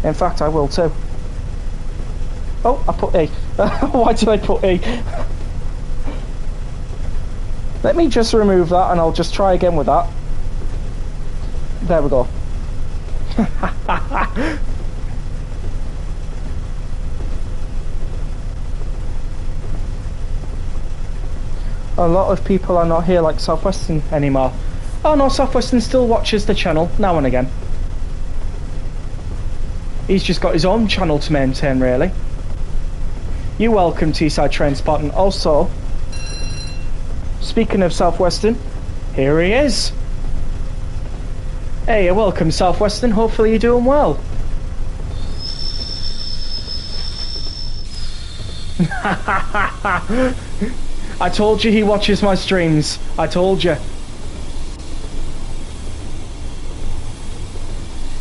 In fact, I will too. Oh, I put E. Why did I put E? Let me just remove that and I'll just try again with that. There we go. A lot of people are not here like Southwestern anymore. Oh no, Southwestern still watches the channel now and again. He's just got his own channel to maintain, really. You're welcome, Teesside Train Spotting. Also, speaking of Southwestern, here he is. Hey, you're welcome, Southwestern. Hopefully you're doing well. I told you he watches my streams. I told you.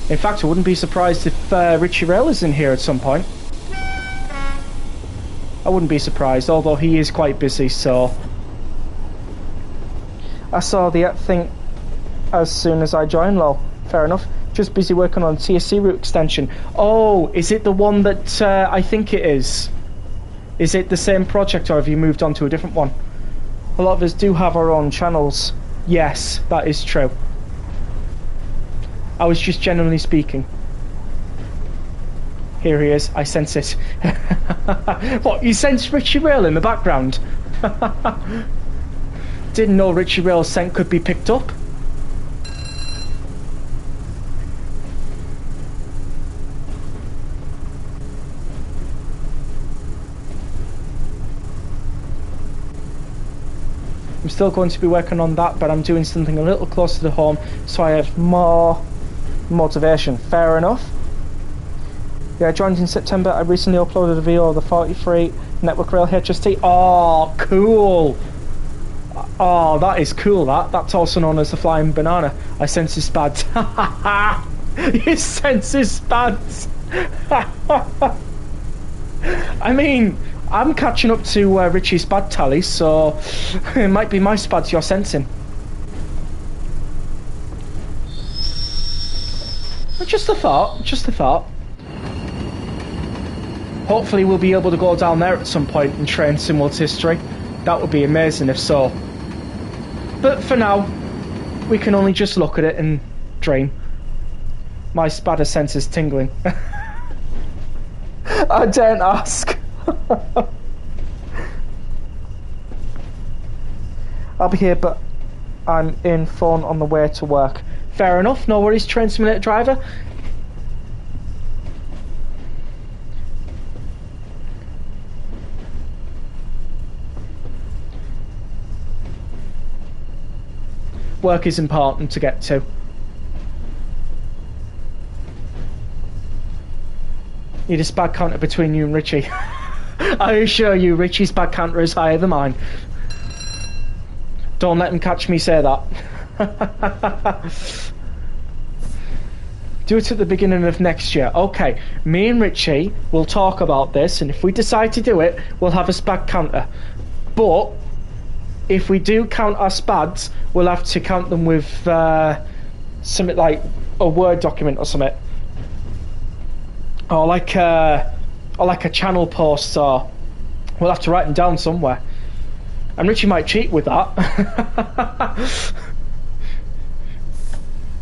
In fact, I wouldn't be surprised if Richie Rail is in here at some point. I wouldn't be surprised, although he is quite busy, so... I saw the thing as soon as I joined, lol. Fair enough. Just busy working on TSC route extension. Oh, is it the one that I think it is? Is it the same project, or have you moved on to a different one? A lot of us do have our own channels. Yes, that is true. I was just generally speaking. Here he is. I sense it. What, you sense Richie Rail in the background? Didn't know Richie Rail's scent could be picked up. I'm still going to be working on that, but I'm doing something a little closer to home, so I have more motivation. Fair enough. Yeah, I joined in September. I recently uploaded a video of the 43 Network Rail HST. Oh, cool. Oh, that is cool, that. That's also known as the Flying Banana. I sense his spads. You sense his spads. I mean, I'm catching up to Richie's spad tally, so it might be my spads you're sensing. But just a thought, just a thought. Hopefully we'll be able to go down there at some point and train SimWorld's history. That would be amazing if so. But for now, we can only just look at it and dream. My spadder sense is tingling. I daren't ask. I'll be here, but I'm in phone on the way to work. Fair enough, no worries, Train Simulator driver. Work is important to get to. Need a spad counter between you and Richie. I assure you, Richie's spad counter is higher than mine. Don't let him catch me say that. Do it at the beginning of next year. Okay, me and Richie will talk about this, and if we decide to do it, we'll have a spad counter. But if we do count our spads, we'll have to count them with something like a Word document or something. Or like a channel post, or we'll have to write them down somewhere. And Richie might cheat with that.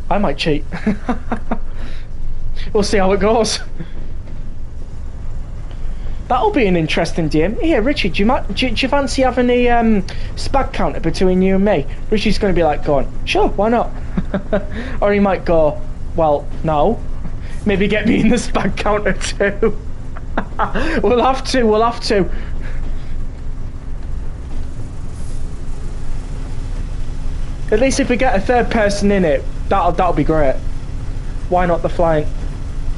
I might cheat. We'll see how it goes. That'll be an interesting DM. Here, Richie, do you fancy having a spad counter between you and me? Richie's going to be like going, sure, why not? Or he might go, well, no. Maybe get me in the spad counter too. We'll have to. At least if we get a third person in it, that'll be great. Why not the flying?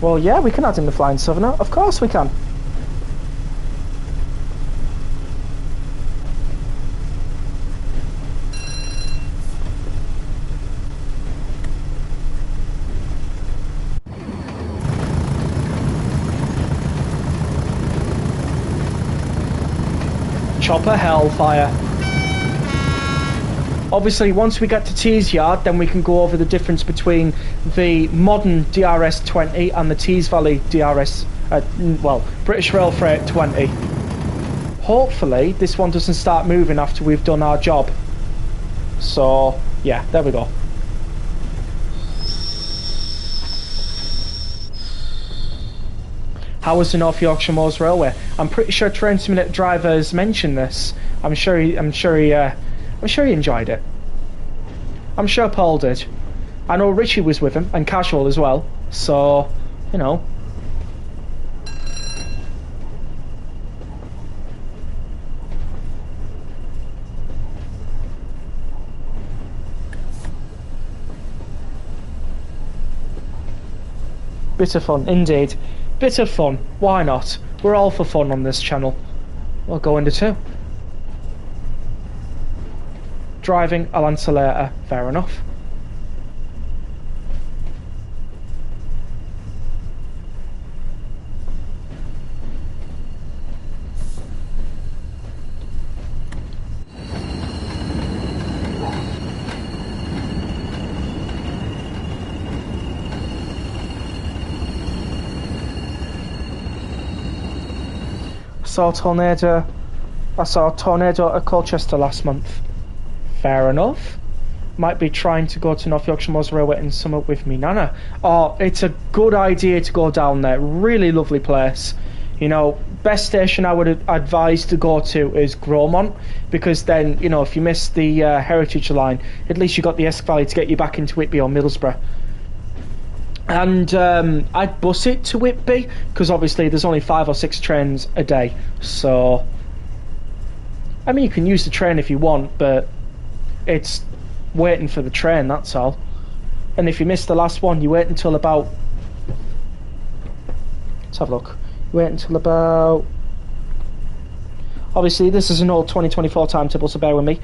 Well, yeah, we can add in the Flying Southerner. Of course we can. Chopper Hellfire. Obviously, once we get to Tees Yard, then we can go over the difference between the modern DRS-20 and the Tees Valley DRS Well, British Rail Freight 20. Hopefully this one doesn't start moving after we've done our job. So yeah, there we go. How was the North Yorkshire Moors Railway? I'm pretty sure Train Simulator drivers mentioned this. I'm sure he enjoyed it. I'm sure Paul did. I know Richie was with him, and Casual as well. So, you know. Bit of fun, indeed. Bit of fun. Why not? We're all for fun on this channel. We'll go into 2. Driving, I'll answer later. Fair enough. I saw a tornado at Colchester last month. Fair enough. Might be trying to go to North Yorkshire Moors Railway in summer with me nana. Oh, it's a good idea to go down there. Really lovely place. You know, best station I would advise to go to is Gromont, because then, you know, if you miss the Heritage Line, at least you got the Esk Valley to get you back into Whitby or Middlesbrough. And I'd bus it to Whitby, because obviously there's only 5 or 6 trains a day. So, I mean, you can use the train if you want, but it's waiting for the train, that's all. And if you miss the last one, you wait until about... Let's have a look. You wait until about... Obviously, this is an old 2024 timetable, so bear with me.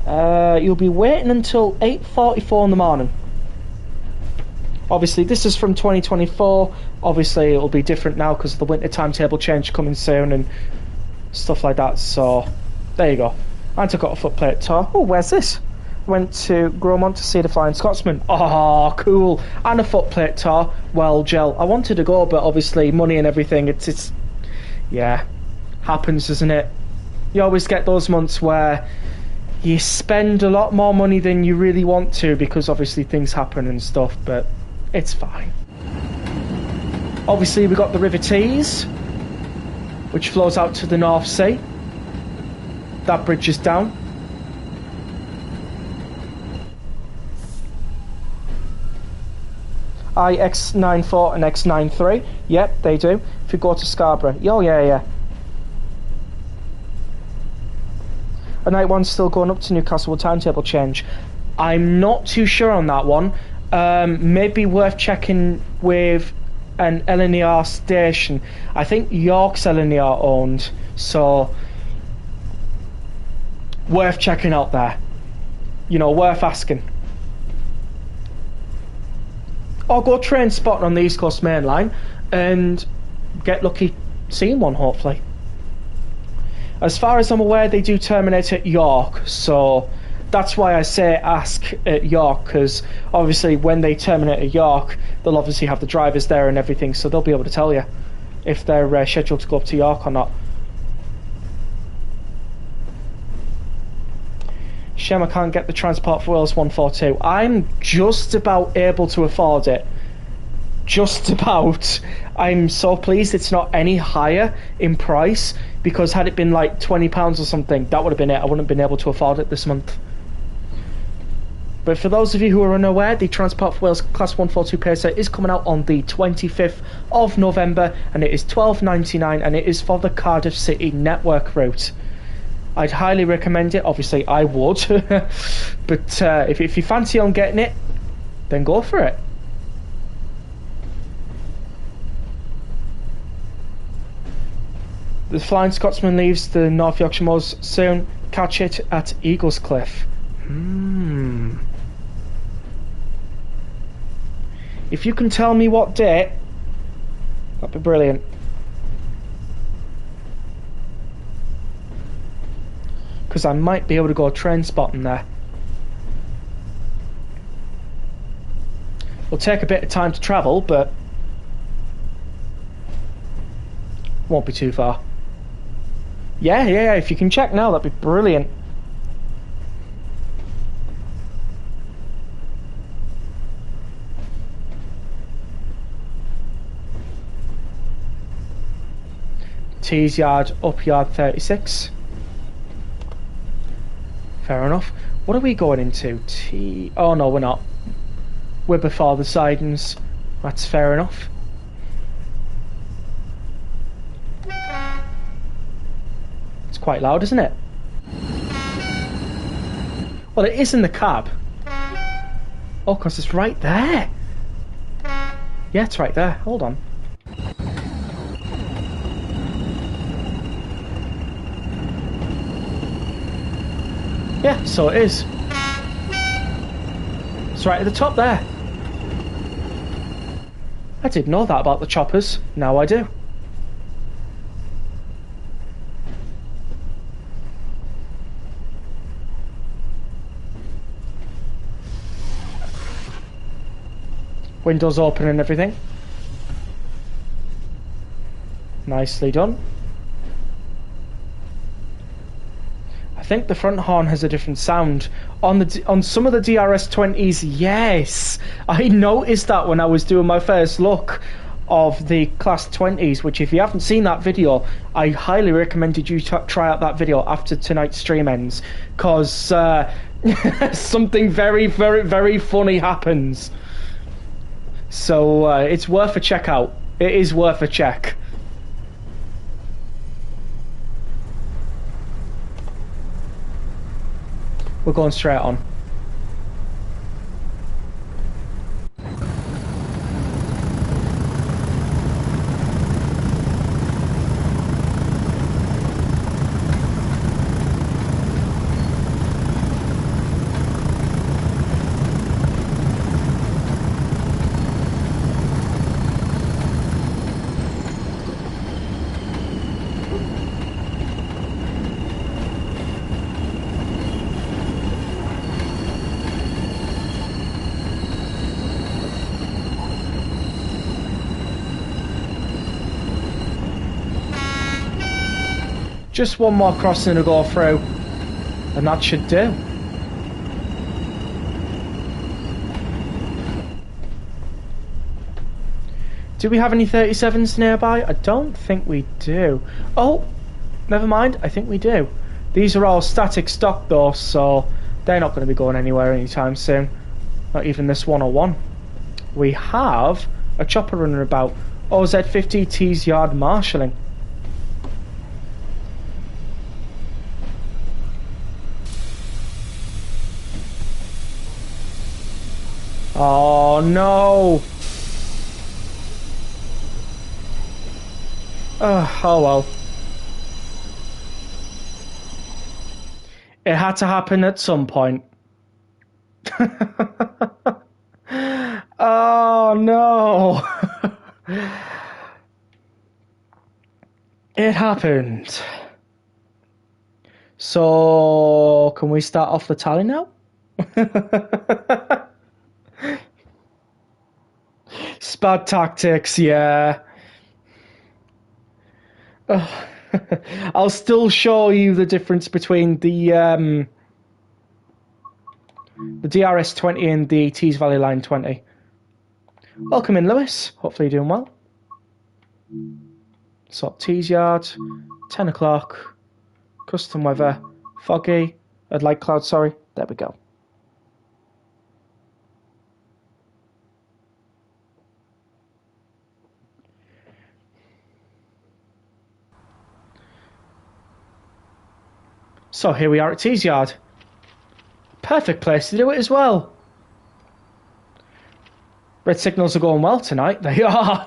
You'll be waiting until 8:44 in the morning. Obviously, this is from 2024. Obviously, it'll be different now because of the winter timetable change coming soon and stuff like that. So, there you go. And I got a footplate tour. Oh, where's this? Went to Gromont to see the Flying Scotsman. Oh, cool. And a footplate tour. Well, gel. I wanted to go, but obviously, money and everything, it's yeah, happens, doesn't it? You always get those months where you spend a lot more money than you really want to because obviously things happen and stuff, but it's fine. Obviously, we've got the River Tees, which flows out to the North Sea. That bridge is down. X94 and X93. Yep, they do. If you go to Scarborough. Oh, yeah. A night one's still going up to Newcastle with timetable change. I'm not too sure on that one. Maybe worth checking with an LNER station. I think York's LNER owned, so worth checking out there. You know, worth asking. Or go train spotting on the East Coast Main Line and get lucky seeing one, hopefully. As far as I'm aware, they do terminate at York, so that's why I say ask at York, because obviously when they terminate at York, they'll obviously have the drivers there and everything, so they'll be able to tell you if they're scheduled to go up to York or not. Shame I can't get the Transport for Wales 142. I'm just about able to afford it. Just about. I'm so pleased it's not any higher in price, because had it been like £20 or something, that would have been it. I wouldn't have been able to afford it this month. But for those of you who are unaware, the Transport for Wales Class 142 Pacer is coming out on the 25th of November, and it is £12.99, and it is for the Cardiff City network route. I'd highly recommend it. Obviously, I would. But if you fancy on getting it, then go for it. The Flying Scotsman leaves the North Yorkshire Moors soon. Catch it at Eaglescliffe. If you can tell me what date, that'd be brilliant. Because I might be able to go train spotting there. It'll take a bit of time to travel, but Won't be too far. Yeah, if you can check now, that'd be brilliant. Tees yard, up yard 36. Fair enough. What are we going into? Oh no, we're not. We're before the sidings. That's fair enough. It's quite loud, isn't it? Well, it is in the cab. Oh, because it's right there. Yeah, it's right there. Hold on. Yeah, so it is. It's right at the top there. I didn't know that about the choppers. Now I do. Windows open and everything. Nicely done. I think the front horn has a different sound. On some of the DRS20s, yes. I noticed that when I was doing my first look of the Class 20s, which if you haven't seen that video, I highly recommend you try out that video after tonight's stream ends, because something very, very, very funny happens. So it's worth a check out. It is worth a check. We're going straight on. Just one more crossing to go through, and that should do. Do we have any 37s nearby? I don't think we do. Oh, never mind, I think we do. These are all static stock though, so they're not going to be going anywhere anytime soon. Not even this 101. We have a chopper running about. OZ50 Tees yard marshalling. Oh no! Oh well. It had to happen at some point. Oh no! It happened. So, can we start off the tally now? Spad tactics, yeah. I'll still show you the difference between the DRS20 and the Tees Valley Line 20. Welcome in, Lewis. Hopefully you're doing well. So, Tees Yard, 10 o'clock, custom weather, foggy, light cloud, sorry. There we go. So here we are at Tees Yard. Perfect place to do it as well. Red signals are going well tonight. They are.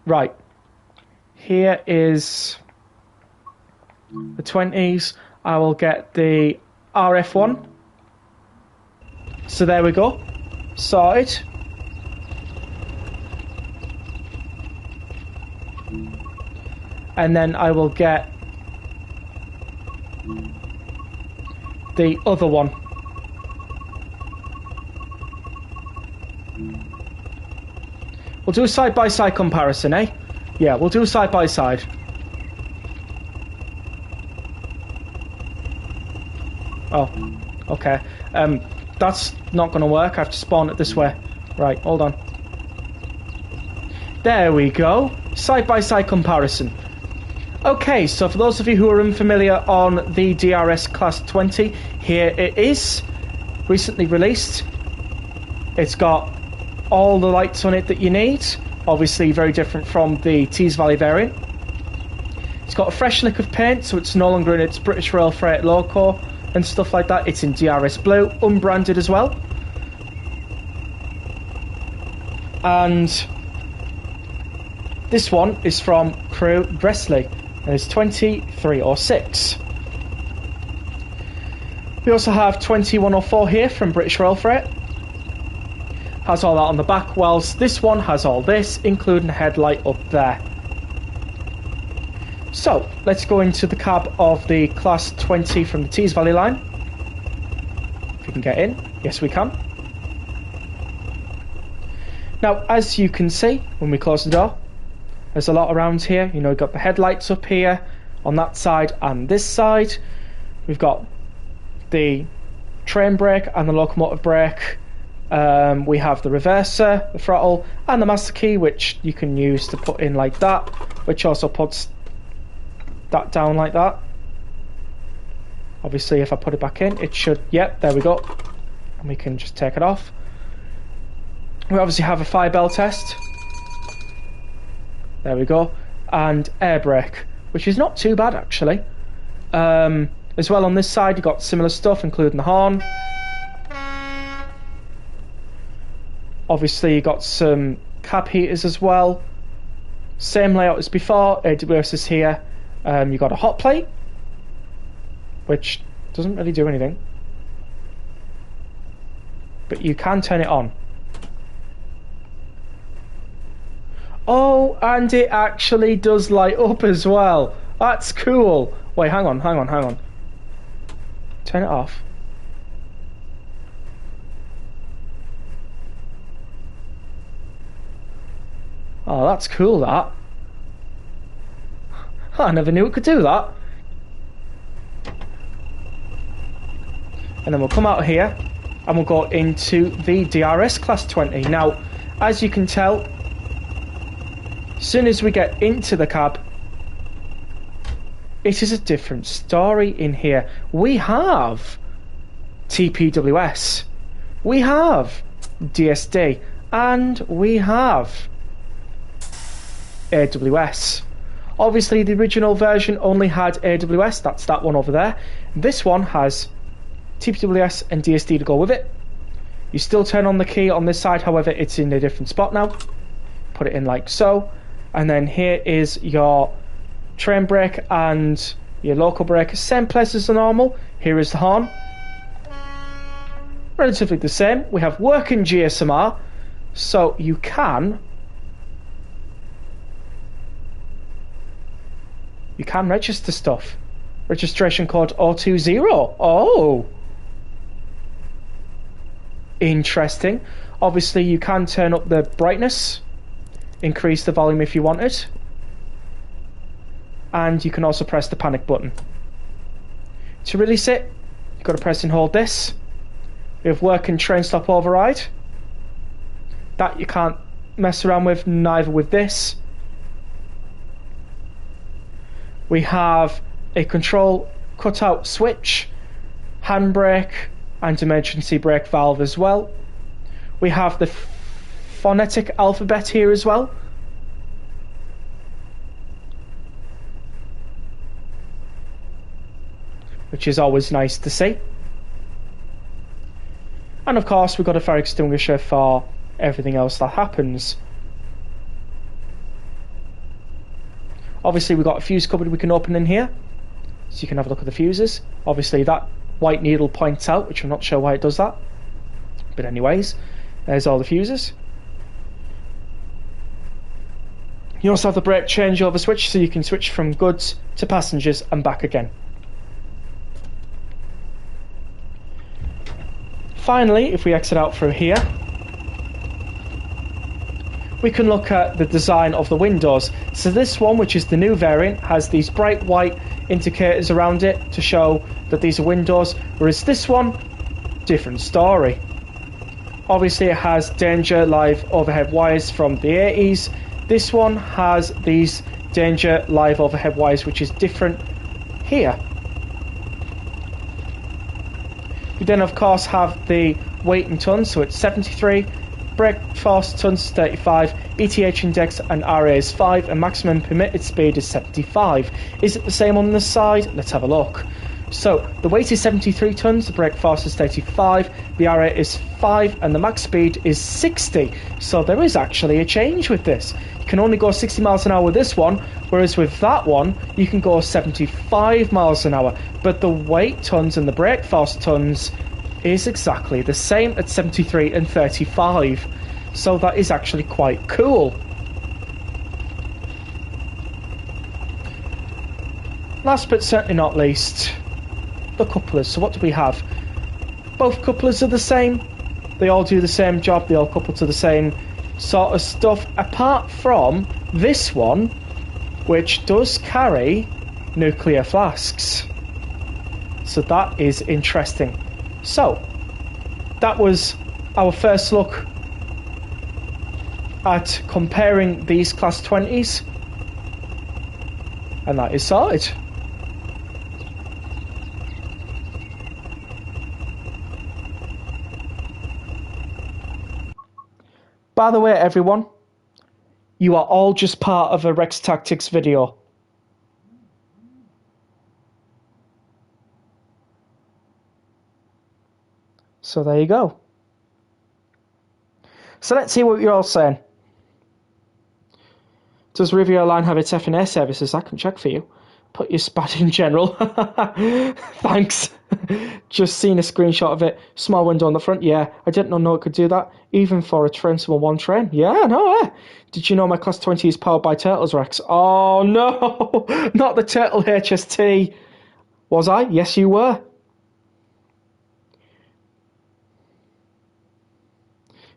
Right. Here is the 20s. I will get the RF1. So there we go. Sorted. And then I will get the other one. We'll do a side-by-side comparison, eh? Yeah, we'll do a side-by-side. Oh, okay. That's not going to work. I have to spawn it this way. Right, hold on. There we go. Side-by-side comparison. Okay, so for those of you who are unfamiliar on the DRS Class 20, here it is. Recently released. It's got all the lights on it that you need. Obviously very different from the Tees Valley variant. It's got a fresh lick of paint, so it's no longer in its British Rail Freight logo and stuff like that. It's in DRS Blue, unbranded as well. And this one is from Crew Dressley, and it's 2306. We also have 2104 here from British Rail Freight. Has all that on the back, whilst this one has all this, including a headlight up there. So, let's go into the cab of the Class 20 from the Tees Valley line. If we can get in. Yes, we can. Now, as you can see, when we close the door, there's a lot around here. You know, we've got the headlights up here, on that side and this side. We've got the train brake and the locomotive brake. We have the reverser, the throttle, and the master key, which you can use to put in like that, which also puts that down like that. Obviously, if I put it back in, it should, yep, there we go. And we can just take it off. We obviously have a fire bell test. There we go. And air brake, which is not too bad, actually. As well, on this side, you've got similar stuff, including the horn. Obviously, you got some cab heaters as well. Same layout as before. AWS is here. You got a hot plate, which doesn't really do anything, but you can turn it on. Oh, and it actually does light up as well. That's cool. Wait, hang on. Turn it off. Oh, that's cool, that. I never knew it could do that. And then we'll come out here and we'll go into the DRS Class 20. Now, as you can tell, as soon as we get into the cab, it is a different story in here. We have TPWS, we have DSD, and we have AWS. Obviously, the original version only had AWS, that's that one over there. This one has TPWS and DSD to go with it. You still turn on the key on this side, however, it's in a different spot now. Put it in like so. And then here is your train brake and your local brake. Same place as the normal. Here is the horn. Relatively the same. We have working GSMR, so you can register stuff. Registration code 020. Oh, interesting. Obviously, you can turn up the brightness, increase the volume if you wanted, and you can also press the panic button. To release it, you've got to press and hold this. We have working train stop override. That you can't mess around with, neither with this. We have a control cutout switch, handbrake, and emergency brake valve as well. We have the phonetic alphabet here as well. Which is always nice to see. And of course, we've got a fire extinguisher for everything else that happens. Obviously, we've got a fuse cupboard we can open in here, so you can have a look at the fuses. Obviously, that white needle points out, which I'm not sure why it does that. But anyways, there's all the fuses. You also have the brake changeover switch, so you can switch from goods to passengers and back again. Finally, if we exit out through here, we can look at the design of the windows. So this one, which is the new variant, has these bright white indicators around it to show that these are windows, whereas this one, different story. Obviously it has danger live overhead wires from the 80s. This one has these danger live overhead wires, which is different here. We then of course have the weight in tons, so it's 73, brake force tons is 35, ETH index and RA is 5, and maximum permitted speed is 75. Is it the same on this side? Let's have a look. So the weight is 73 tons, the brake force is 35, the RA is 5, and the max speed is 60. So there is actually a change with this. You can only go 60 miles an hour with this one, whereas with that one you can go 75 miles an hour. But the weight tons and the brake force tons is exactly the same at 73 and 35. So that is actually quite cool. Last but certainly not least, the couplers. So what do we have? Both couplers are the same. They all do the same job. They all couple to the same sort of stuff, apart from this one, which does carry nuclear flasks. So that is interesting. So that was our first look at comparing these Class 20s, and that is sorted. By the way, everyone, you are all just part of a Rex Tactics video. So there you go. So let's see what you're all saying. Does Riviera Line have its F&A services? I can check for you. Put your spat in general. Thanks. Just seen a screenshot of it. Small window on the front. Yeah, I didn't know it could do that. Even for a Trainable 1 train. Yeah, no. Did you know my Class 20 is powered by Turtles, Rex? Oh, no. Not the Turtle HST. Was I? Yes, you were.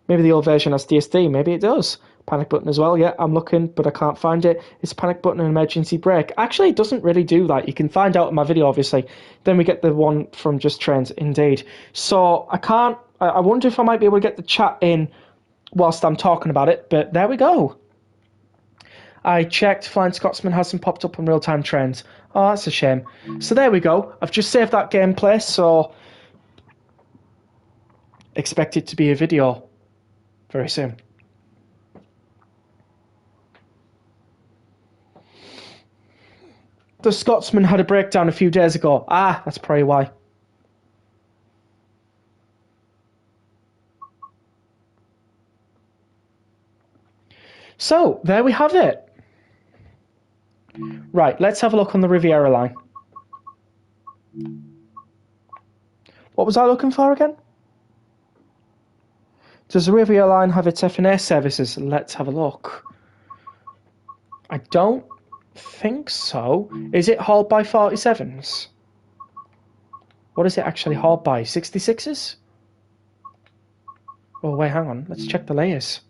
Maybe the old version has DSD. Maybe it does. Panic button as well. Yeah, I'm looking, but I can't find it. It's panic button and emergency brake. Actually, it doesn't really do that. You can find out in my video, obviously. Then we get the one from Just Trains, indeed. So I wonder if I might be able to get the chat in whilst I'm talking about it, but there we go. I checked. Flying Scotsman hasn't popped up on real-time trends. Oh, that's a shame. So there we go. I've just saved that gameplay, so expect it to be a video very soon. The Scotsman had a breakdown a few days ago. Ah, that's probably why. So, there we have it. Right, let's have a look on the Riviera Line. What was I looking for again? Does the Riviera Line have its F&A services? Let's have a look. I don't think so. Is it hauled by 47s? What is it actually hauled by? 66s? Oh, wait, hang on. Let's check the layers.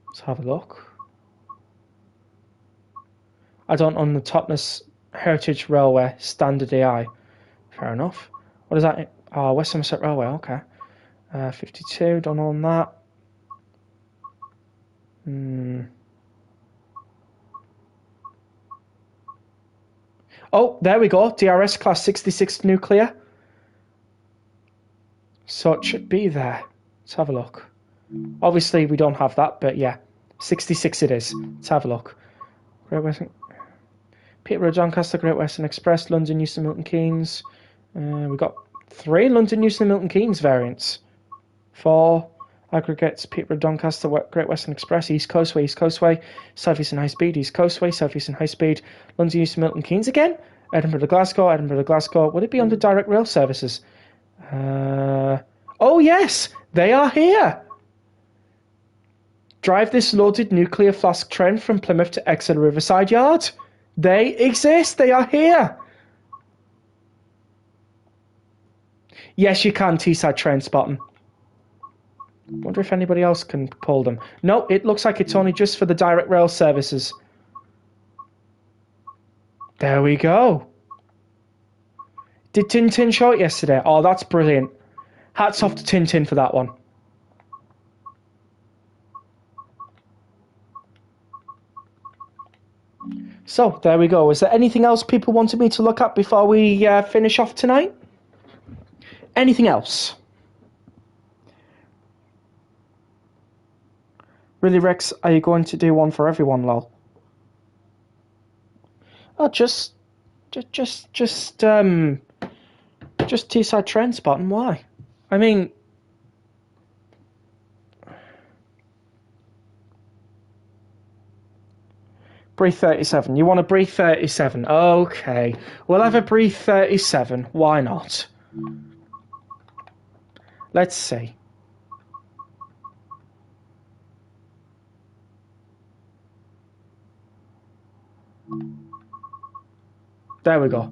Let's have a look. I don't own the Totnes Heritage Railway Standard AI. Fair enough. What is that? Oh, West Somerset Railway, okay. 52, don't own that. Oh, there we go. DRS Class 66 nuclear. So it should be there. Let's have a look. Obviously, we don't have that, but yeah. 66 it is. Let's have a look. Great Western... Peterborough, Doncaster, Great Western Express, London, Euston, Milton Keynes. We've got 3 London, Euston, Milton Keynes variants. 4 aggregates, Peterborough, Doncaster, Great Western Express, East Coastway, South Eastern High Speed, East Coastway, South Eastern High Speed, London, Euston, Milton Keynes again. Edinburgh to Glasgow. Would it be under direct rail services? Oh yes, they are here. Drive this loaded nuclear flask train from Plymouth to Exeter Riverside Yard. They exist. They are here. Yes, you can, Teesside Train Spotting. Wonder if anybody else can pull them. No, it looks like it's only just for the direct rail services. There we go. Did Tintin show it yesterday? Oh, that's brilliant. Hats off to Tintin for that one. So, there we go. Is there anything else people wanted me to look at before we finish off tonight? Anything else? Really, Rex, are you going to do one for everyone, lol? Oh, just Teesside Train Spot, and why? I mean, Brief 37. You want a Brief 37? Okay. We'll have a Brief 37. Why not? Let's see. There we go.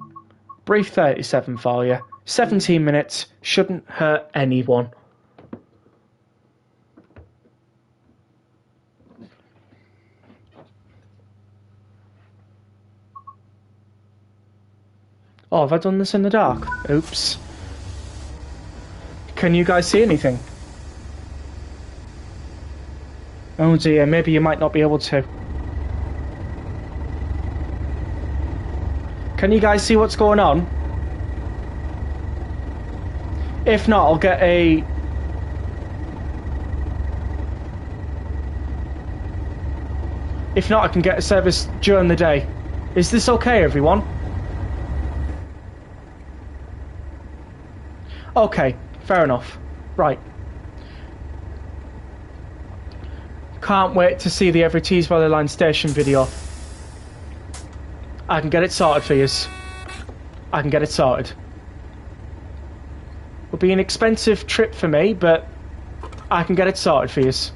Brief 37 for you. 17 minutes. Shouldn't hurt anyone. Oh, have I done this in the dark? Oops. Can you guys see anything? Oh dear, maybe you might not be able to. Can you guys see what's going on? If not, I'll get a... If not, I can get a service during the day. Is this okay, everyone? Okay, fair enough. Right. Can't wait to see the Every Teesville Line Station video. I can get it sorted for yous. I can get it sorted. It'll be an expensive trip for me, but I can get it sorted for yous.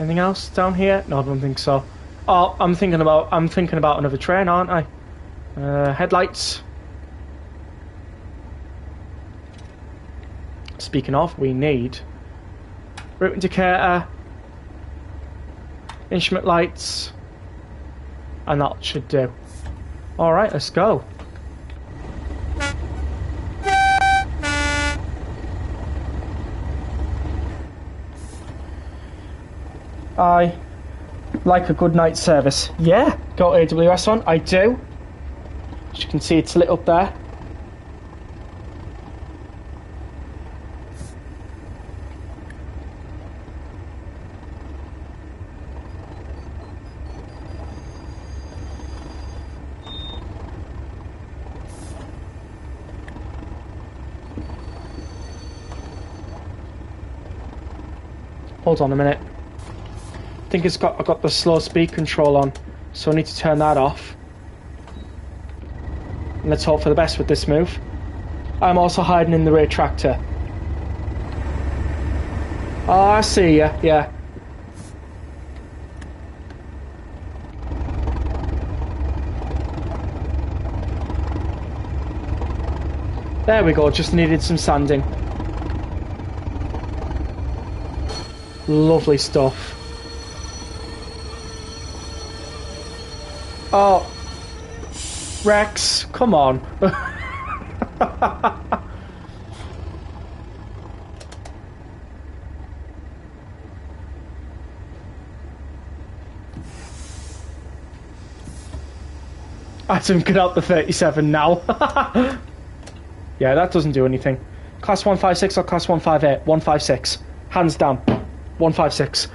Anything else down here? No, I don't think so. Oh, I'm thinking about another train, aren't I? Headlights. Speaking of, we need route indicator, instrument lights, and that should do. All right, let's go. I like a good night service. Yeah, got AWS on. I do. As you can see, it's lit up there. Hold on a minute. I think I've got the slow speed control on, so I need to turn that off. And let's hope for the best with this move. I'm also hiding in the rear tractor. Oh, I see ya, yeah. There we go, just needed some sanding. Lovely stuff. Oh, Rex, come on. Adam, get out the 37 now. Yeah, that doesn't do anything. Class 156 or Class 158? 156. Hands down. 156.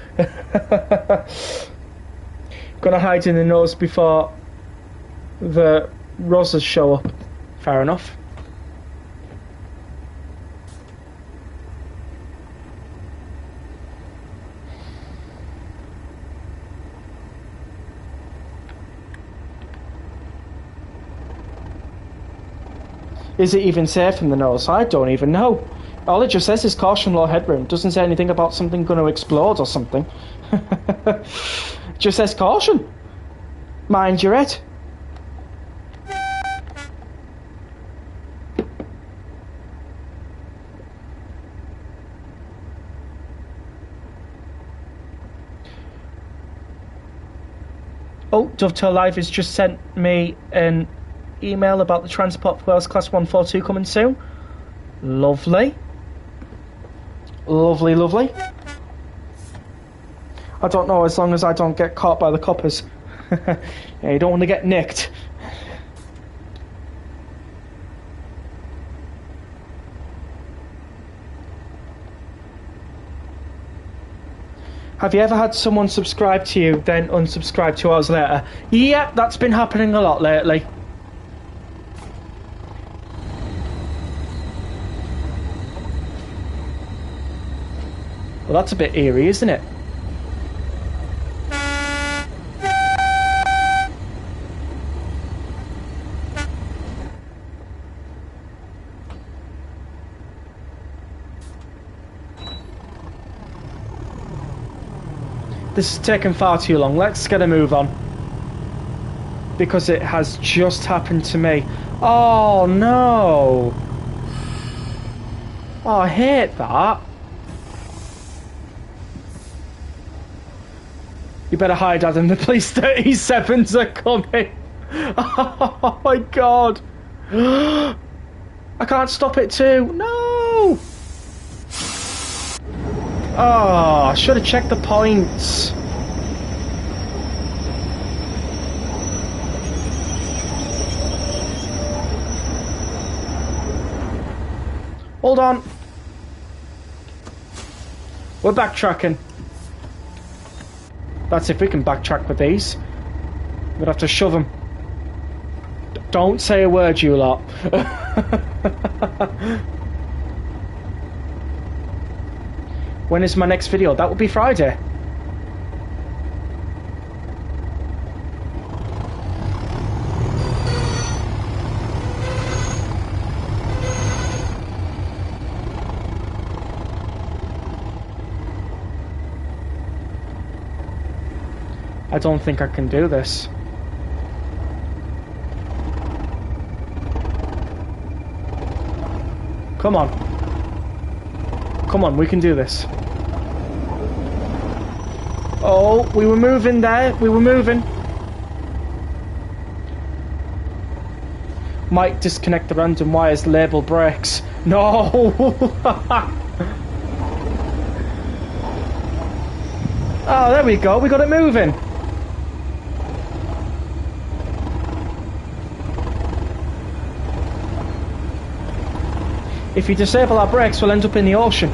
Gonna hide in the nose before the roses show up. Fair enough. Is it even safe in the nose? I don't even know. All it just says is caution, low headroom. Doesn't say anything about something going to explode or something. Just says caution. Mind your head. Oh, Dovetail Live has just sent me an email about the Transport for Wales Class 142 coming soon. Lovely. Lovely, lovely. I don't know, as long as I don't get caught by the coppers. Yeah, you don't want to get nicked. Have you ever had someone subscribe to you, then unsubscribe 2 hours later? Yep, that's been happening a lot lately. Well, that's a bit eerie, isn't it? This is taking far too long. Let's get a move on. Because it has just happened to me. Oh, no. Oh, I hate that. You better hide, Adam. The police 37s are coming. Oh, my God. I can't stop it too. No. Oh, I should have checked the points. Hold on. We're backtracking. That's if we can backtrack with these. We'd have to shove them. Don't say a word, you lot. When is my next video? That will be Friday. I don't think I can do this. Come on. Come on, we can do this. Oh, we were moving there. We were moving. Might disconnect the random wires, label brakes. No! Oh, there we go. We got it moving. If you disable our brakes, we'll end up in the ocean.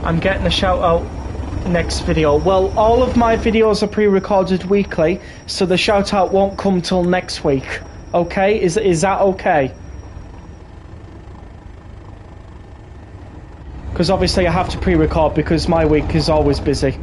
I'm getting a shout out next video. Well, all of my videos are pre-recorded weekly, so the shout out won't come till next week. Okay? Is that okay? Because obviously I have to pre-record because my week is always busy.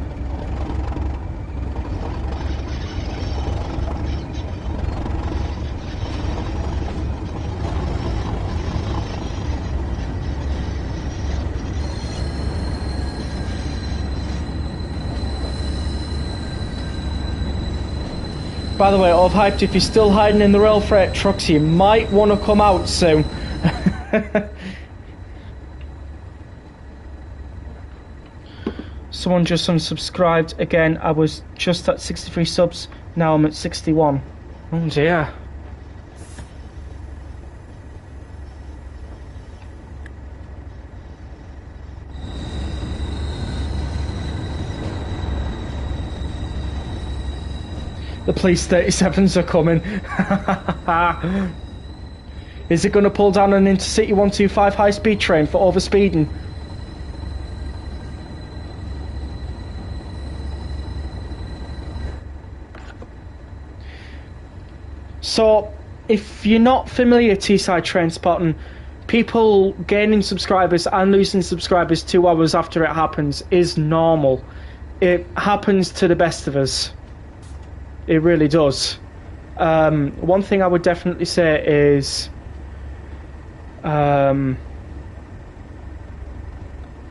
By the way, I've hyped, if you're still hiding in the rail freight trucks, you might want to come out soon. Someone just unsubscribed again. I was just at 63 subs, now I'm at 61. Oh dear. The police 37s are coming. Is it going to pull down an Intercity 125 high-speed train for overspeeding? So, if you're not familiar Teesside train spotting, people gaining subscribers and losing subscribers 2 hours after it happens is normal. It happens to the best of us. It really does. One thing I would definitely say is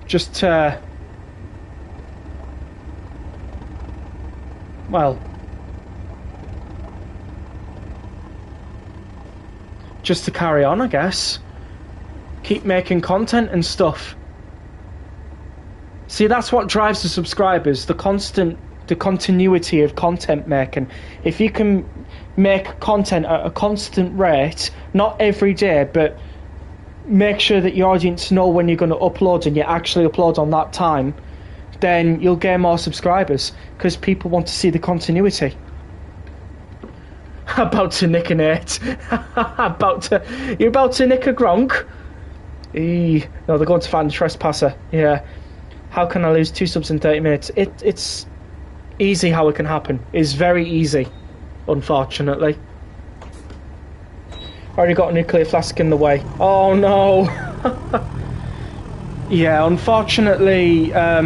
just to, well, just to carry on, I guess. Keep making content and stuff. See, that's what drives the subscribers, the continuity of content making. If you can make content at a constant rate, not every day, but make sure that your audience know when you're going to upload and you actually upload on that time, then you'll gain more subscribers, because people want to see the continuity. About to nick an 8. You're about to nick a Gronk? No, they're going to find the trespasser. Yeah. How can I lose 2 subs in 30 minutes? It's easy how it can happen. It's very easy, unfortunately. Already got a nuclear flask in the way. Oh no! Yeah, unfortunately, I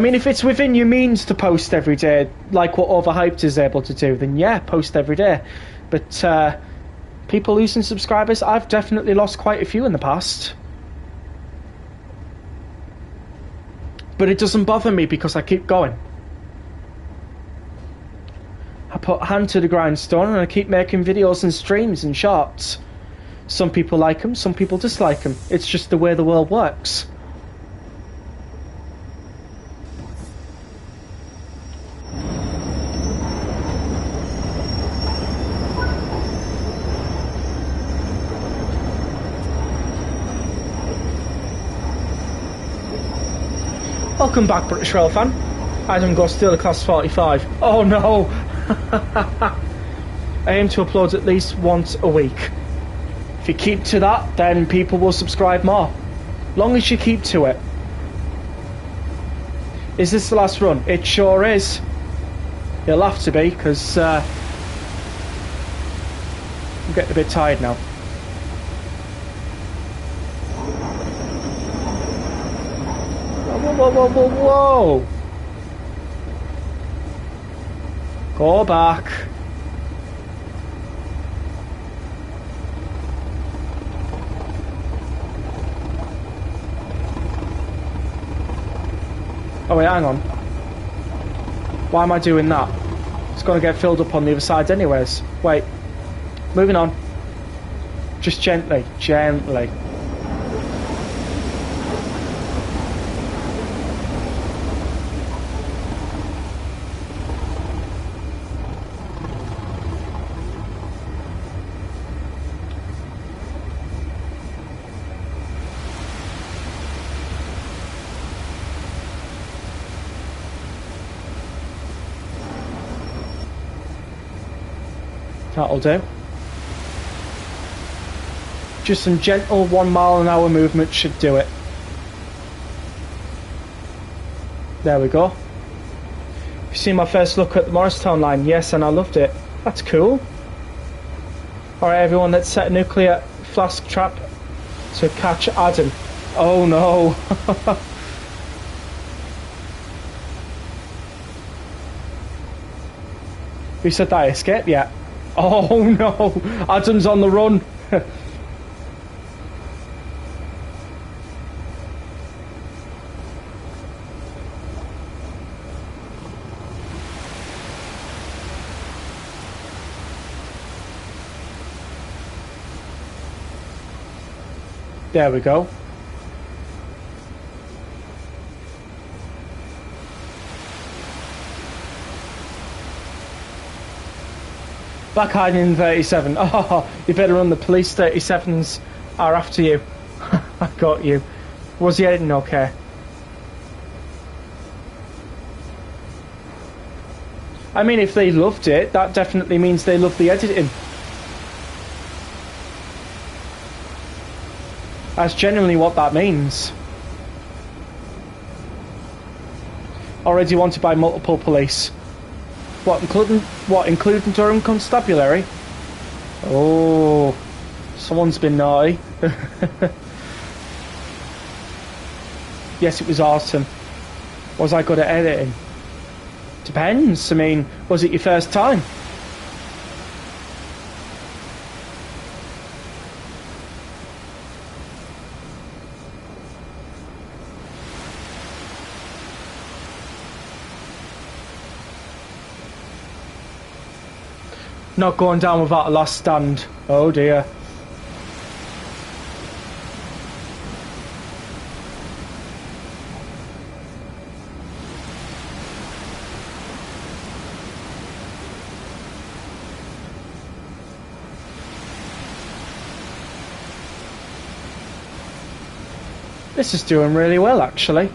mean, if it's within your means to post every day, like what Overhyped is able to do, then yeah, post every day. But people losing subscribers, I've definitely lost quite a few in the past. But it doesn't bother me because I keep going. I put hand to the grindstone and I keep making videos and streams and shorts. Some people like them, some people dislike them. It's just the way the world works. Welcome back, British Rail fan. Adam Go Steeler Class 45. Oh no! I aim to upload at least once a week. If you keep to that, then people will subscribe more. Long as you keep to it. Is this the last run? It sure is. It'll have to be, because I'm getting a bit tired now. Whoa, whoa, whoa, whoa! Go back. Oh wait, hang on. Why am I doing that? It's going to get filled up on the other side anyways. Wait. Moving on. Just gently, gently. That'll do. Just some gentle 1 mile an hour movement should do it. There we go. You see my first look at the Morristown line? Yes, and I loved it. That's cool. Alright everyone, let's set a nuclear flask trap to catch Adam. Oh no. Who said that? Escape yet? Oh no! Adam's on the run! There we go. Back hiding in 37. Oh, you better run, the police 37s are after you. I got you. Was he heading okay? I mean, if they loved it, that definitely means they love the editing. That's genuinely what that means. Already wanted by multiple police. What, including Durham Constabulary? Oh, someone's been naughty. Yes, it was awesome. Was I good at editing? Depends. I mean, was it your first time? Not going down without a last stand. Oh dear. This is doing really well, actually.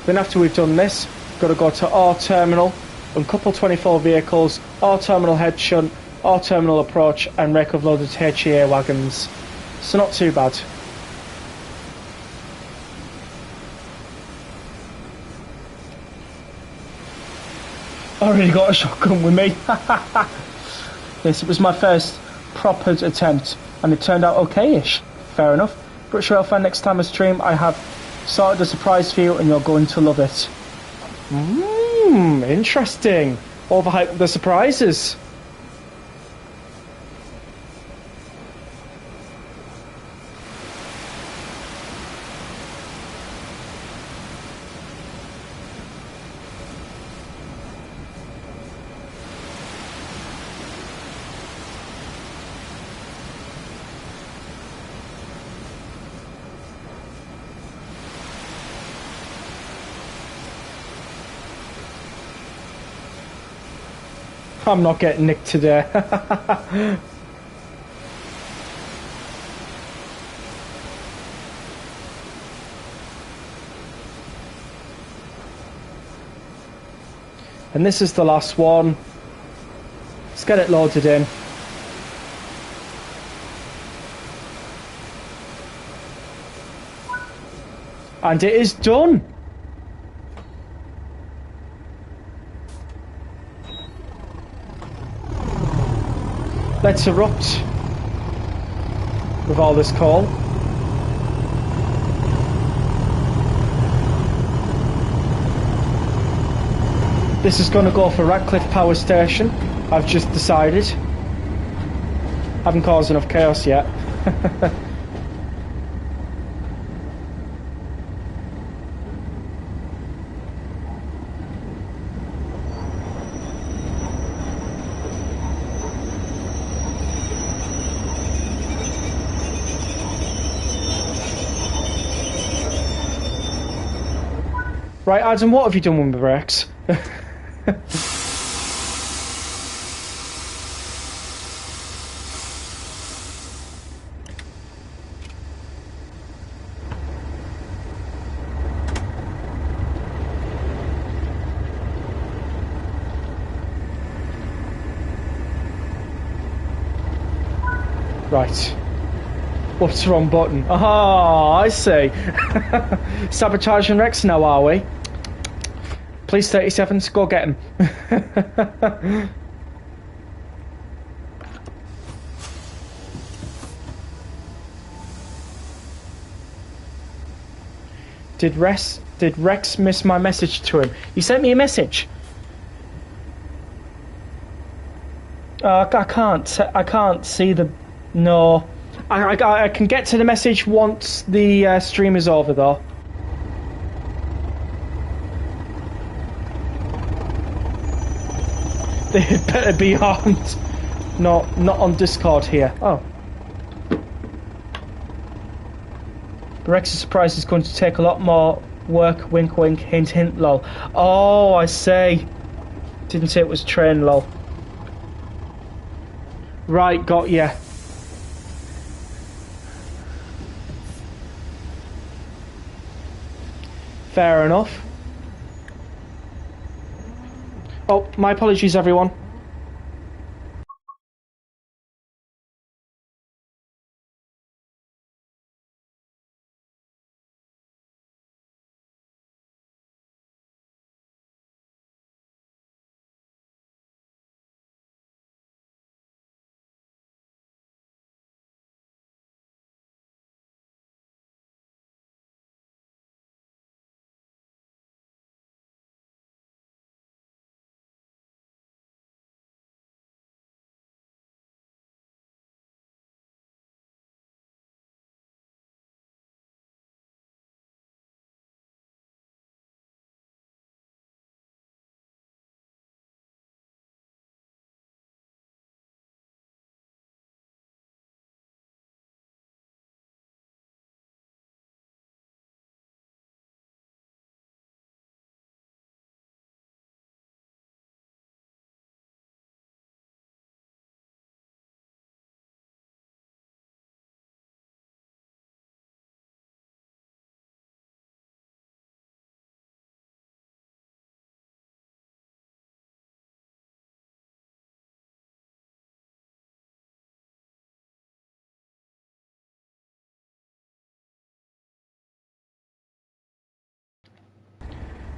Then after we've done this, got to go to our terminal, uncouple 24 vehicles, our terminal head shunt, our terminal approach, and rake of loaded HEA wagons. So not too bad. I already got a shotgun with me. Yes, it was my first proper attempt, and it turned out okay-ish. Fair enough. But sure, I'll find next time I stream, I have sorted a surprise for you, and you're going to love it. Interesting. Overhyped the surprises. I'm not getting nicked today. And this is the last one. Let's get it loaded in. And it is done. Let's erupt with all this coal. This is going to go for Ratcliffe Power Station, I've just decided. Haven't caused enough chaos yet. Right, Adam, what have you done with the brakes? Right. What's the wrong button? Oh, I see. Sabotaging Rex now, are we? Please 37s, go get him. Did Rex miss my message to him? You sent me a message. I can't see the. No, I can get to the message once the stream is over, though. They better be armed. No, not on Discord here. Oh. Rex's surprise is going to take a lot more work. Wink, wink. Hint, hint. Lol. Oh, I see. Didn't say it was train. Lol. Right, got ya. Fair enough. Oh, my apologies, everyone.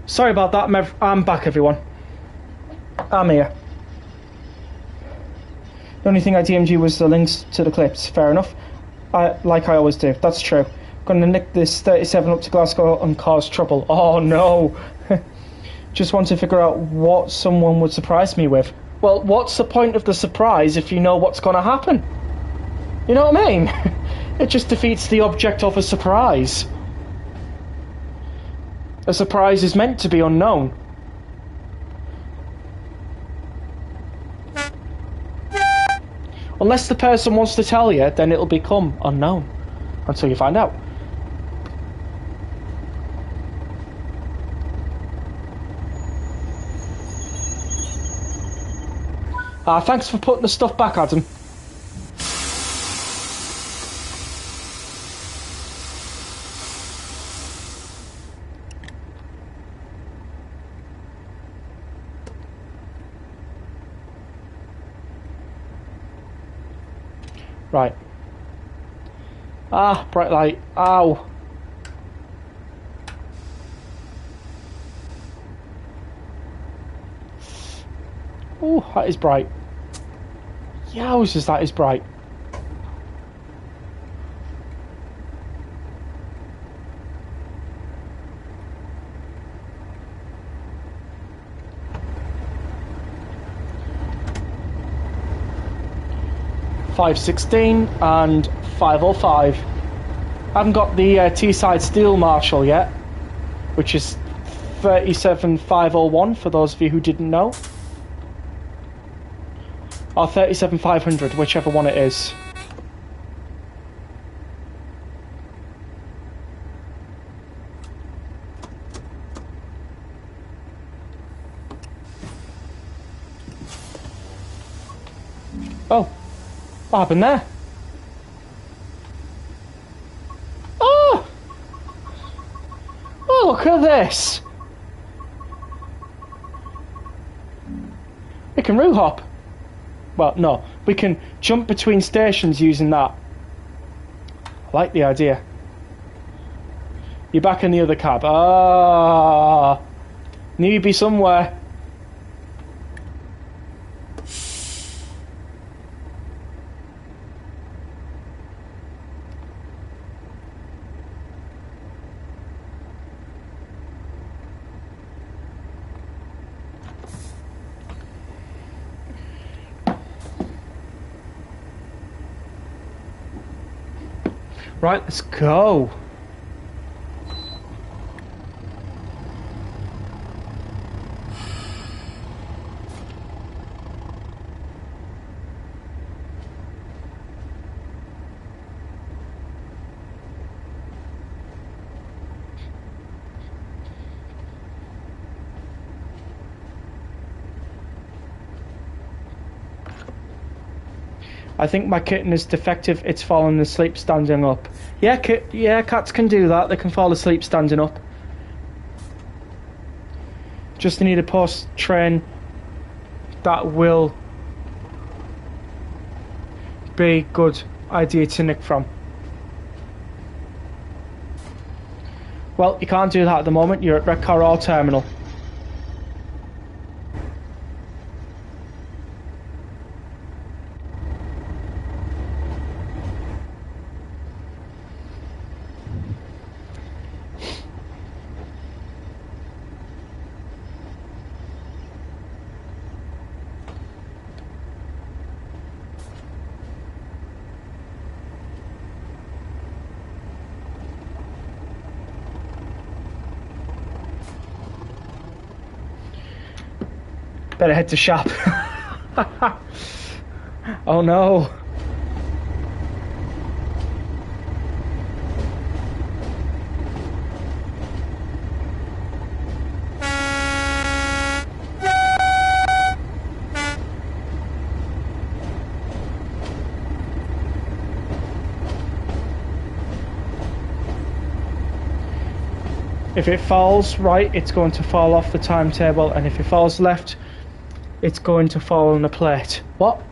Sorry about that. I'm back, everyone. I'm here. The only thing I DM'd you was the links to the clips. Fair enough. Like I always do. That's true. Gonna nick this 37 up to Glasgow and cause trouble. Oh no. Just want to figure out what someone would surprise me with. Well, what's the point of the surprise if you know what's gonna happen? You know what I mean? It just defeats the object of a surprise. A surprise is meant to be unknown. Unless the person wants to tell you, then it'll become unknown until you find out. Thanks for putting the stuff back, Adam. Right. Bright light. Ow. Oh, that is bright. Yowzers, that is bright. .516 and 505. I haven't got the T-side steel Marshall yet, which is 37501 for those of you who didn't know. Or 37500, whichever one it is. Oh, what happened there? Oh! Oh, look at this! We can route hop. Well, no, we can jump between stations using that. I like the idea. You're back in the other cab. Ah, knew you'd be somewhere. Right, let's go. I think my kitten is defective. It's fallen asleep standing up. Yeah, cats can do that. They can fall asleep standing up. Just need a post-train that will be a good idea to nick from. Well, you can't do that at the moment. You're at Redcar Ore Terminal. Better head to shop. Oh no. If it falls right, it's going to fall off the timetable, and if it falls left, it's going to fall on the plate. What?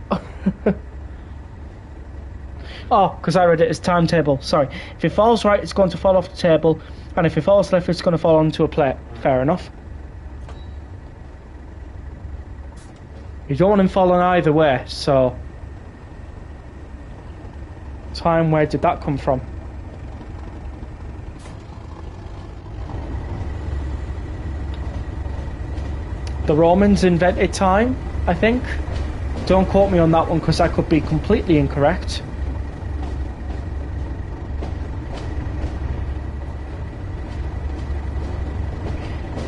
Oh, because I read it as timetable. Sorry. If it falls right, it's going to fall off the table, and if it falls left, it's going to fall onto a plate. Fair enough. You don't want them falling either way, so... Time, where did that come from? The Romans invented time, I think. Don't quote me on that one because I could be completely incorrect.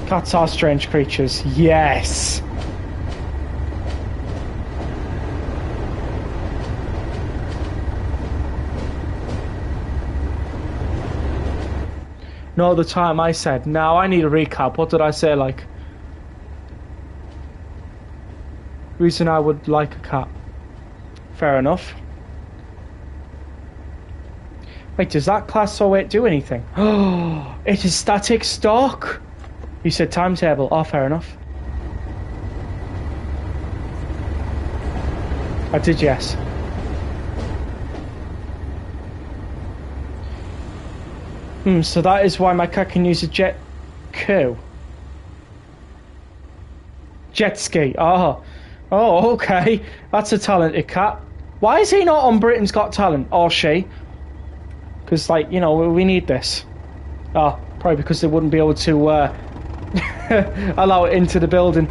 Cats are strange creatures. Yes. No, the time I said, now I need a recap. What did I say, like? Reason I would like a cat. Fair enough. Wait, does that class 08 do anything? Oh, it is static stock. You said timetable. Oh, fair enough. I did, yes. So that is why my cat can use a jet ski. Jet ski. Oh. Oh, okay. That's a talented cat. Why is he not on Britain's Got Talent? Or she? Because, like, you know, we need this. Oh, probably because they wouldn't be able to allow it into the building.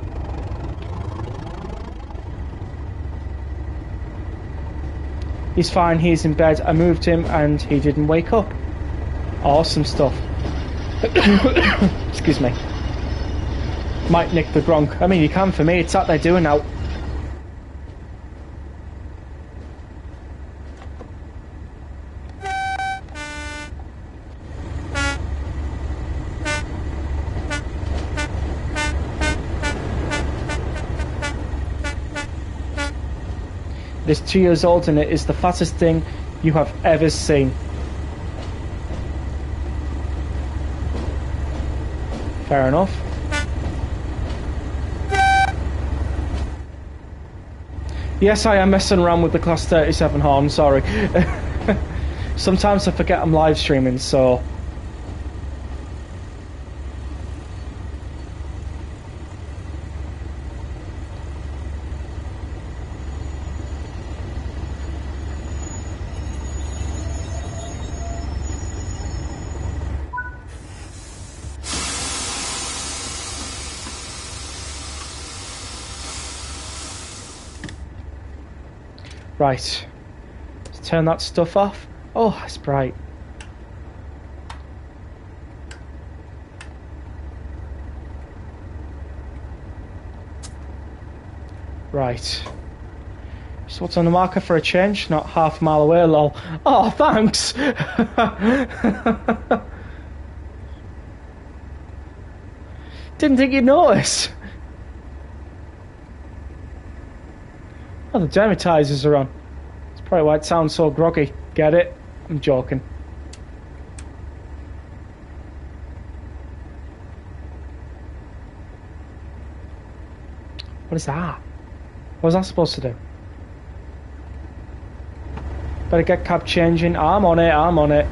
He's fine, he's in bed. I moved him and he didn't wake up. Awesome stuff. Excuse me. Might nick the Gronk. I mean, you can for me. It's that they're doing now. It's 2 years old and it is the fattest thing you have ever seen. Fair enough. Yes, I am messing around with the Class 37 horn, sorry. Sometimes I forget I'm live streaming, so... Right, let's turn that stuff off. Oh, it's bright. Right. So what's on the marker for a change? Not half a mile away, lol. Oh, thanks! Didn't think you'd notice. Oh, the dermatizers are on. That's probably why it sounds so groggy. Get it? I'm joking. What is that? What was I supposed to do? Better get cab changing. I'm on it, I'm on it.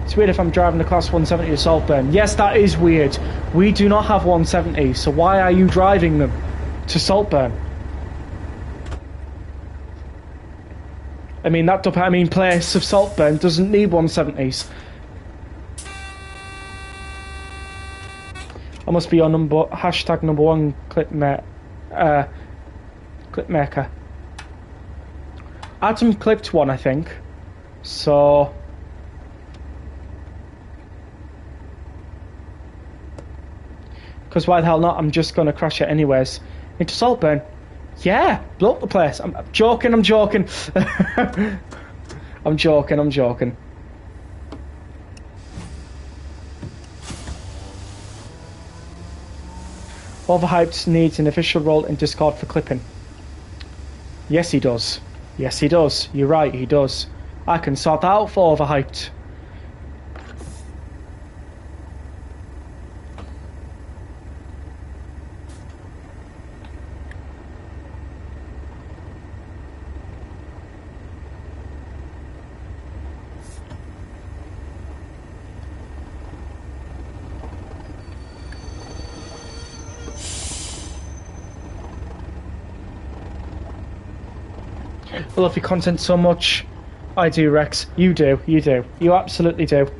It's weird if I'm driving the class 170 to Saltburn. Yes, that is weird. We do not have 170s, so why are you driving them to Saltburn? I mean, that place of Saltburn doesn't need 170s. I must be your hashtag number one clipmaker. Adam clipped one, I think. So... Because why the hell not? I'm just going to crash it anyways. Into Saltburn. Yeah, blow up the place. I'm joking, I'm joking. I'm joking. Overhyped needs an official role in Discord for clipping. Yes, he does. Yes, he does. You're right, he does. I can sort that out for Overhyped. I love your content so much. I do, Rex. You do. You absolutely do.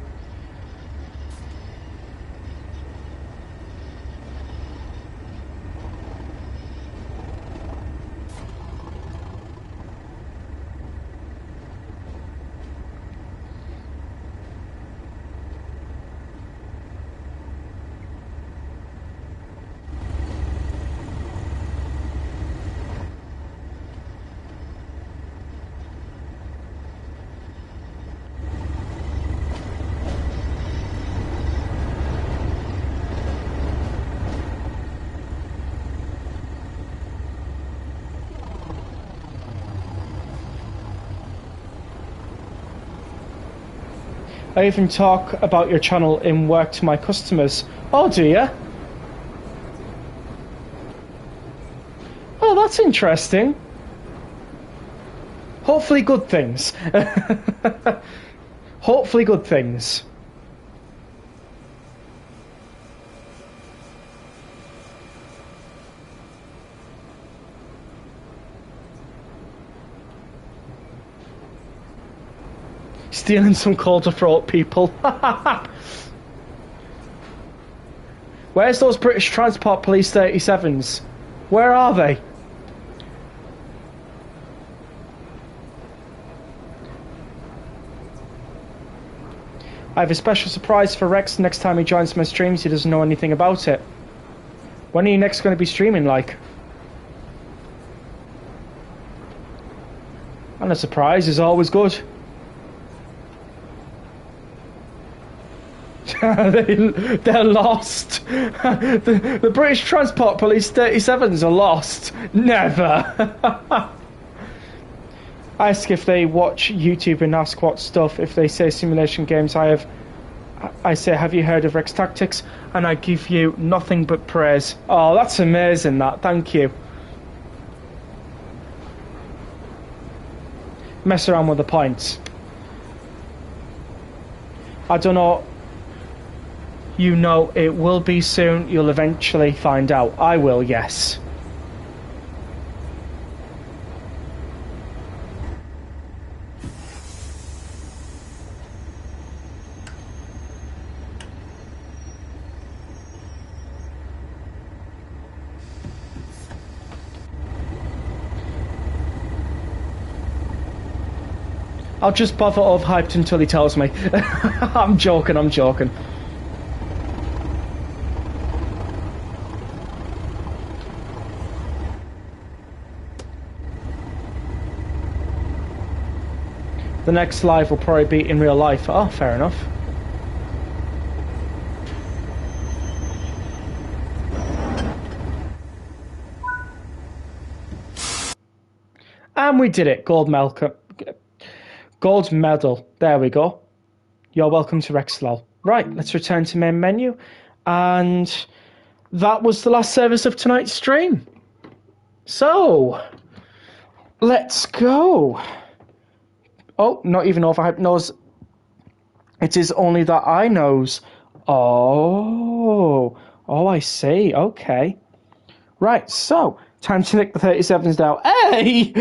I even talk about your channel in work to my customers. Oh, do you? Oh, that's interesting. Hopefully good things. Hopefully good things. Stealing some coal to throw at people. Where's those British Transport Police 37s? Where are they? I have a special surprise for Rex next time he joins my streams. He doesn't know anything about it. When are you next going to be streaming, like? And a surprise is always good. They're lost. The British Transport Police 37s are lost. Never. I ask if they watch YouTube and ask what stuff. If they say simulation games, I say, have you heard of Rex Tactics? And I give you nothing but praise. Oh, that's amazing, that. Thank you. Mess around with the points. I don't know. You know it will be soon. You'll eventually find out. I will, yes. I'll just bother overhyped until he tells me. I'm joking. The next live will probably be in real life. Oh, fair enough. And we did it. Gold medal. There we go. You're welcome to Rexlol. Right, let's return to main menu. And that was the last service of tonight's stream. So, Let's go. Oh, not even overhyped knows. It is only that I knows. Oh, I see. Okay. Right, so time to nick the 37s now. Hey!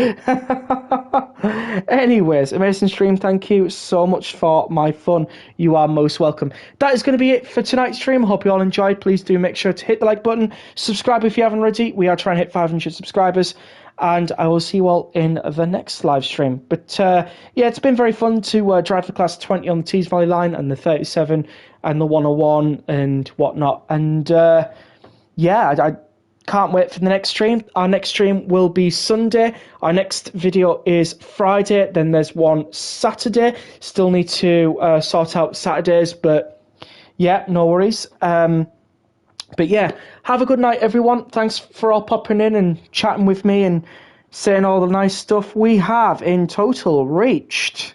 Anyways, amazing stream. Thank you so much for my fun. You are most welcome. That is going to be it for tonight's stream. I hope you all enjoyed. Please do make sure to hit the like button. Subscribe if you haven't already. We are trying to hit 500 subscribers. And I will see you all in the next live stream. But yeah, it's been very fun to drive the Class 20 on the Tees Valley line and the 37 and the 101 and whatnot. And yeah, I can't wait for the next stream. Our next stream will be Sunday. Our next video is Friday. Then there's one Saturday. Still need to sort out Saturdays, but yeah, no worries. But yeah, have a good night, everyone. Thanks for all popping in and chatting with me and saying all the nice stuff. We have in total reached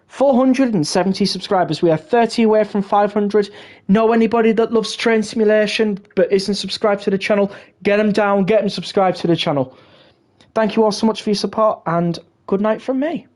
470 subscribers. We are 30 away from 500. Know anybody that loves train simulation but isn't subscribed to the channel? Get them down, get them subscribed to the channel. Thank you all so much for your support, and good night from me.